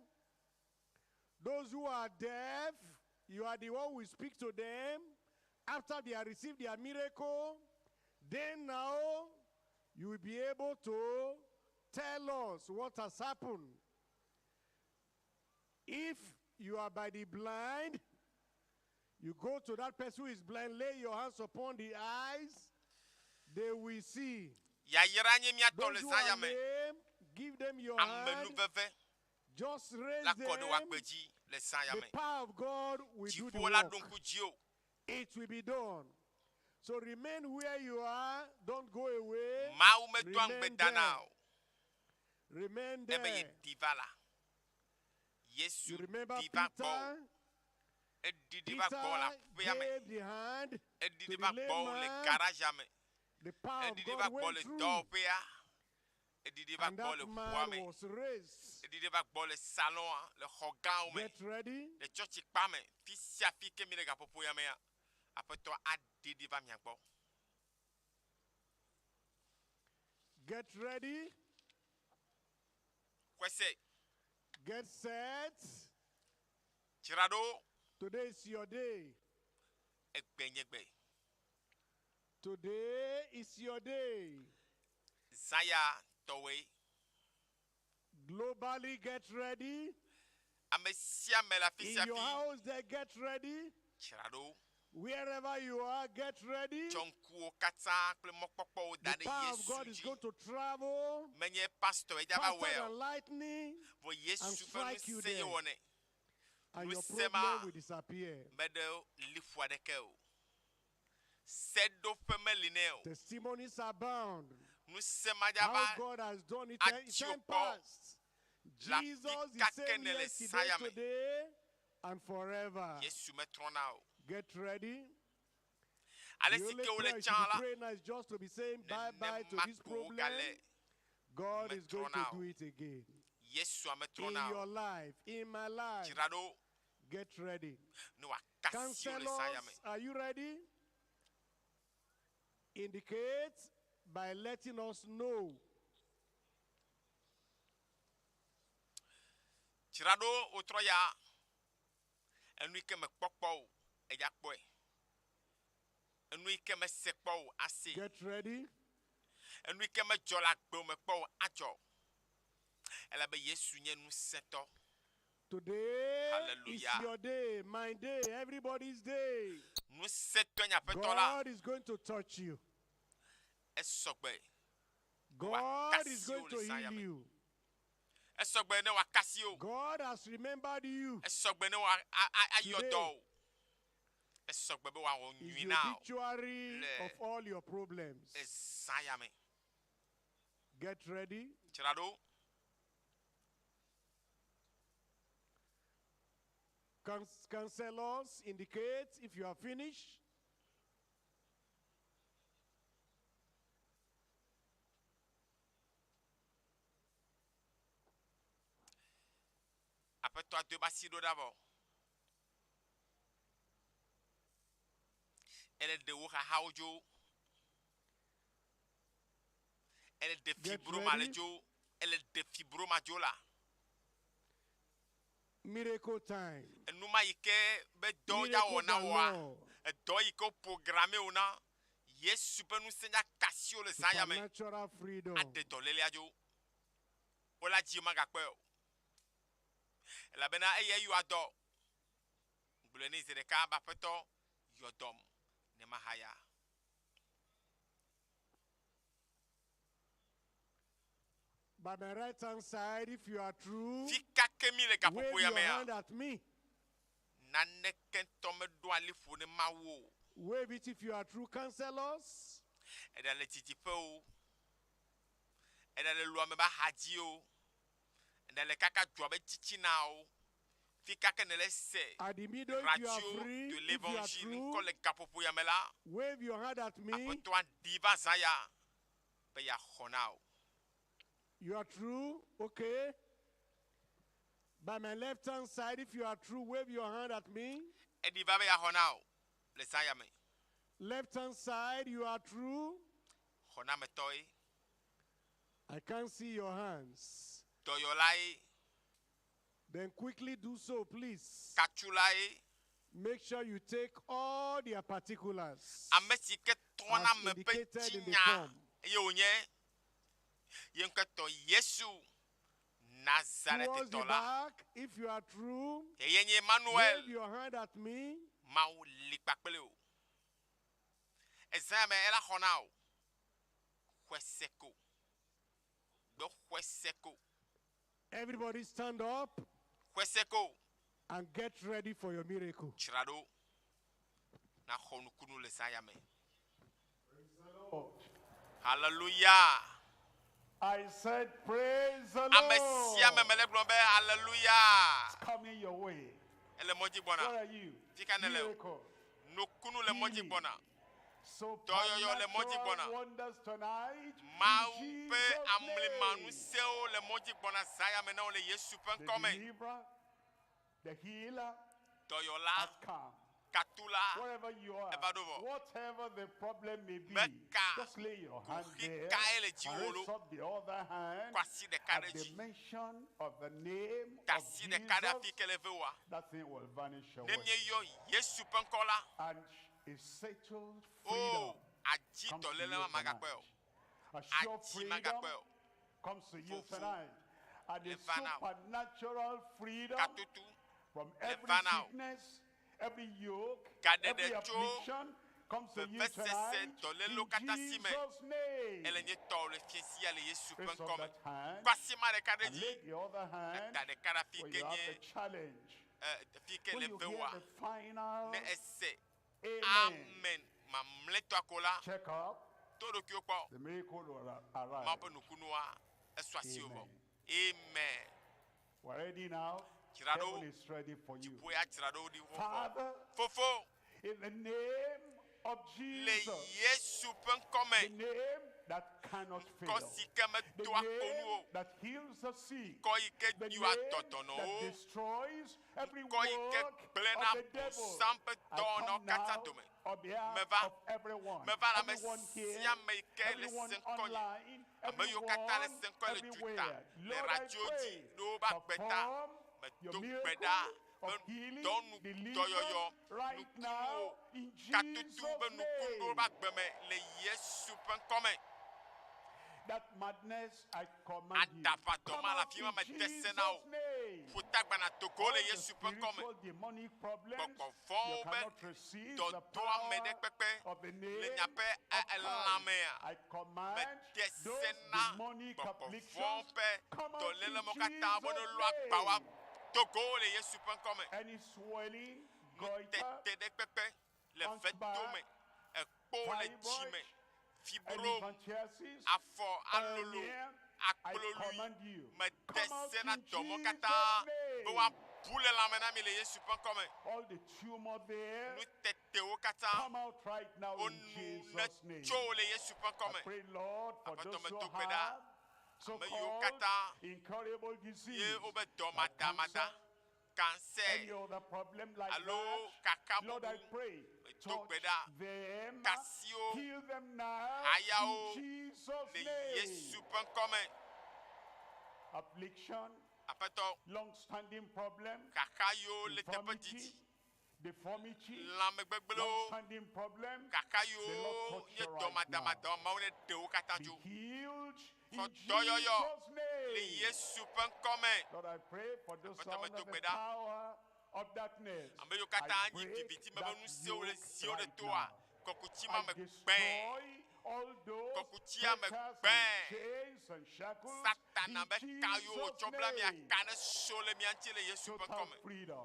those who are deaf, you are the one who will speak to them. After they have received their miracle, then now you will be able to tell us what has happened. If you are by the blind, you go to that person who is blind, lay your hands upon the eyes, they will see. Those who are lame, give them your hand. Just raise them. The power of God will do the work. It will be done. So remain where you are. Don't go away. Remain there. Remain there. You remember Peter? Peter gave the hand to the lame man. The power of God went through. And that man was raised. Get ready. Get ready. Get set. Today is your day. EÚEGBE. Today is your day. Zaya Towe. Globally, get ready. In your house, they get ready. Wherever you are, get ready. The power of God is going to travel faster than lightning and strike you there. And your problem will disappear. Testimonies abound. How God has done it in time past. Jesus is same yesterday, today, and forever. Get ready. The only prayer you should be praying now is just to be saying bye-bye to this problem. God is going to do it again. In your life, in my life. Get ready. Counselors, are you ready? Indicate by letting us know. Get ready. Today is your day, my day, everybody's day. God is going to touch you. God is going to heal you. God has remembered you. Today is the obituary of all your problems. Get ready. Counselors, indicate if you are finished. Toi deux bassido d'abord. Elle est de Haojo. Elle est de fibromalejo. Elle est de fibromajola. Miracle time. Nous maïke be doya ona wa. Doyiko programme ona. Yes super nous senya kasio le sayame. Supernatural freedom. Ade dolele ajo. Ola jima gakwe. La bena eye yu ado. Buleni zereka bapeto yodom ne mahaya. By my right hand side, if you are true, wave your hand at me. Wave it if you are true, counselors. At the middle, if you are free, if you are true, wave your hand at me. You are true, okay. By my left hand side, if you are true, wave your hand at me. Left hand side, you are true. I can't see your hands. Then quickly do so, please. Make sure you take all their particulars as indicated in the form. Towards the back, if you are true, wave your hand at me. Everybody stand up and get ready for your miracle. Praise the Lord. Hallelujah. I said, praise the Lord. Hallelujah. It's coming your way. Where are you? Miracle. Healing. Supernatural wonders tonight. In Jesus' name. The deliverer, the healer has come. wherever you are, whatever the problem may be, just lay your hand there and raise up the other hand at the mention of the name of Jesus. That thing will vanish away. And a settled freedom comes to you tonight. A sure freedom comes to you tonight. And a supernatural freedom from every sickness, every yoke, every affliction comes to you tonight. In Jesus' name. Raise up that hand and lay the other hand where you have the challenge. When you hear the final amen, check up, the miracle will arrive. Amen. Amen. We're ready now. Heaven is ready for you. Father, in the name of Jesus, the name that cannot fail, the name that heals the sick, the name that destroys every work of the devil. I come now on behalf of everyone here, everyone online, everywhere. Lord, I pray, perform your miracle of healing, deliverance right now in Jesus' name. That madness, I command you. Come out in Jesus' name. All the spiritual demonic problems, you cannot receive the power of the name of Christ. I command those demonic afflictions, come out in Jesus' name. Any swelling, goiter, hunchback, fibroid, elephantiasis, hernia, I command you, come out in Jesus' name. All the tumor there, come out right now in Jesus' name. I pray, Lord, for those who have so-called incurable disease, like cancer, any other problem like that, Lord, I pray, touch them, heal them now, in Jesus' name. Affliction, long-standing problem, infirmity, deformity, long-standing problem, the Lord touch you right now. Be healed in Jesus' name. Lord, I pray for those who are under the power of darkness. I break that yoke right now. I destroy all those fetters and chains and shackles in Jesus' name. Total freedom.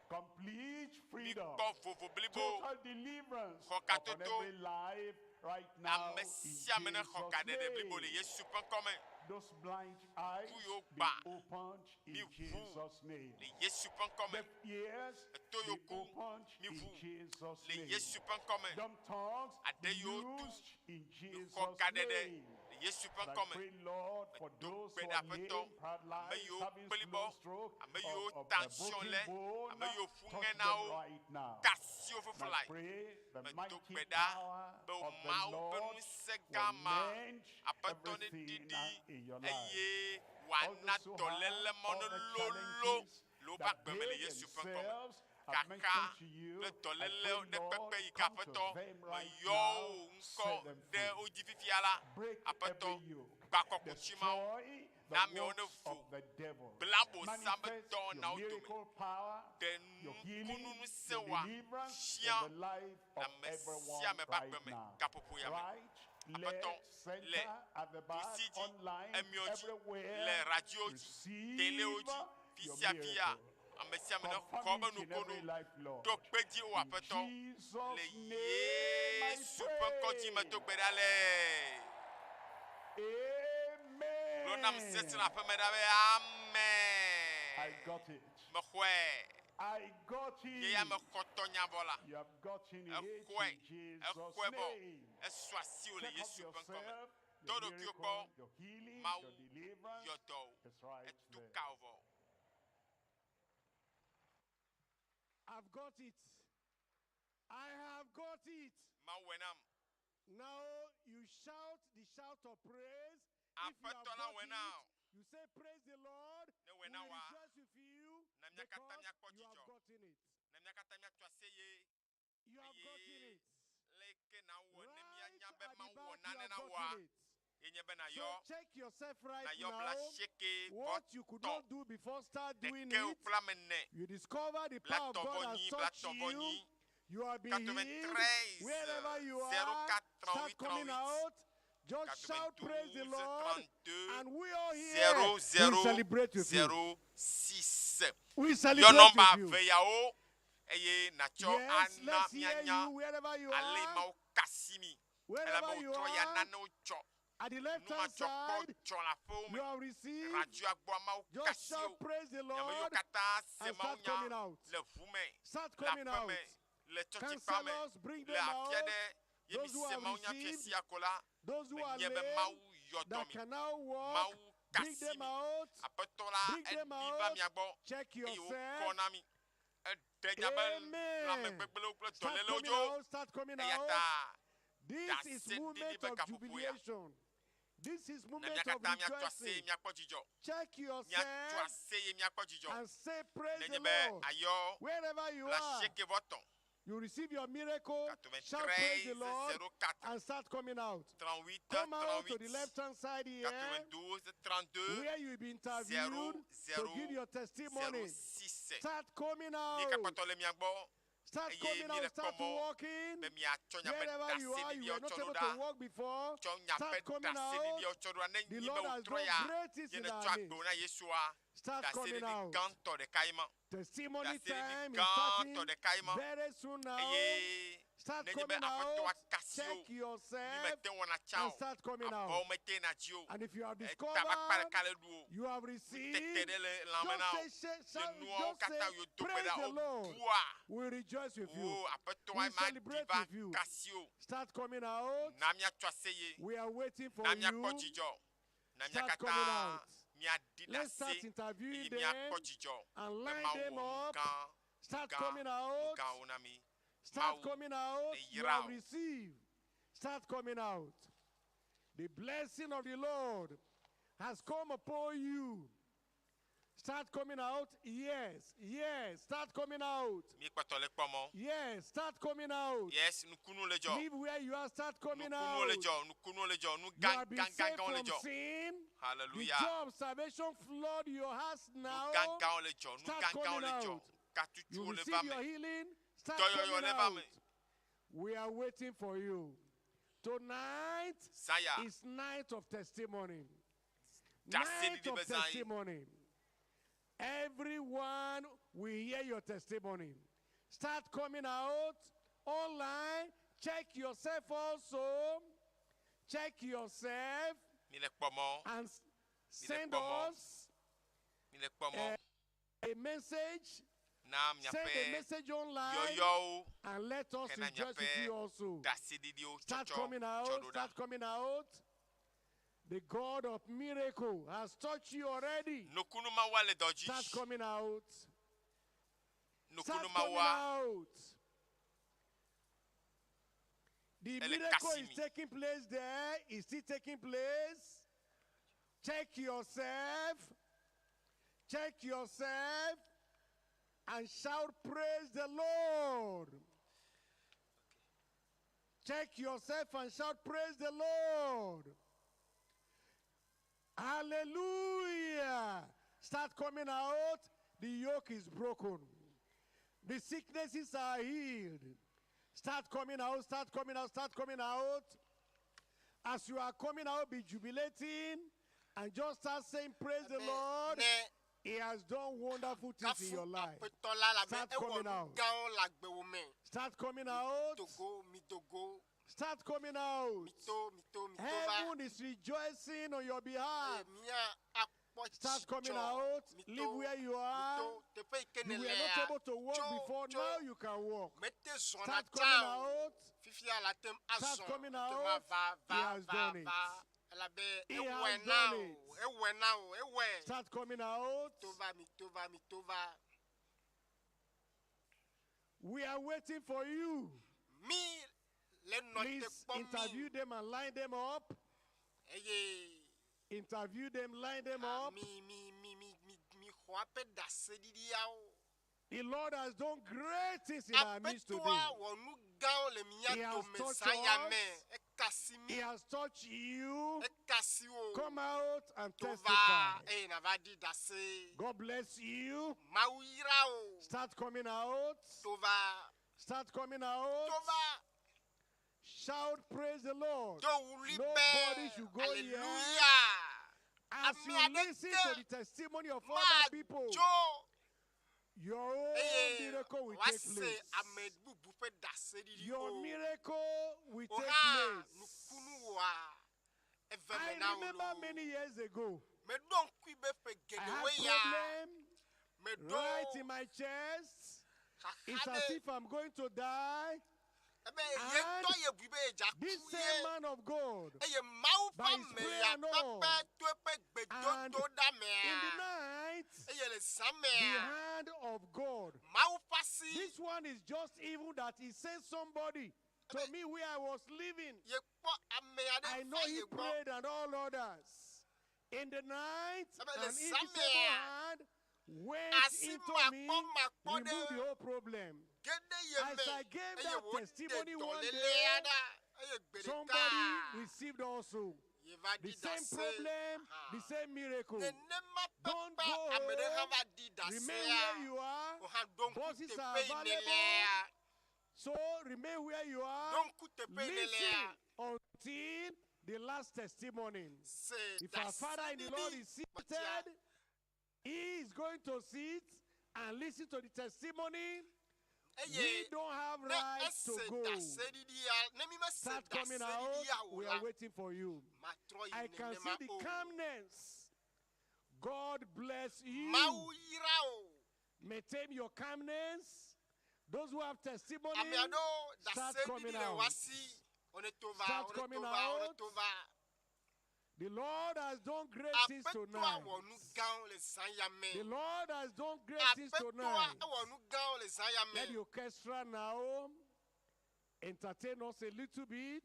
Complete freedom. Total deliverance upon every life right now in Jesus' name. Those blind eyes be opened in Jesus' name. Deaf ears be opened in Jesus' name. Dumb tongues be loosed in Jesus' name. And I pray, Lord, for those who are lame, paralyzed, having slow stroke, of a broken bone, touch them right now. And I pray the mighty power of the Lord will mend everything in your life. All those who have all the challenges that they themselves have mentioned to you, I pray, Lord, come to them right now, set them free. Break every yoke, destroy the works of the devil, manifest your miracle power, your healing, your deliverance in the life of everyone right now. Right, left, center, at the back, online, everywhere, receive your miracle. Confirm it in every life, Lord. In Jesus' name I pray. Amen. I got it. I got it. You have gotten it in Jesus' name. Check up yourself. Your miracle, your healing, your deliverance is right there. I've got it. I have got it. Now you shout the shout of praise. If you have got it, you say praise the Lord. We will rejoice with you because you have gotten it. You have gotten it. Right at the back, you have gotten it. So check yourself right now. What you could not do before, start doing it. You discover the power of God has touched you. You are being healed. Wherever you are, start coming out. Just shout praise the Lord. And we are here. We celebrate with you. We celebrate with you. Yes, let's hear you wherever you are. Wherever you are. At the left-hand side, you have received. Just shout praise the Lord and start coming out. Start coming out. Counselors, bring them out. Those who have received, those who are lame, that can now walk, bring them out. Bring them out. Check yourself. Amen. Start coming out. This is movement of jubilation. This is movement of rejoicing. Check yourself and say praise the Lord. Wherever you are, you receive your miracle, shout praise the Lord, and start coming out. Come out to the left-hand side here, where you'll be interviewed to give your testimony. Start coming out. Start coming out, start walking. Wherever you are, you were not able to walk before. Start coming out. The Lord has done great things in our midst. Start coming out. Testimony time is starting very soon now. Start coming out. Check yourself and start coming out. And if you have discovered, you have received, just say praise the Lord. We rejoice with you. We celebrate with you. Start coming out. We are waiting for you. Start coming out. Let's start interviewing them and line them up. Start coming out. Start coming out. You have received. Start coming out. The blessing of the Lord has come upon you. Start coming out. Yes. Yes. Start coming out. Yes. Start coming out. Yes. Live where you are. Start coming out. You have been saved from sin. Hallelujah. The joy of salvation flood your hearts now. Start coming out. You receive your healing. Start coming out. We are waiting for you. Tonight is night of testimony. Night of testimony. Everyone will hear your testimony. Start coming out online. Check yourself also. Check yourself. And send us a message. Send a message online and let us rejoice with you also. Start coming out. Start coming out. The God of miracle has touched you already. Start coming out. Start coming out. The miracle is taking place there. Is still taking place. Check yourself. Check yourself. And shout praise the Lord. Check yourself and shout praise the Lord. Hallelujah. Start coming out. The yoke is broken. The sicknesses are healed. Start coming out. Start coming out. Start coming out. As you are coming out, be jubilating and just start saying praise the Lord. He has done wonderful things in your life. Start coming out. Start coming out. Start coming out. Heaven is rejoicing on your behalf. Start coming out. Live where you are. You were not able to walk before. Now you can walk. Start coming out. Start coming out. He has done it. He has done it. Start coming out. We are waiting for you. Please interview them and line them up. Interview them, line them up. The Lord has done great things in our midst today. He has touched us. He has touched you. Come out and testify. God bless you. Start coming out. Start coming out. Shout, praise the Lord. Nobody should go here. As you listen to the testimony of other people, your own miracle will take place. Your miracle will take place. I remember many years ago, I had problem right in my chest. It's as if I'm going to die. And this same man of God, by his prayer and all, and in the night, the hand of God. This one is just evil that he sent somebody to me where I was living. I know he prayed and all others. In the night, an invisible hand went into me, removed the whole problem. As I gave that testimony one day, somebody received also the same problem, the same miracle. Don't go home. Remain where you are. Bosses are available. So remain where you are. Listen until the last testimony. If our Father in the Lord is seated, he is going to sit and listen to the testimony. We don't have right to go. Start coming out. We are waiting for you. I can see the calmness. God bless you. Maintain your calmness. Those who have testimony, start coming out. Start coming out. The Lord has done great things tonight. The Lord has done great things tonight. Let the orchestra now entertain us a little bit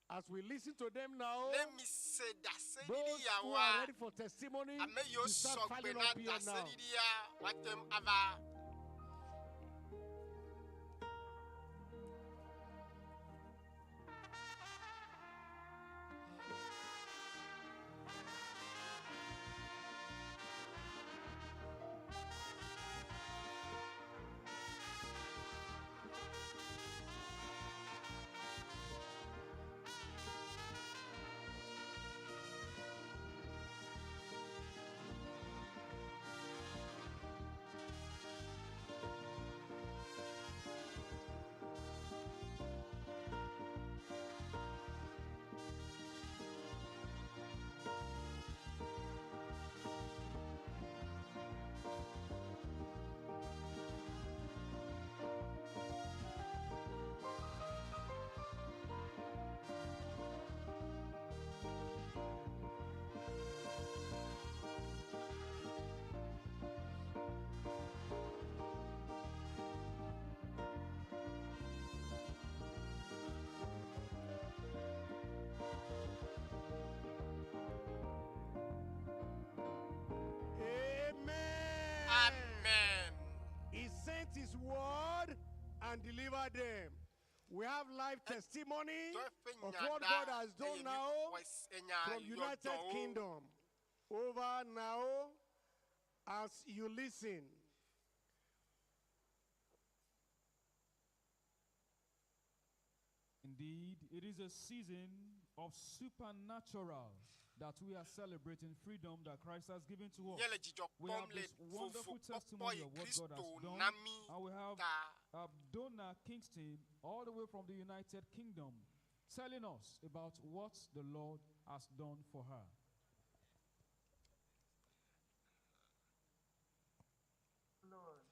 as we listen to them now. Those who are ready for testimony, you start filing up here now. His word and deliver them. We have live testimony of what God has done now from United Kingdom. Over now as you listen. Indeed, it is a season of supernatural that we are celebrating freedom that Christ has given to us. We have this wonderful testimony of what God has done. And we have Donna Kingston, all the way from the United Kingdom, telling us about what the Lord has done for her. Lord,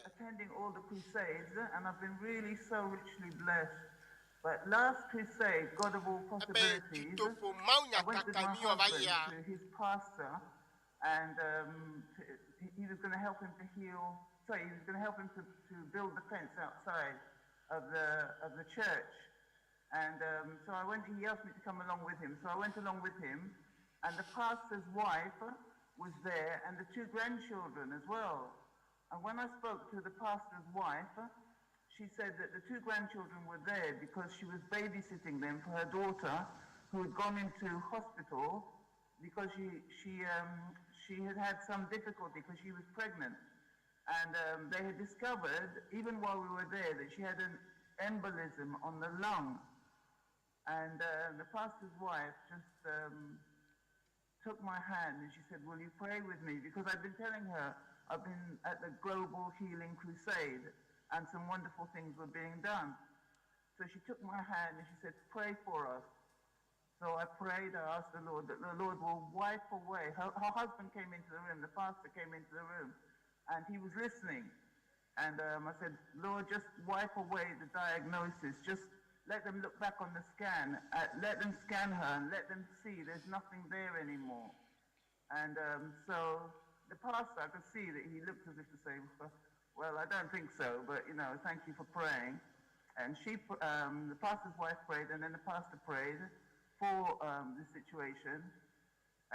attending all the crusades, and I've been really so richly blessed. But last crusade, God of all possibilities, I went with my husband to his pastor and he was going to help him to heal. Sorry, he was going to help him to build the fence outside of the church. And so he asked me to come along with him. So I went along with him, and the pastor's wife was there, and the 2 grandchildren as well. And when I spoke to the pastor's wife, she said that the 2 grandchildren were there because she was babysitting them for her daughter, who had gone into hospital because she had some difficulty because she was pregnant. And they had discovered, even while we were there, that she had an embolism on the lung. And the pastor's wife just took my hand and she said, will you pray with me? Because I've been telling her I've been at the Global Healing Crusade and some wonderful things were being done. So she took my hand and she said, pray for us. So I prayed, I asked the Lord that the Lord will wipe away. Her husband came into the room, the pastor came into the room, and he was listening. And I said, Lord, just wipe away the diagnosis. Just let them look back on the scan. Let them scan her and let them see there's nothing there anymore. And so the pastor, I could see that he looked as if to say, well, I don't think so, but, thank you for praying. And the pastor's wife prayed, and then the pastor prayed for the situation.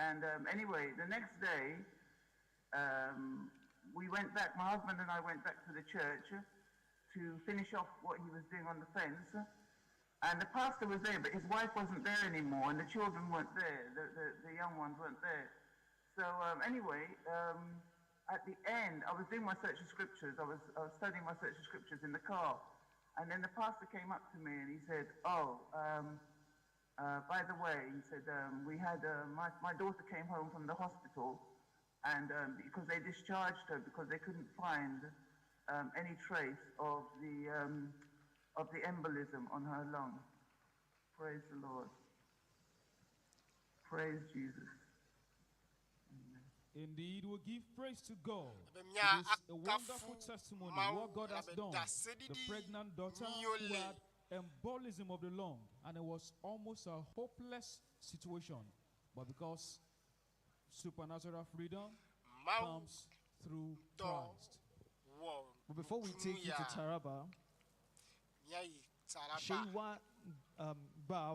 And anyway, the next day, we went back, my husband and I went back to the church to finish off what he was doing on the fence. And the pastor was there, but his wife wasn't there anymore, and the children weren't there, the young ones weren't there. So anyway, at the end, I was doing my search of scriptures, I was studying my search of scriptures in the car, and then the pastor came up to me and he said, by the way, he said, we had, my daughter came home from the hospital, and because they discharged her because they couldn't find any trace of the embolism on her lung. Praise the Lord. Praise Jesus. Indeed, we give praise to God. It is a wonderful testimony what God has done. The pregnant daughter who had embolism of the lung, and it was almost a hopeless situation. But because supernatural freedom comes through Christ. But before we take you to Taraba, Shewa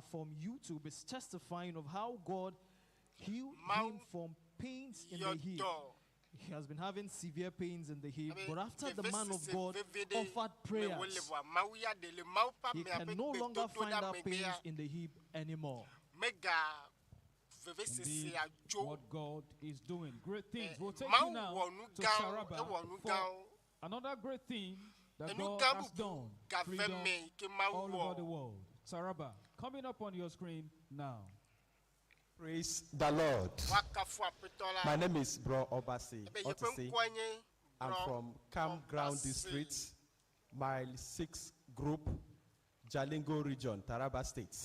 from YouTube is testifying of how God healed him from pains in the hip. He has been having severe pains in the hip, but after the man of God offered prayers, he can no longer find that pains in the hip anymore. Indeed, what God is doing. Great things. We'll take you now to Taraba for another great thing that God has done. Freedom all over the world. Taraba, coming up on your screen now. Praise the Lord. My name is Bro Obasi Otisi. I'm from Campground District, Mile 6 Group, Jalingo Region, Taraba State.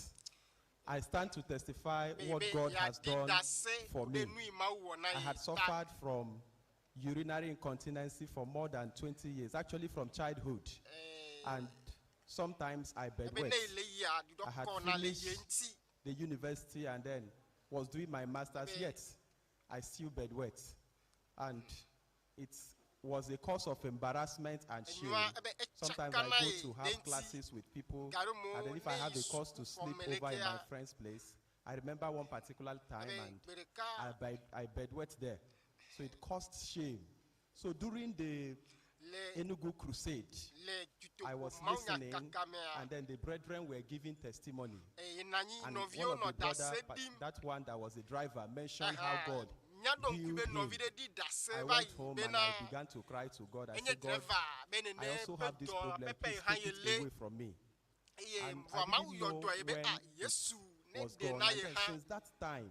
I stand to testify what God has done for me. I had suffered from urinary incontinence for more than 20 years, actually from childhood. And sometimes I bedwet. I had finished the university and then was doing my master's, yet I still bedwet. And it was a cause of embarrassment and shame. Sometimes I go to have classes with people, and then if I have a cause to sleep over in my friend's place, I remember one particular time and I bedwet there. So it caused shame. So during the Enugu Crusade, I was listening, and then the brethren were giving testimony. And one of the brothers, that one that was the driver, mentioned how God healed him. I went home and I began to cry to God. I said, God, I also have this problem. Please take it away from me. And I didn't know when it was gone. And then since that time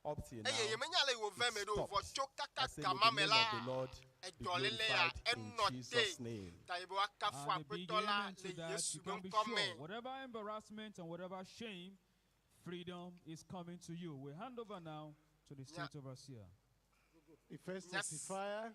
up till now, it stopped. I say, may the name of the Lord be glorified in Jesus' name. And a big amen to that. You can be sure, whatever embarrassment and whatever shame, freedom is coming to you. We hand over now to the state overseer. The first testifier.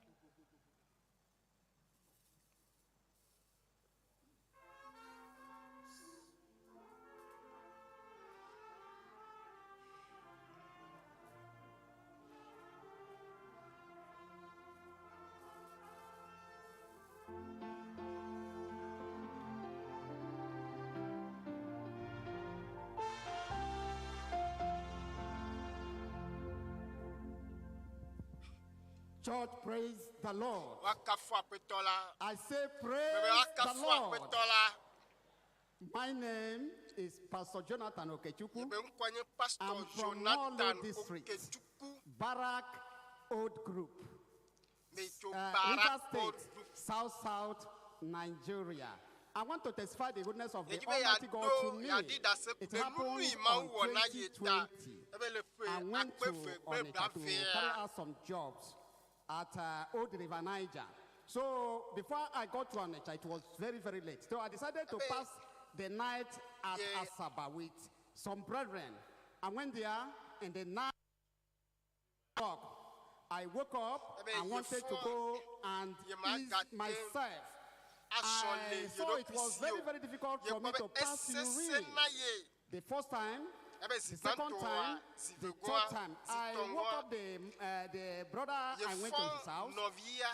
Church, praise the Lord. I say praise the Wakafu Lord. apetola. My name is Pastor Jonathan Okechukwu. Pastor I'm from Jonathan Molo District, Okechukwu. Barak Old Group, Barak River State, Old South Nigeria. I want to testify the goodness of the Ejibe Almighty God to yado me. yadida se It penu happened ima on wo na yeta. 2020. Ebele fe I went to akpefe Onitsha to bravia. carry out some jobs at Old River Niger. So before I got to Onitsha, it was very, very late. So I decided to pass the night at Asaba with some brethren. I went there and the night I woke up, I wanted to go and ease myself. I saw it was very, very difficult for me to pass urine. The first time, the second time, the third time. I woke up the brother, I went to his house.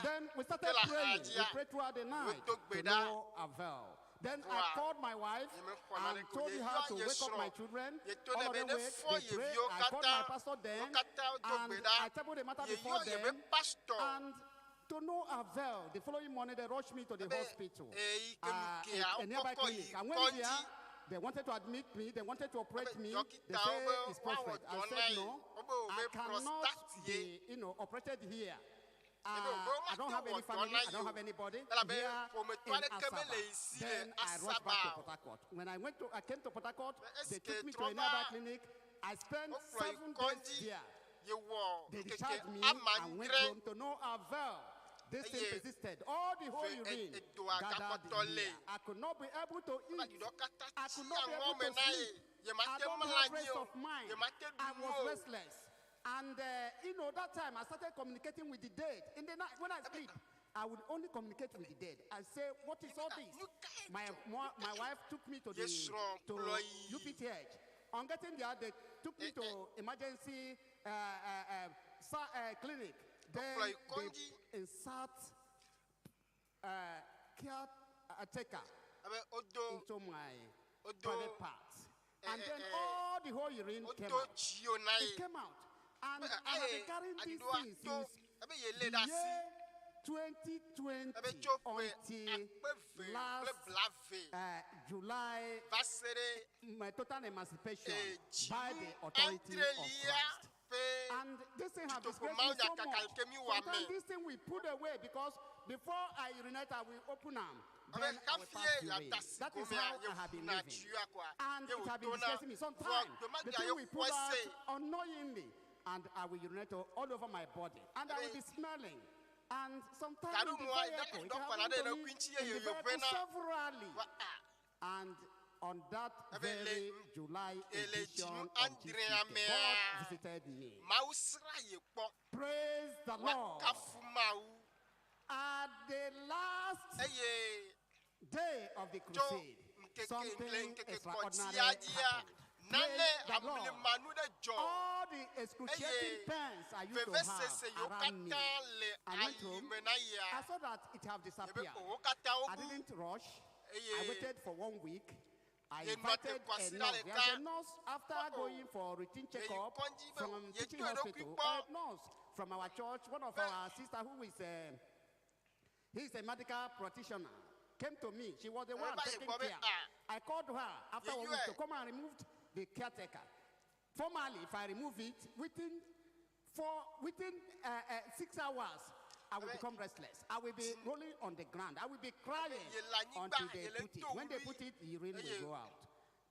Then we started praying. We prayed throughout the night to no avail. Then I called my wife and told her to wake up my children. All of them wake, they pray. I called my pastor then, and I tabled the matter before them. And to no avail, the following morning they rushed me to the hospital, a nearby clinic. I went there. They wanted to admit me. They wanted to operate me. They said it's perfect. I said no. I cannot be, operated here. I don't have any family. I don't have anybody here in Asaba. Then I rushed back to Port Harcourt. When I came to Port Harcourt, they took me to a nearby clinic. I spent 7 days there. They discharged me and went home to no avail. This thing persisted. All the whole urine gathered here. I could not be able to eat. I could not be able to sleep. I don't have rest of mind. I was restless. And, that time I started communicating with the dead. In the night, when I sleep, I would only communicate with the dead. I say, what is all this? My wife took me to UPTH. On getting there, they took me to emergency clinic. Then they insert caretaker into my private parts. And then all the whole urine came out. It came out. And I have been carrying these things since the year 2020 until last July, my total emancipation by the authority of Christ. And this thing has disgraced me so much. Sometimes this thing we put away because before I urinate, I will open them. Then I will pass urine. That is how I have been living. And it has been disgracing me. Sometimes the thing we put out unknowingly, and I will urinate all over my body. And I will be smelling. And sometimes in the vehicle, it happened to me in the vehicle severally. And on that very July edition of diffusion, God visited me. Praise the Lord. At the last day of the crusade, something extraordinary happened. All the excruciating pains I used to have around me, I went home. I saw that it had disappeared. I didn't rush. I waited for 1 week. I invited a nurse. There's a nurse after going for routine checkup from teaching hospital. A nurse from our church, one of our sisters who is he's a medical practitioner, came to me. She was the one taking care. I called her after 1 week to come and remove the caretaker. Formally, if I remove it, within 6 hours, I will become restless. I will be rolling on the ground. I will be crying until they put it. When they put it, the urine will go out.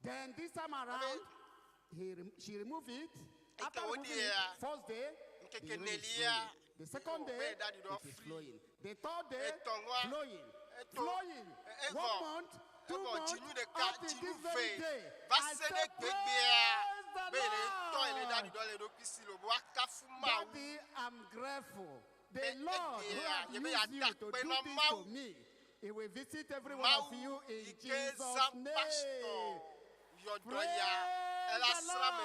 Then this time around, she removed it. After removing it, first day, the urine is flowing. The second day, it is flowing. The third day, flowing. Flowing. 1 month, 2 months, up to this very day. I say, praise the Lord. Daddy, I'm grateful. The Lord who has used you to do this to me, He will visit every one of you in Jesus' name. Praise the Lord.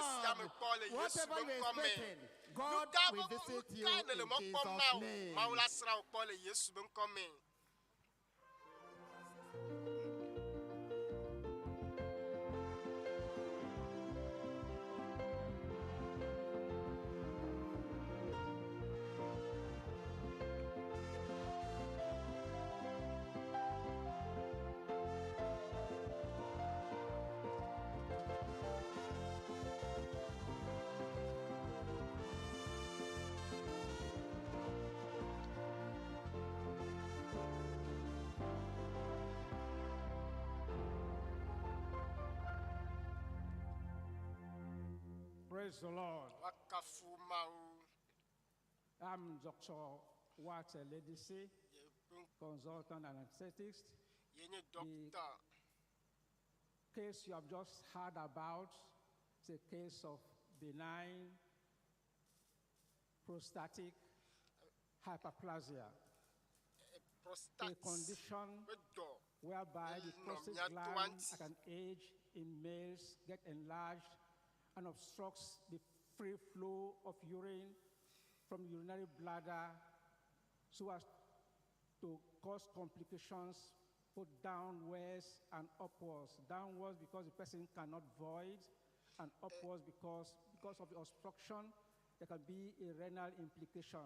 Whatever you're expecting, God will visit you in Jesus' name. Praise the Lord. I'm Dr. W.F consultant and anesthetics. The case you have just heard about is a case of benign prostatic hyperplasia, a condition whereby the prostate gland at an age in males get enlarged and obstructs the free flow of urine from the urinary bladder so as to cause complications both downwards and upwards. Downwards because the person cannot void, and upwards because of the obstruction, there can be a renal implication.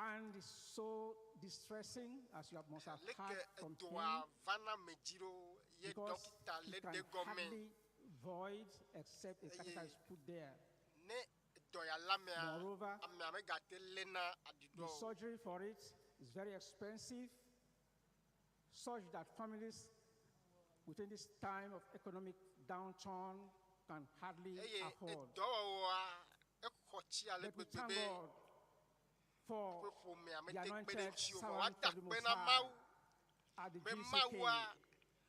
And it's so distressing, as you must have heard from him, because he can hardly void except a catheter is put there. Moreover, the surgery for it is very expensive, such that families within this time of economic downturn can hardly afford. Let me thank God for the anointed servant of the Most High at the GCK,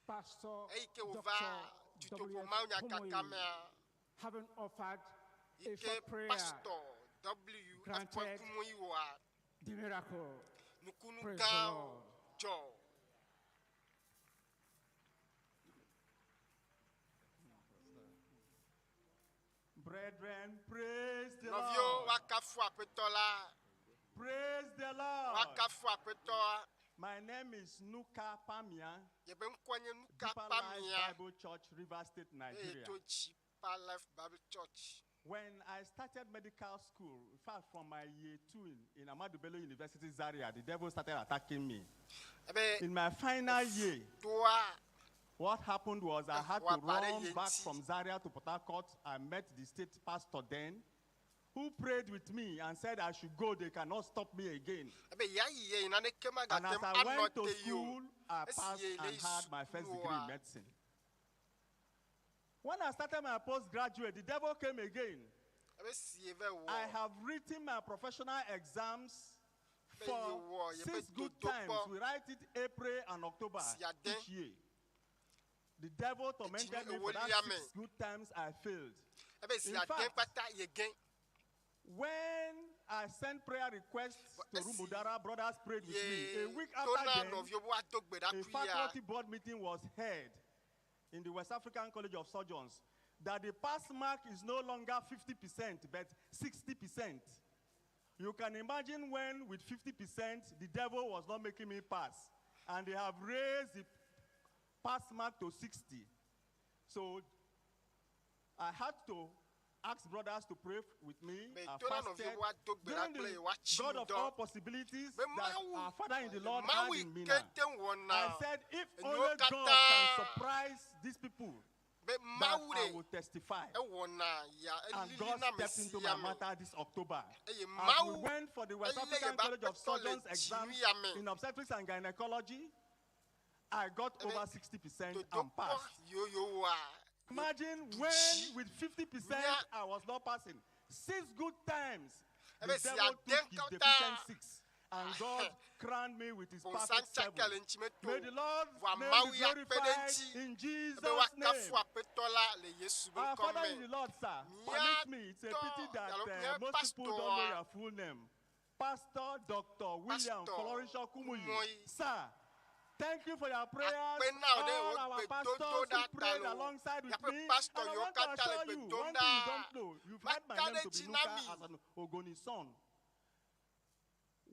Pasteur Dr W.F Kumuyi, having offered a short prayer, granted the miracle. Praise the Lord. Brethren, praise the Lord. Praise the Lord. My name is Nuka Pamia, Deeper Life Bible Church, River State, Nigeria. When I started medical school, in fact, from my year 2 in Ahmadu Bello University, Zaria, the devil started attacking me. In my final year, what happened was I had to run back from Zaria to Port Harcourt. I met the state pastor then, who prayed with me and said I should go. They cannot stop me again. And as I went to school, I passed and had my first degree in medicine. When I started my postgraduate, the devil came again. I have written my professional exams for 6 good times. We write it April and October each year. The devil tormented me for that 6 good times I failed. In fact, when I sent prayer requests to Rumudara, brothers prayed with me. A week after then, a faculty board meeting was held in the West African College of Surgeons that the pass mark is no longer 50%, but 60%. You can imagine when with 50%, the devil was not making me pass. And they have raised the pass mark to 60. So I had to ask brothers to pray with me. I fasted during the God of all possibilities that our Father in the Lord had in me now. I said, if only God can surprise these people, that I will testify. And God stepped into my matter this October. As we went for the West African College of Surgeons exams in obstetrics and gynecology, I got over 60% and passed. Imagine when with 50% I was not passing. 6 good times, the devil took his deficient 6. And God crowned me with his perfect 7. May the Lord's name be glorified in Jesus' name. Our Father in the Lord, sir, permit me. It's a pity that most people don't know your full name. Pastor Dr. W.F Kumuyi. Sir, thank you for your prayers. All our pastors who prayed alongside with me. And I want to assure you, one thing you don't know, you've heard my name to be Nuka as an Ogoni son.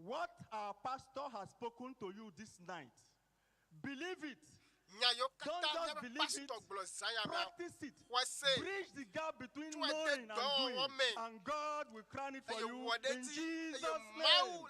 What our pastor has spoken to you this night, believe it. Don't just believe it, practice it. Bridge the gap between knowing and doing, and God will crown it for you in Jesus' name.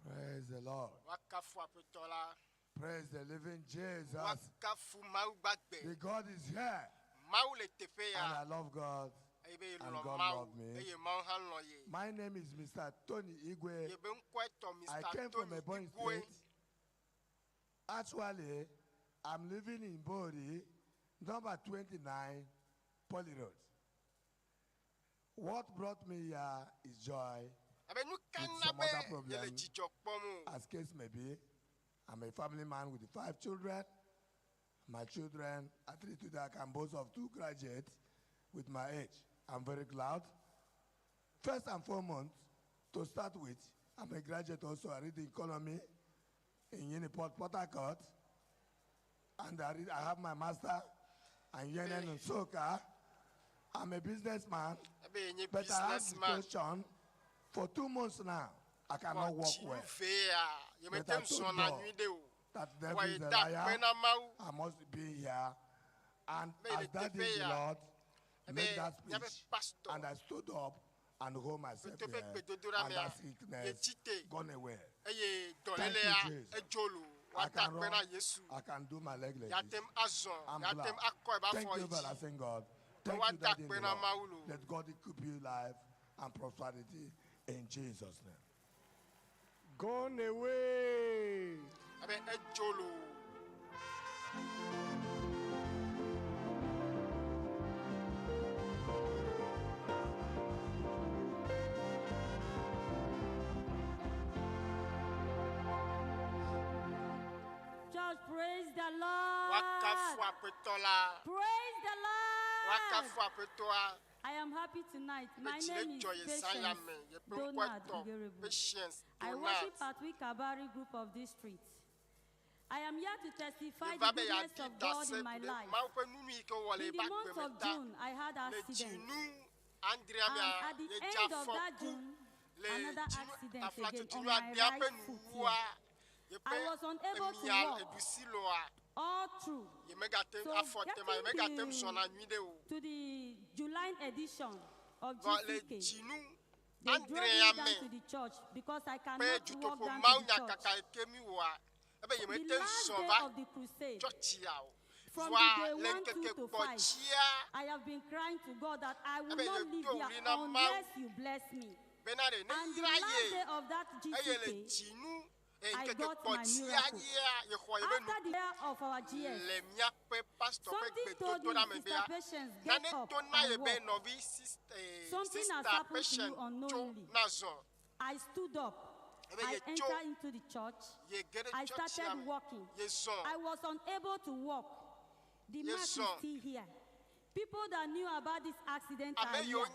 Praise the Lord. Praise the living Jesus. The God is here. And I love God. And God loves me. My name is Mr. Tony Igwe. I came from Ebonyi State. Actually, I'm living in Bori, number 29, Poly Road. What brought me here is joy. With some other problems, as case may be. I'm a family man with 5 children. My children are 3 today. I can boast of 2 graduates with my age. I'm very glad. First and foremost, to start with, I'm a graduate also. I read economy in Uniport, Port Harcourt. And I have my master and Yenen and Soka. I'm a businessman, but I have the question. For 2 months now, I cannot walk well. But I told God that devil is a liar. I must be here. And as that day the Lord made that speech, and I stood up and hold myself here, and that sickness gone away. Thank you, Jesus. I can run, I can do my leg like this. I'm glad. Thank you, everlasting God. Thank you, Daddy, Lord. Let God equip you life and prosperity in Jesus' name. Gone away. Just praise the Lord. Praise the Lord. I am happy tonight. My name is Patience. I worship at Wikabari group of districts. I am here to testify the goodness of God in my life. In the month of June, I had an accident. And at the end of that June, another accident again on my right foot here. I was unable to walk all through. So to the July edition of GCK, they drove me down to the church because I cannot walk down to the church. The last day of the crusade, from the day 1, 2 to 5, I have been crying to God that I will not leave here unless you bless me. And the last day of that GCK, I got my miracle. After the year of our GS, something told me, Sister Patience, get up and walk. Something has happened to you unknowingly. I stood up. I entered into the church. I started walking. I was unable to walk. The mark is still here. People that knew about this accident are here. So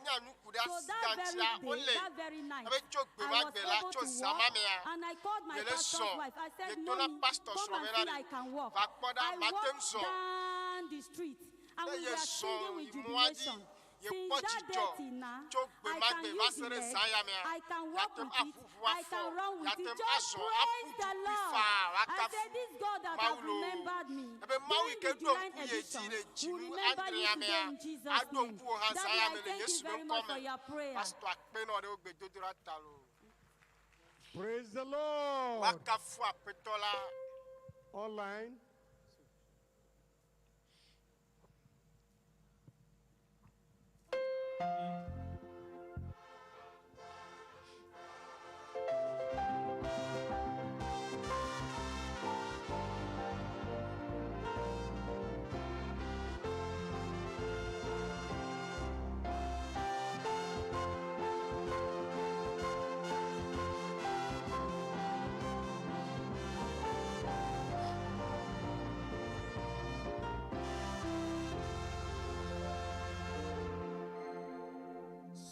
that very night, I was able to walk, and I called my pastor's wife. I said, Mommy, come and see I can walk. I walked down the street, and we were singing with jubilation. Since that day till now, I can use the leg, I can walk with it, I can run with it. Just praise the Lord. I said, this God that has remembered me during the July edition will remember you today in Jesus' name. Daddy, I thank you very much for your prayer. Praise the Lord. Online.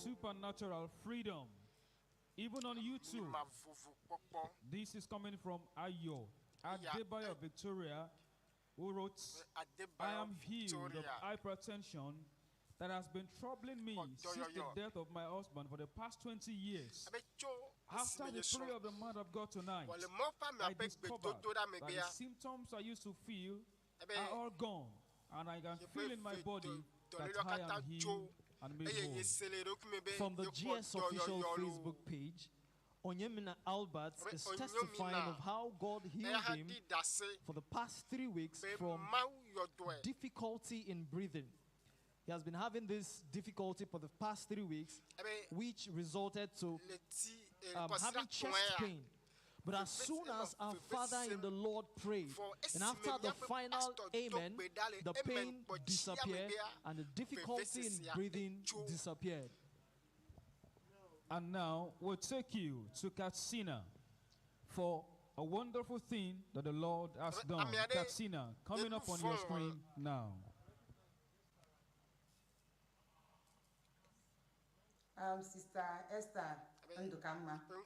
Supernatural freedom. Even on YouTube. This is coming from Ayo Adebayo Victoria, who wrote, I am healed of hypertension that has been troubling me since the death of my husband for the past 20 years. After the prayer of the man of God tonight, I discovered that the symptoms I used to feel are all gone, and I can feel in my body that I am healed and made whole. From the GS official Facebook page, Onyemina Albert is testifying of how God healed him for the past 3 weeks from difficulty in breathing. He has been having this difficulty for the past 3 weeks, which resulted to having chest pain. But as soon as our Father in the Lord prayed, and after the final amen, the pain disappeared and the difficulty in breathing disappeared. And now we'll take you to Katsina for a wonderful thing that the Lord has done. Katsina, coming up on your screen now. Sister Esther Ndukama from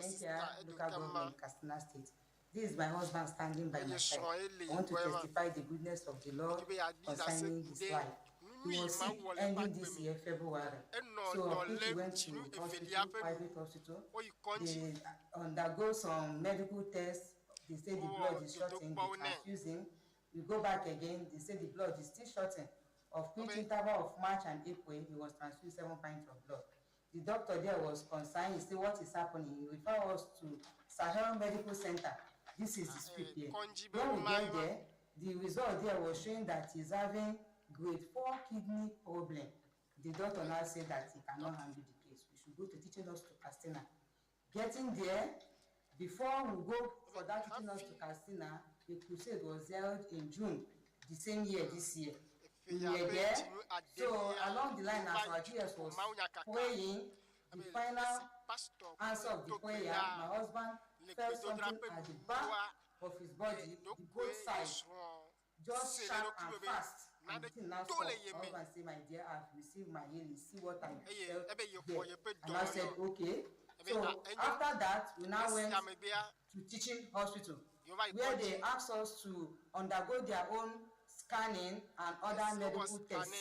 Kenkia, local government, Katsina State. This is my husband standing by my side. I want to testify the goodness of the Lord concerning his life. He was sick ending this year, February. So he went to hospital, private hospital. They undergo some medical tests. They say the blood is shorting, they transfuse him. We go back again, they say the blood is still shorting. Of which interval of March and April, he was transfused 7 pints of blood. The doctor there was concerned. He said, what is happening? He referred us to Sahel Medical Center. This is the script here. When we get there, the result there was showing that he's having grade 4 kidney problem. The doctor now said that he cannot handle the case. We should go to teaching us to Castina. Getting there, before we go for that teaching us to Castina, the crusade was held in June, the same year, this year. We were there. So along the line, as our GS was praying, the final answer of the prayer, my husband felt something at the back of his body, the both sides, just sharp and fast. And the thing now stopped. My husband said, my dear, I've received my healing. See what I felt there. And I said, okay. So after that, we now went to teaching hospital, where they asked us to undergo their own scanning and other medical tests.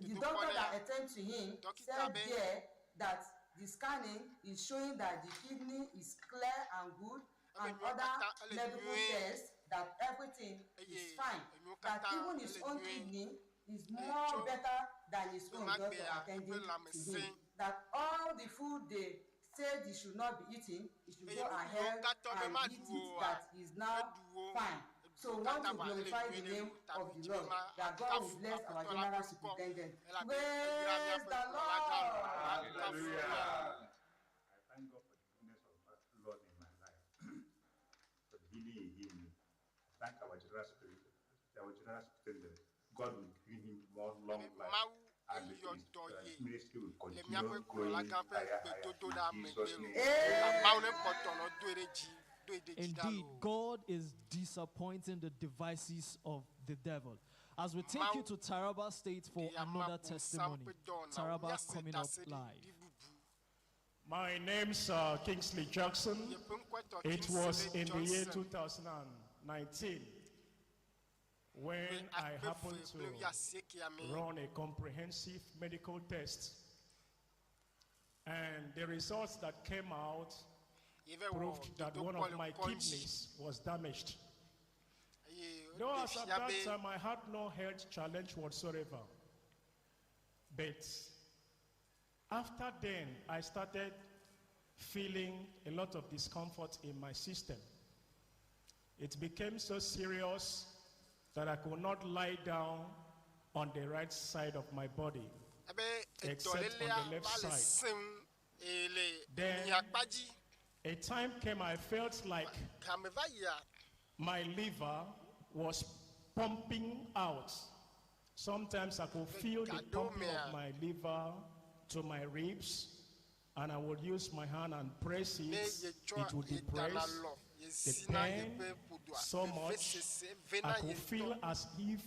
The doctor that attended to him said there that the scanning is showing that the kidney is clear and good, and other medical tests that everything is fine. That even his own kidney is more better than his own doctor attending to him. That all the food they said he should not be eating, he should go ahead and eat it, that is now fine. So we want to glorify the name of the Lord, that God will bless our general superintendent. Praise the Lord! Hallelujah! I thank God for the goodness of the Lord in my life, for the healing he gave me. Thank our general superintendent. God will give him more long life, and his ministry will continue growing higher in Jesus' name. Indeed, God is disappointing the devices of the devil. As we take you to Taraba State for another testimony. Taraba coming up live. My name's Kingsley Jackson. It was in the year 2019 when I happened to run a comprehensive medical test. And the results that came out proved that one of my kidneys was damaged. Though as at that time I had no health challenge whatsoever. But after then, I started feeling a lot of discomfort in my system. It became so serious that I could not lie down on the right side of my body, except on the left side. Then a time came I felt like my liver was pumping out. Sometimes I could feel the pumping of my liver to my ribs, and I would use my hand and press it. It would depress. The pain so much, I could feel as if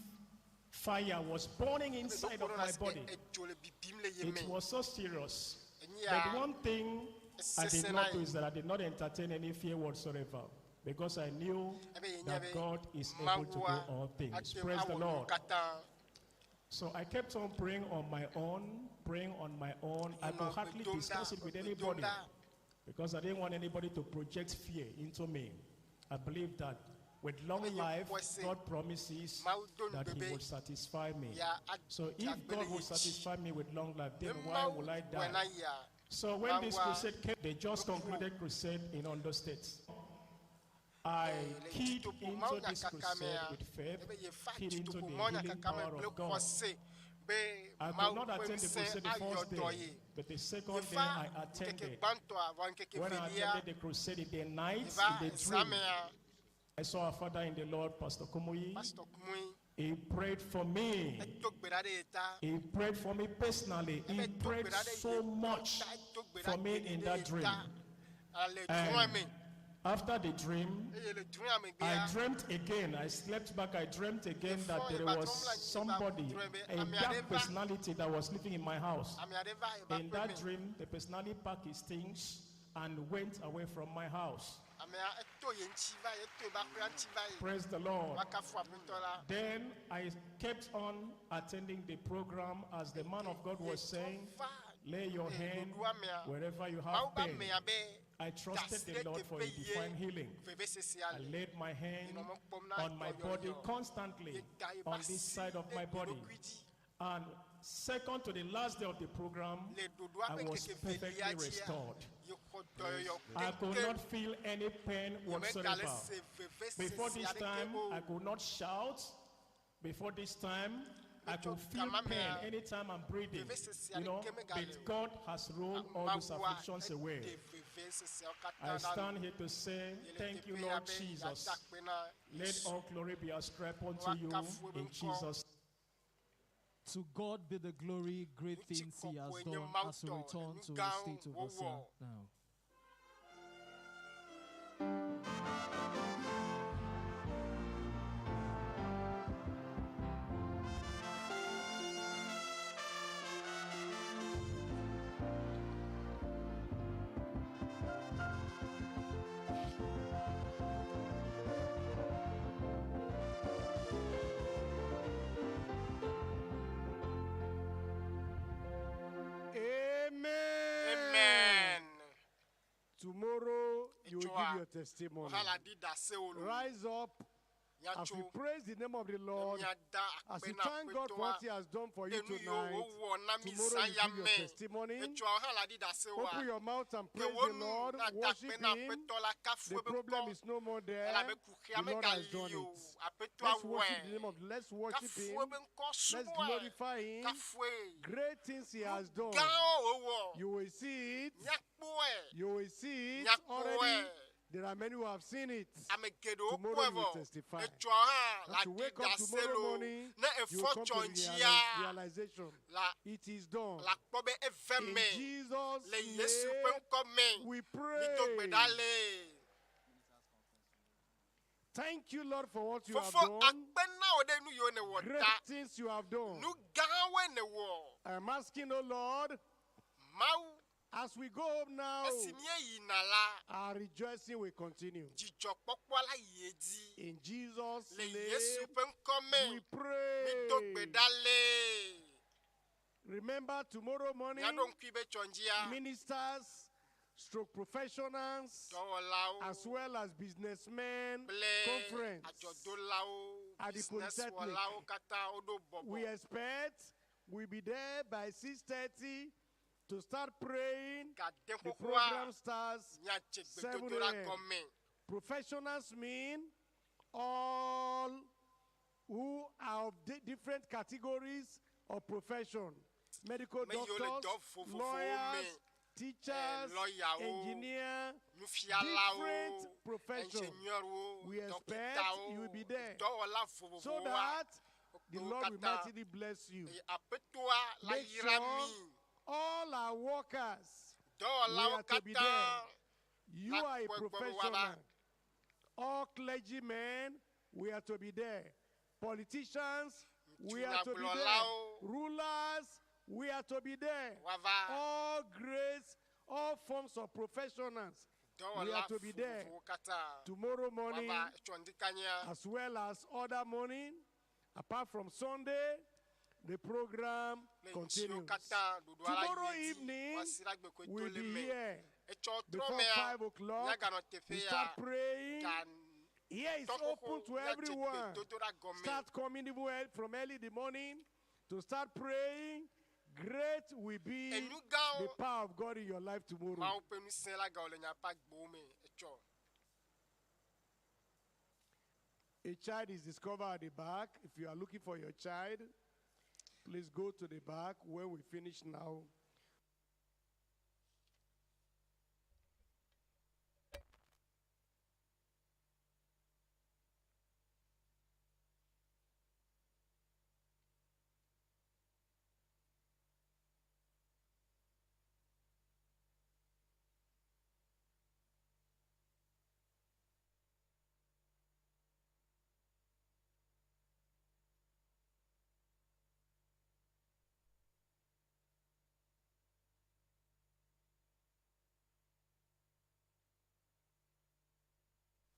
fire was burning inside of my body. It was so serious. But one thing I did not do is that I did not entertain any fear whatsoever, because I knew that God is able to do all things. Praise the Lord. So I kept on praying on my own. I could hardly discuss it with anybody, because I didn't want anybody to project fear into me. I believe that with long life, God promises that he will satisfy me. So if God will satisfy me with long life, then why will I die So when this crusade came, they just concluded crusade in Ondo State. I keyed into this crusade with faith, keyed into the healing power of God. I could not attend the crusade the first day, but the second day I attended. When I attended the crusade in the night, in the dream, I saw our father in the Lord, Pastor Kumuyi. He prayed for me. He prayed for me personally. He prayed so much for me in that dream. And after the dream, I dreamt again. I slept back. I dreamt again that there was somebody, a dark personality that was living in my house. In that dream, the personality packed his things and went away from my house. Praise the Lord. Then I kept on attending the program as the man of God was saying, lay your hand wherever you have pain. I trusted the Lord for a divine healing. I laid my hand on my body constantly, on this side of my body. And second to the last day of the program, I was perfectly restored. I could not feel any pain whatsoever. Before this time, I could not shout. Before this time, I could feel pain anytime I'm breathing. You know, but God has rolled all those afflictions away. I stand here to say, thank you, Lord Jesus. Let all glory be ascribed unto you in Jesus' name. To God be the glory, great things he has done as we return to the state of us now. Tomorrow you will give your testimony. Rise up as we praise the name of the Lord, as we thank God for what he has done for you tonight. Tomorrow you give your testimony. Open your mouth and praise the Lord. Worship him. The problem is no more there. The Lord has done it. Let's worship the name of the Lord. Let's worship him. Let's glorify him. Great things he has done. You will see it. You will see it already. There are many who have seen it. Tomorrow you will testify. As you wake up tomorrow morning, you will come to the realization. It is done. In Jesus' name, we pray. Thank you, Lord, for what you have done. Great things you have done. I'm asking, oh Lord, as we go home now, our rejoicing will continue. In Jesus' name, we pray. Remember, tomorrow morning, ministers, stroke professionals, as well as businessmen, conference at the Polytechnic. We expect we'll be there by 6:30 to start praying. The program starts 7 a.m. Professionals mean all who are of different categories of profession. Medical doctors, lawyers, teachers, engineers, different professions. We expect you will be there so that the Lord will mightily bless you. Make sure all our workers, we are to be there. You are a professional. All clergymen, we are to be there. Politicians, we are to be there. Rulers, we are to be there. All grades, all forms of professionals, we are to be there. Tomorrow morning, as well as other morning, apart from Sunday, the program continues. Tomorrow evening, we'll be here. Before 5 o'clock, we start praying. Here is open to everyone. Start coming from early in the morning to start praying. Great will be the power of God in your life tomorrow. A child is discovered at the back. If you are looking for your child, please go to the back when we finish now.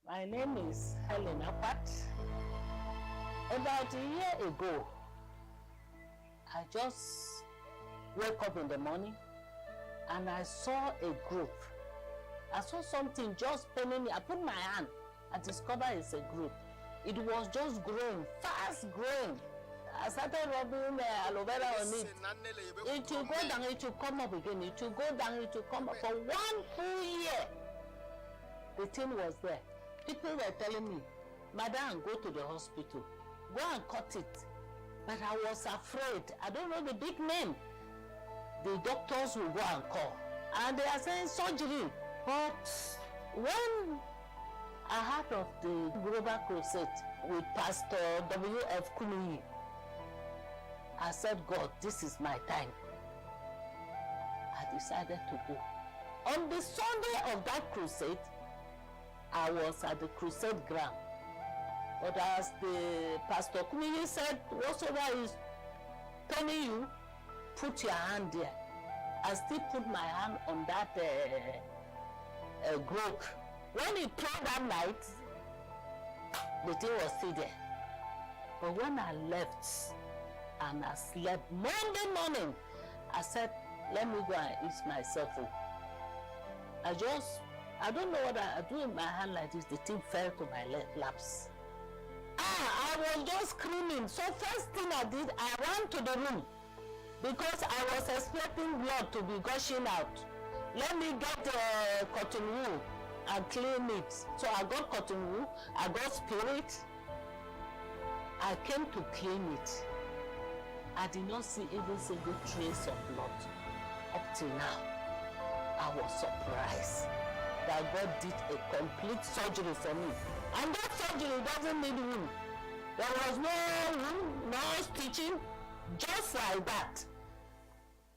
My name is Helen Apat. About a year ago, I just woke up in the morning and I saw a group. I saw something just paining me. I put my hand, I discovered it's a group. It was just growing, fast growing. I started rubbing aloe vera on it. It will go down, it will come up again. It will go down, it will come up. For 1 full year, the thing was there. People were telling me, Madam, go to the hospital. Go and cut it. But I was afraid. I don't know the big name. The doctors will go and call. And they are saying surgery. But when I heard of the Global Crusade with Pastor W.F Kumuyi, I said, God, this is my time. I decided to go. On the Sunday of that crusade, I was at the crusade ground. But as the Pastor Kumuyi said, whatsoever is paining you, put your hand there. I still put my hand on that group. When he prayed that night, the thing was still there. But when I left and I slept, Monday morning, I said, let me go and ease myself up. I don't know what I do in my hand like this. The thing fell to my laps. I was just screaming. So first thing I did, I ran to the room because I was expecting blood to be gushing out. Let me get cotton wool and clean it. So I got cotton wool, I got spirit. I came to clean it. I did not see even single trace of blood. Up till now, I was surprised that God did a complete surgery for me. And that surgery doesn't need wound. There was no wound, no stitching, just like that.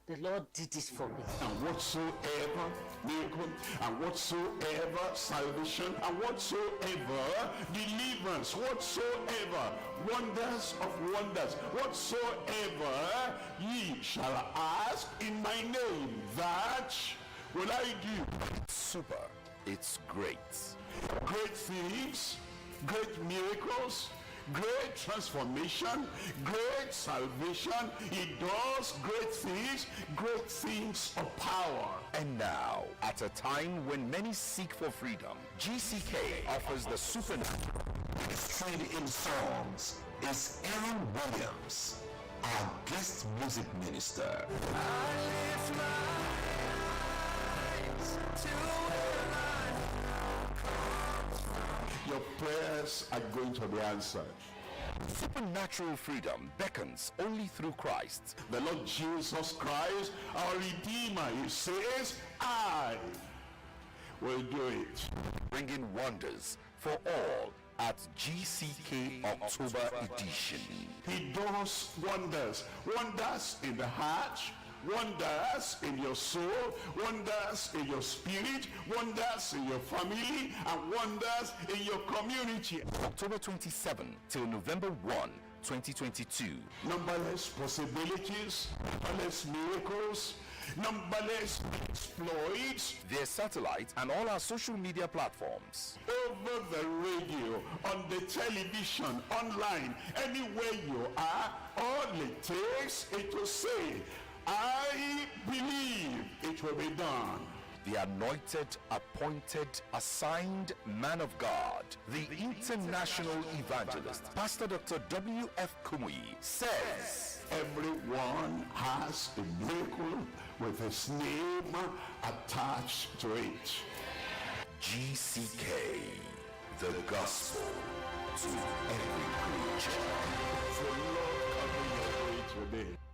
The Lord did it for me. And whatsoever miracle, and whatsoever salvation, and whatsoever deliverance, whatsoever wonders of wonders, whatsoever ye shall ask in my name, that will I do. Super. It's great. Great things, great miracles, great transformation, great salvation. He does great things of power. And now, at a time when many seek for freedom, GCK offers the supernatural. Trained in songs is Aaron Williams, our guest music minister. I lift my eyes to where my comes from. Your prayers are going to be answered. Supernatural freedom beckons only through Christ. The Lord Jesus Christ, our Redeemer, he says, I will do it. Bringing wonders for all at GCK October edition. He does wonders. Wonders in the heart, wonders in your soul, wonders in your spirit, wonders in your family, and wonders in your community. October 27 till November 1, 2022. Numberless possibilities, numberless miracles, numberless exploits. Their satellite and all our social media platforms. Over the radio, on the television, online, anywhere you are, all it takes is to say, I believe it will be done. the anointed, appointed, assigned man of God, the international evangelist, Pastor Dr W.F Kumuyi, says, everyone has a vehicle with his name attached to it. GCK, the gospel to every creature. The Lord coming your way today.